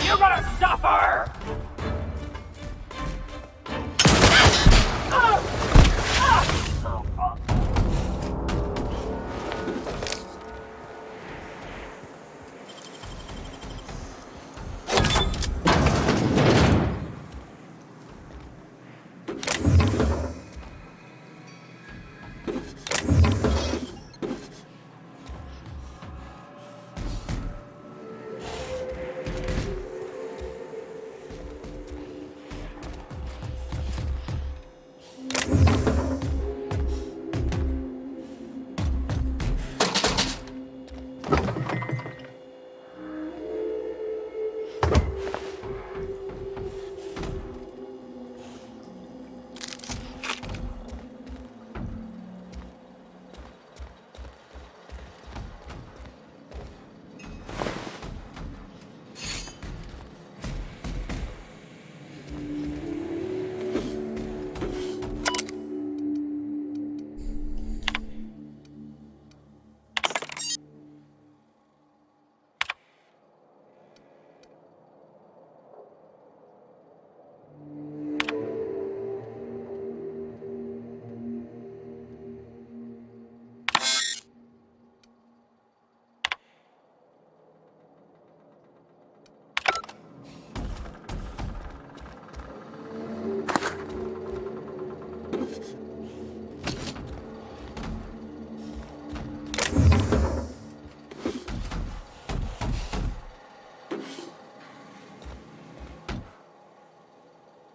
You're gonna suffer!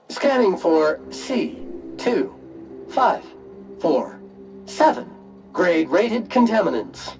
Scanning for C2547. Grade rated contaminants.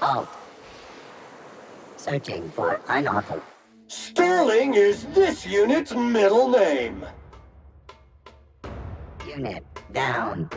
Halt. Searching for unauthorized. Sterling is this unit's middle name. Unit down.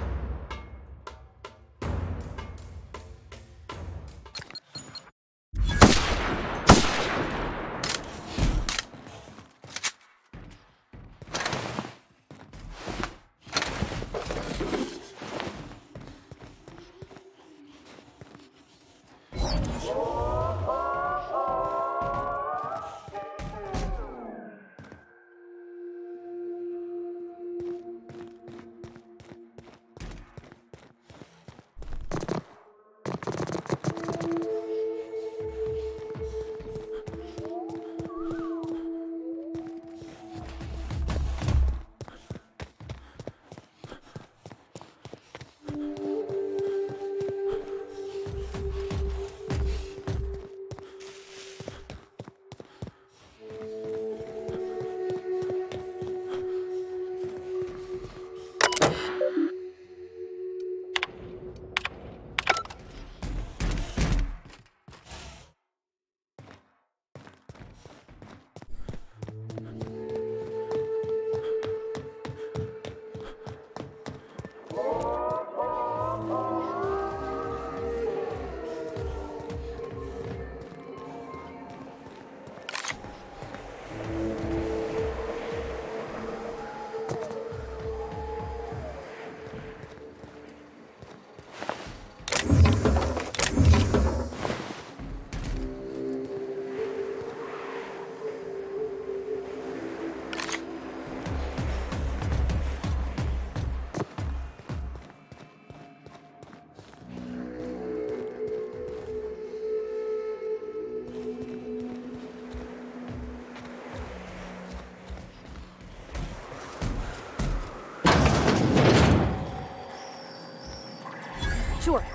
sure.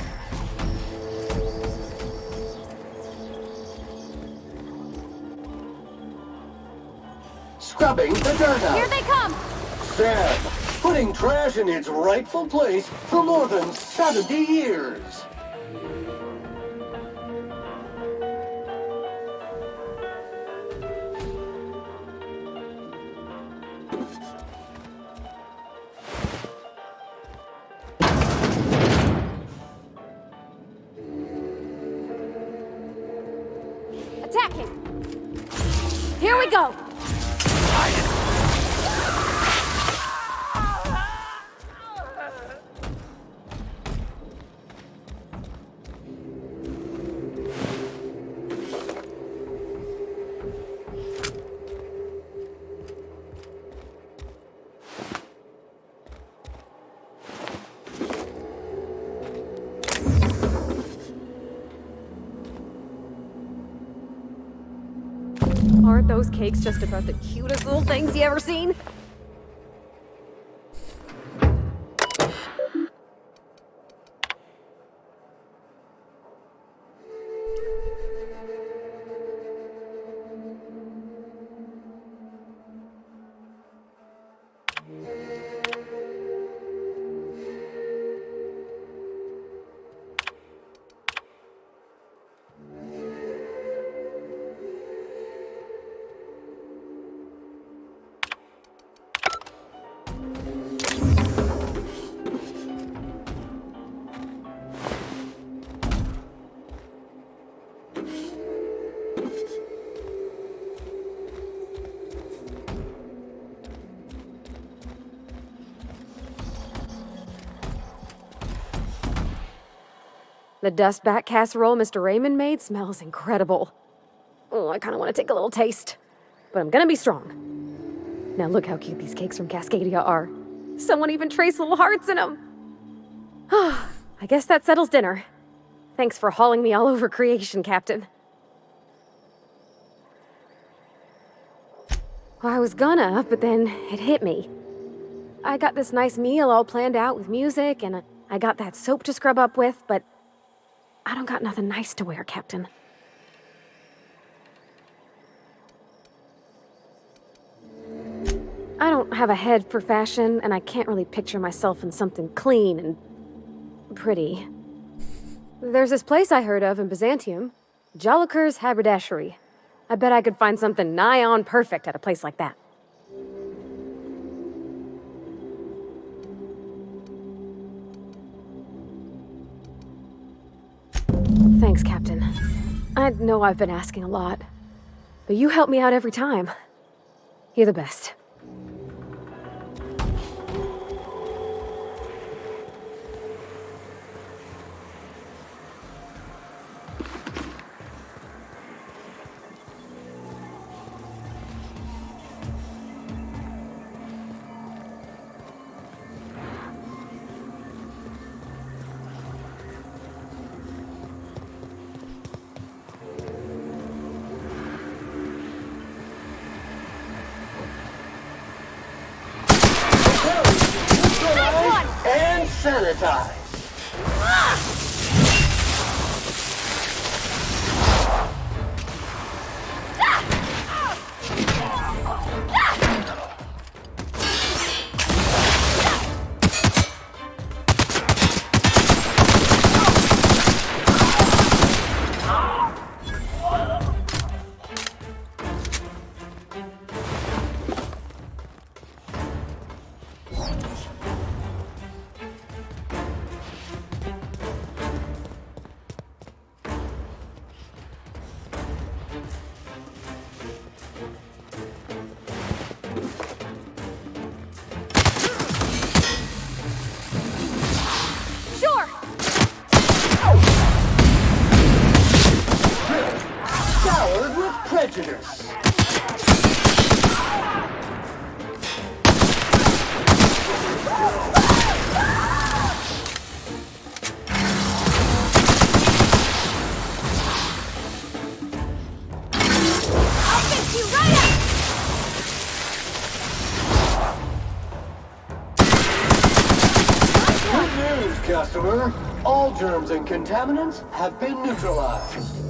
Scrubbing the dirt out. Here they come! Sam, putting trash in its rightful place for more than 70 years. Attacking! Here we go! Aren't those cakes just about the cutest little things you ever seen? The dust bat casserole Mr. Raymond made smells incredible. Oh, I kind of want to take a little taste. But I'm gonna be strong. Now look how cute these cakes from Cascadia are. Someone even traced little hearts in them. I guess that settles dinner. Thanks for hauling me all over creation, Captain. Well, I was gonna, but then it hit me. I got this nice meal all planned out with music, and I got that soap to scrub up with, but I don't got nothing nice to wear, Captain. I don't have a head for fashion, and I can't really picture myself in something clean and pretty. There's this place I heard of in Byzantium, Jolicoeur's Haberdashery. I bet I could find something nigh on perfect at a place like that. Thanks, Captain. I know I've been asking a lot, but you help me out every time. You're the best. And sanitize. Customer, all germs and contaminants have been neutralized.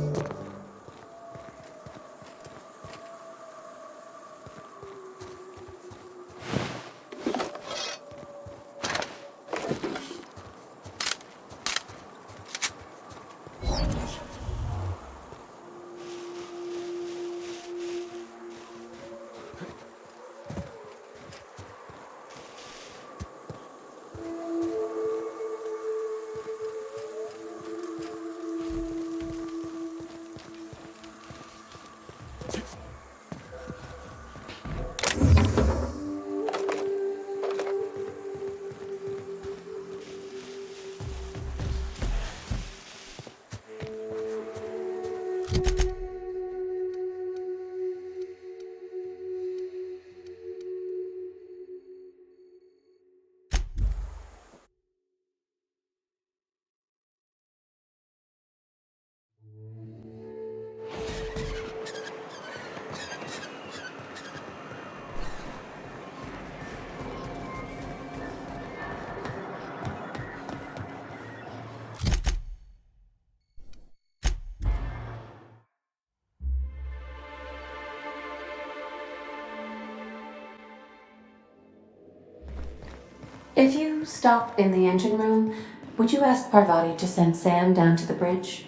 If you stop in the engine room, would you ask Parvati to send Sam down to the bridge?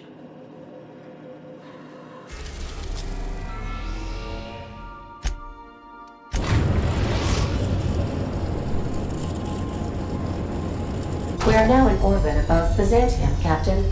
We are now in orbit above Byzantium, Captain.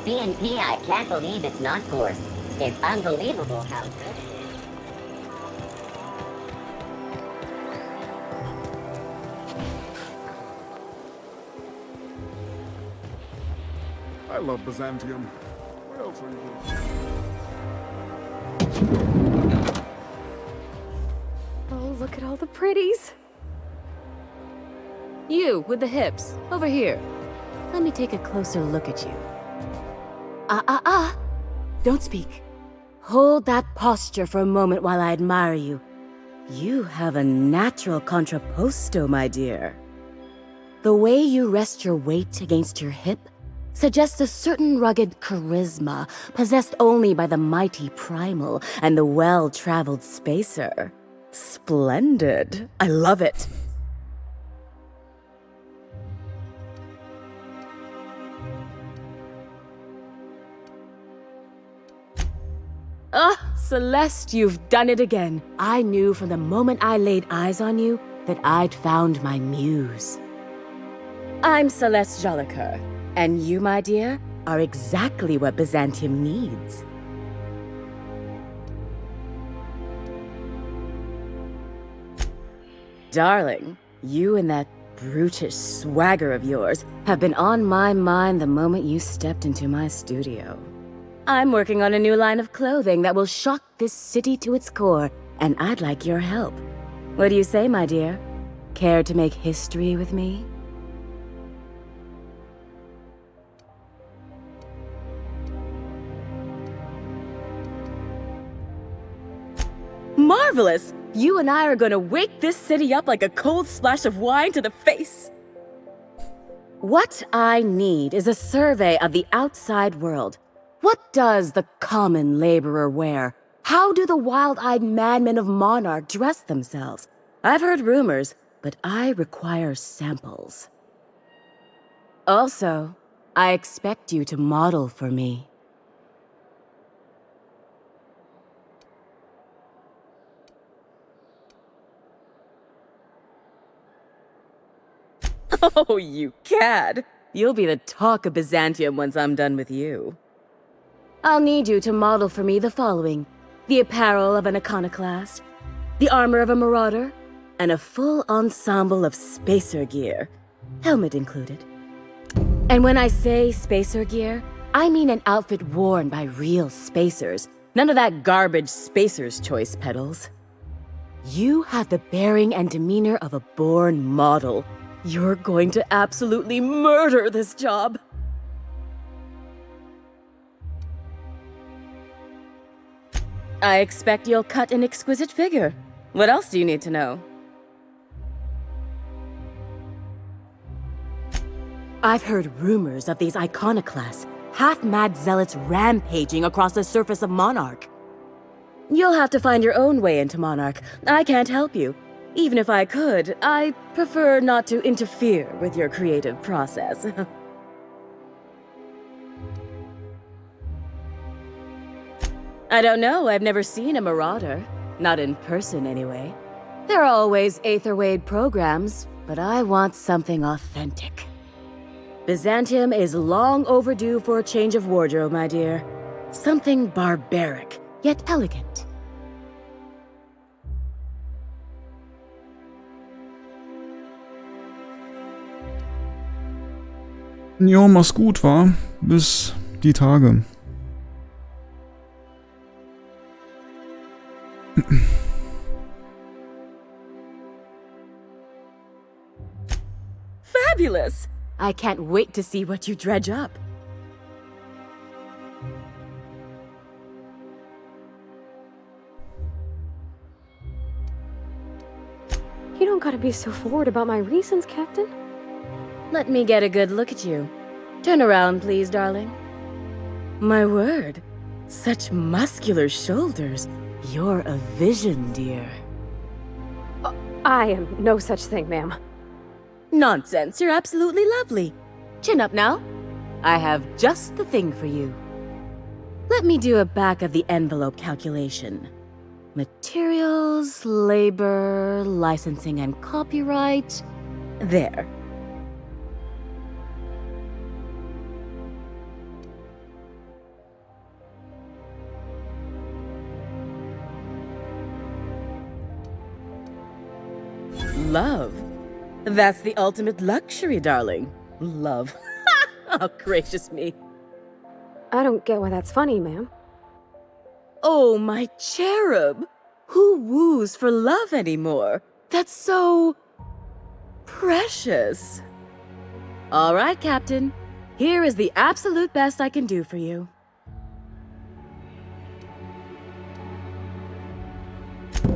CNP, I can't believe it's not forced. It's unbelievable how good it is. I love Byzantium. Where else are you going? Oh, look at all the pretties. You, with the hips, over here. Let me take a closer look at you. Don't speak. Hold that posture for a moment while I admire you. You have a natural contrapposto, my dear. The way you rest your weight against your hip suggests a certain rugged charisma possessed only by the mighty primal and the well-traveled spacer. Splendid. I love it. Celeste, you've done it again. I knew from the moment I laid eyes on you that I'd found my muse. I'm Celeste Jolicoeur, and you, my dear, are exactly what Byzantium needs. Darling, you and that brutish swagger of yours have been on my mind the moment you stepped into my studio. I'm working on a new line of clothing that will shock this city to its core, and I'd like your help. What do you say, my dear? Care to make history with me? Marvelous! You and I are gonna wake this city up like a cold splash of wine to the face. What I need is a survey of the outside world. What does the common laborer wear? How do the wild-eyed madmen of Monarch dress themselves? I've heard rumors, but I require samples. Also, I expect you to model for me. Oh, you cad! You'll be the talk of Byzantium once I'm done with you. I'll need you to model for me the following: the apparel of an iconoclast, the armor of a marauder, and a full ensemble of spacer gear, helmet included. And when I say spacer gear, I mean an outfit worn by real spacers, none of that garbage spacer's choice pedals. You have the bearing and demeanor of a born model. You're going to absolutely murder this job. I expect you'll cut an exquisite figure. What else do you need to know? I've heard rumors of these iconoclasts, half-mad zealots rampaging across the surface of Monarch. You'll have to find your own way into Monarch. I can't help you. Even if I could, I prefer not to interfere with your creative process. I don't know, I've never seen a marauder. Not in person, anyway. There are always Aetherwade programs, but I want something authentic. Byzantium is long overdue for a change of wardrobe, my dear. Something barbaric, yet elegant. Jo, mach's gut, wa? Bis die Tage. Fabulous! I can't wait to see what you dredge up. You don't gotta be so forward about my reasons, Captain. Let me get a good look at you. Turn around, please, darling. My word, such muscular shoulders. You're a vision, dear. I am no such thing, ma'am. Nonsense, you're absolutely lovely. Chin up now. I have just the thing for you. Let me do a back-of-the-envelope calculation. Materials, labor, licensing and copyright. There. Love. That's the ultimate luxury, darling. Love. Oh, gracious me. I don't get why that's funny, ma'am. Oh, my cherub. Who woos for love anymore? That's so... precious. All right, Captain. Here is the absolute best I can do for you.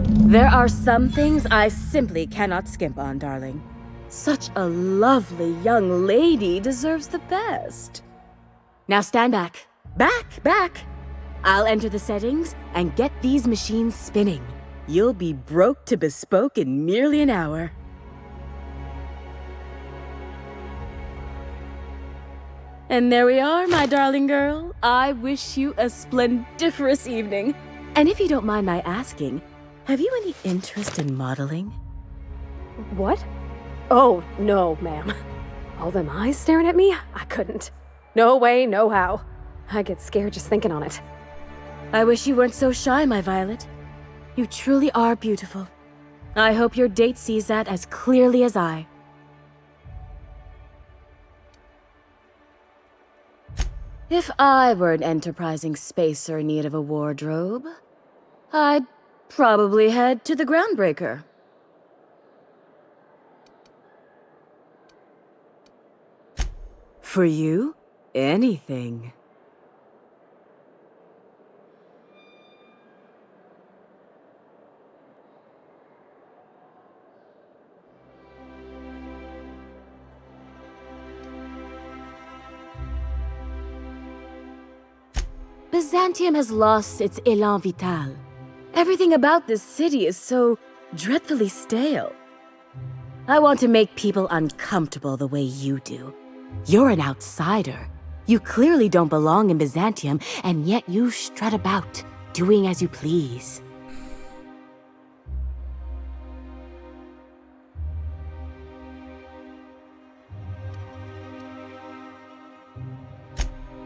There are some things I simply cannot skimp on, darling. Such a lovely young lady deserves the best. Now stand back. Back! I'll enter the settings and get these machines spinning. You'll be broke to bespoke in merely an hour. And there we are, my darling girl. I wish you a splendiferous evening. And if you don't mind my asking, have you any interest in modeling? What? Oh, no, ma'am. All them eyes staring at me? I couldn't. No way, no how. I get scared just thinking on it. I wish you weren't so shy, my Violet. You truly are beautiful. I hope your date sees that as clearly as I. If I were an enterprising spacer in need of a wardrobe, I'd probably head to the Groundbreaker. For you, anything. Byzantium has lost its élan vital. Everything about this city is so dreadfully stale. I want to make people uncomfortable the way you do. You're an outsider. You clearly don't belong in Byzantium, and yet you strut about, doing as you please.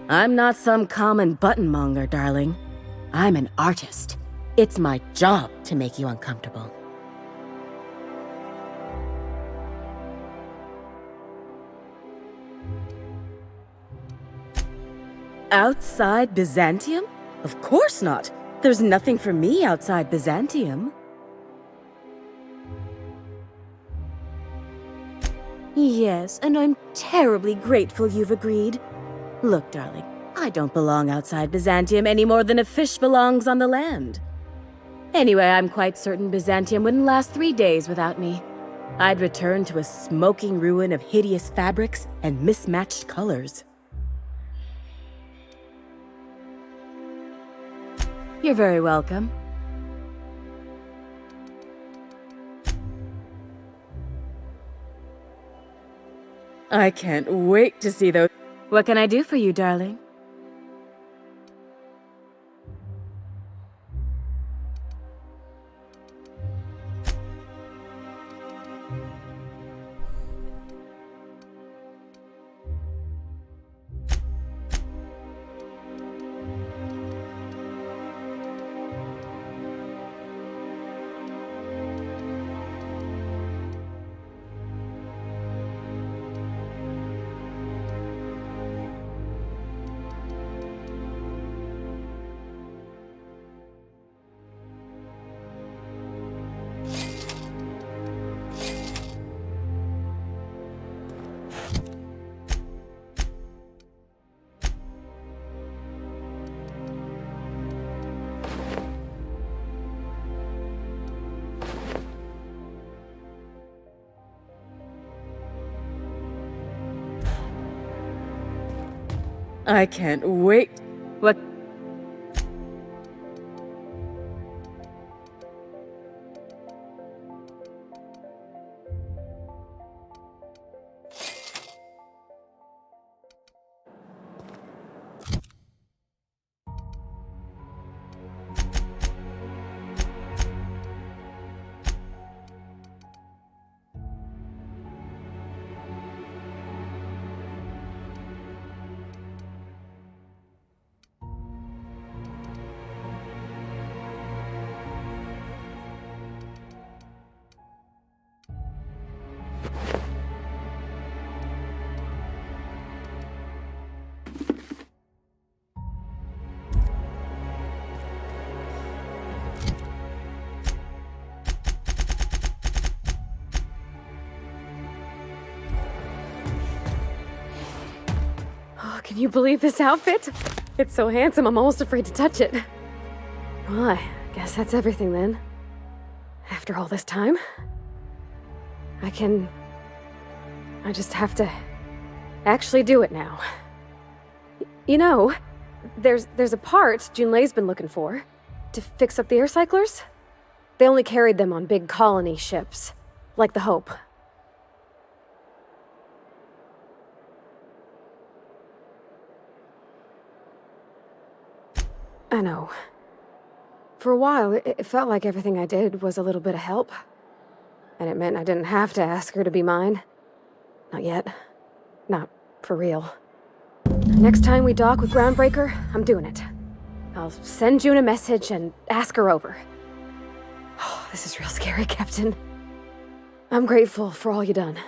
I'm not some common buttonmonger, darling. I'm an artist. It's my job to make you uncomfortable. Outside Byzantium? Of course not. There's nothing for me outside Byzantium. Yes, and I'm terribly grateful you've agreed. Look, darling, I don't belong outside Byzantium any more than a fish belongs on the land. Anyway, I'm quite certain Byzantium wouldn't last 3 days without me. I'd return to a smoking ruin of hideous fabrics and mismatched colors. You're very welcome. I can't wait to see those. What can I do for you, darling? I can't wait. What? Oh, can you believe this outfit? It's so handsome, I'm almost afraid to touch it. Well, I guess that's everything then. After all this time, I just have to actually do it now. You know, there's a part Junlei's been looking for to fix up the air cyclers. They only carried them on big colony ships, like the Hope. I know. For a while, it felt like everything I did was a little bit of help. And it meant I didn't have to ask her to be mine. Not yet. Not for real. Next time we dock with Groundbreaker, I'm doing it. I'll send June a message and ask her over. Oh, this is real scary, Captain. I'm grateful for all you done.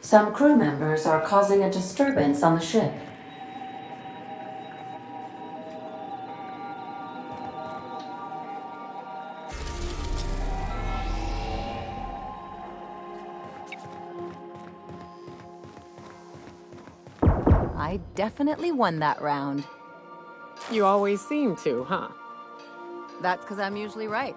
Some crew members are causing a disturbance on the ship. I definitely won that round. You always seem to, huh? That's because I'm usually right.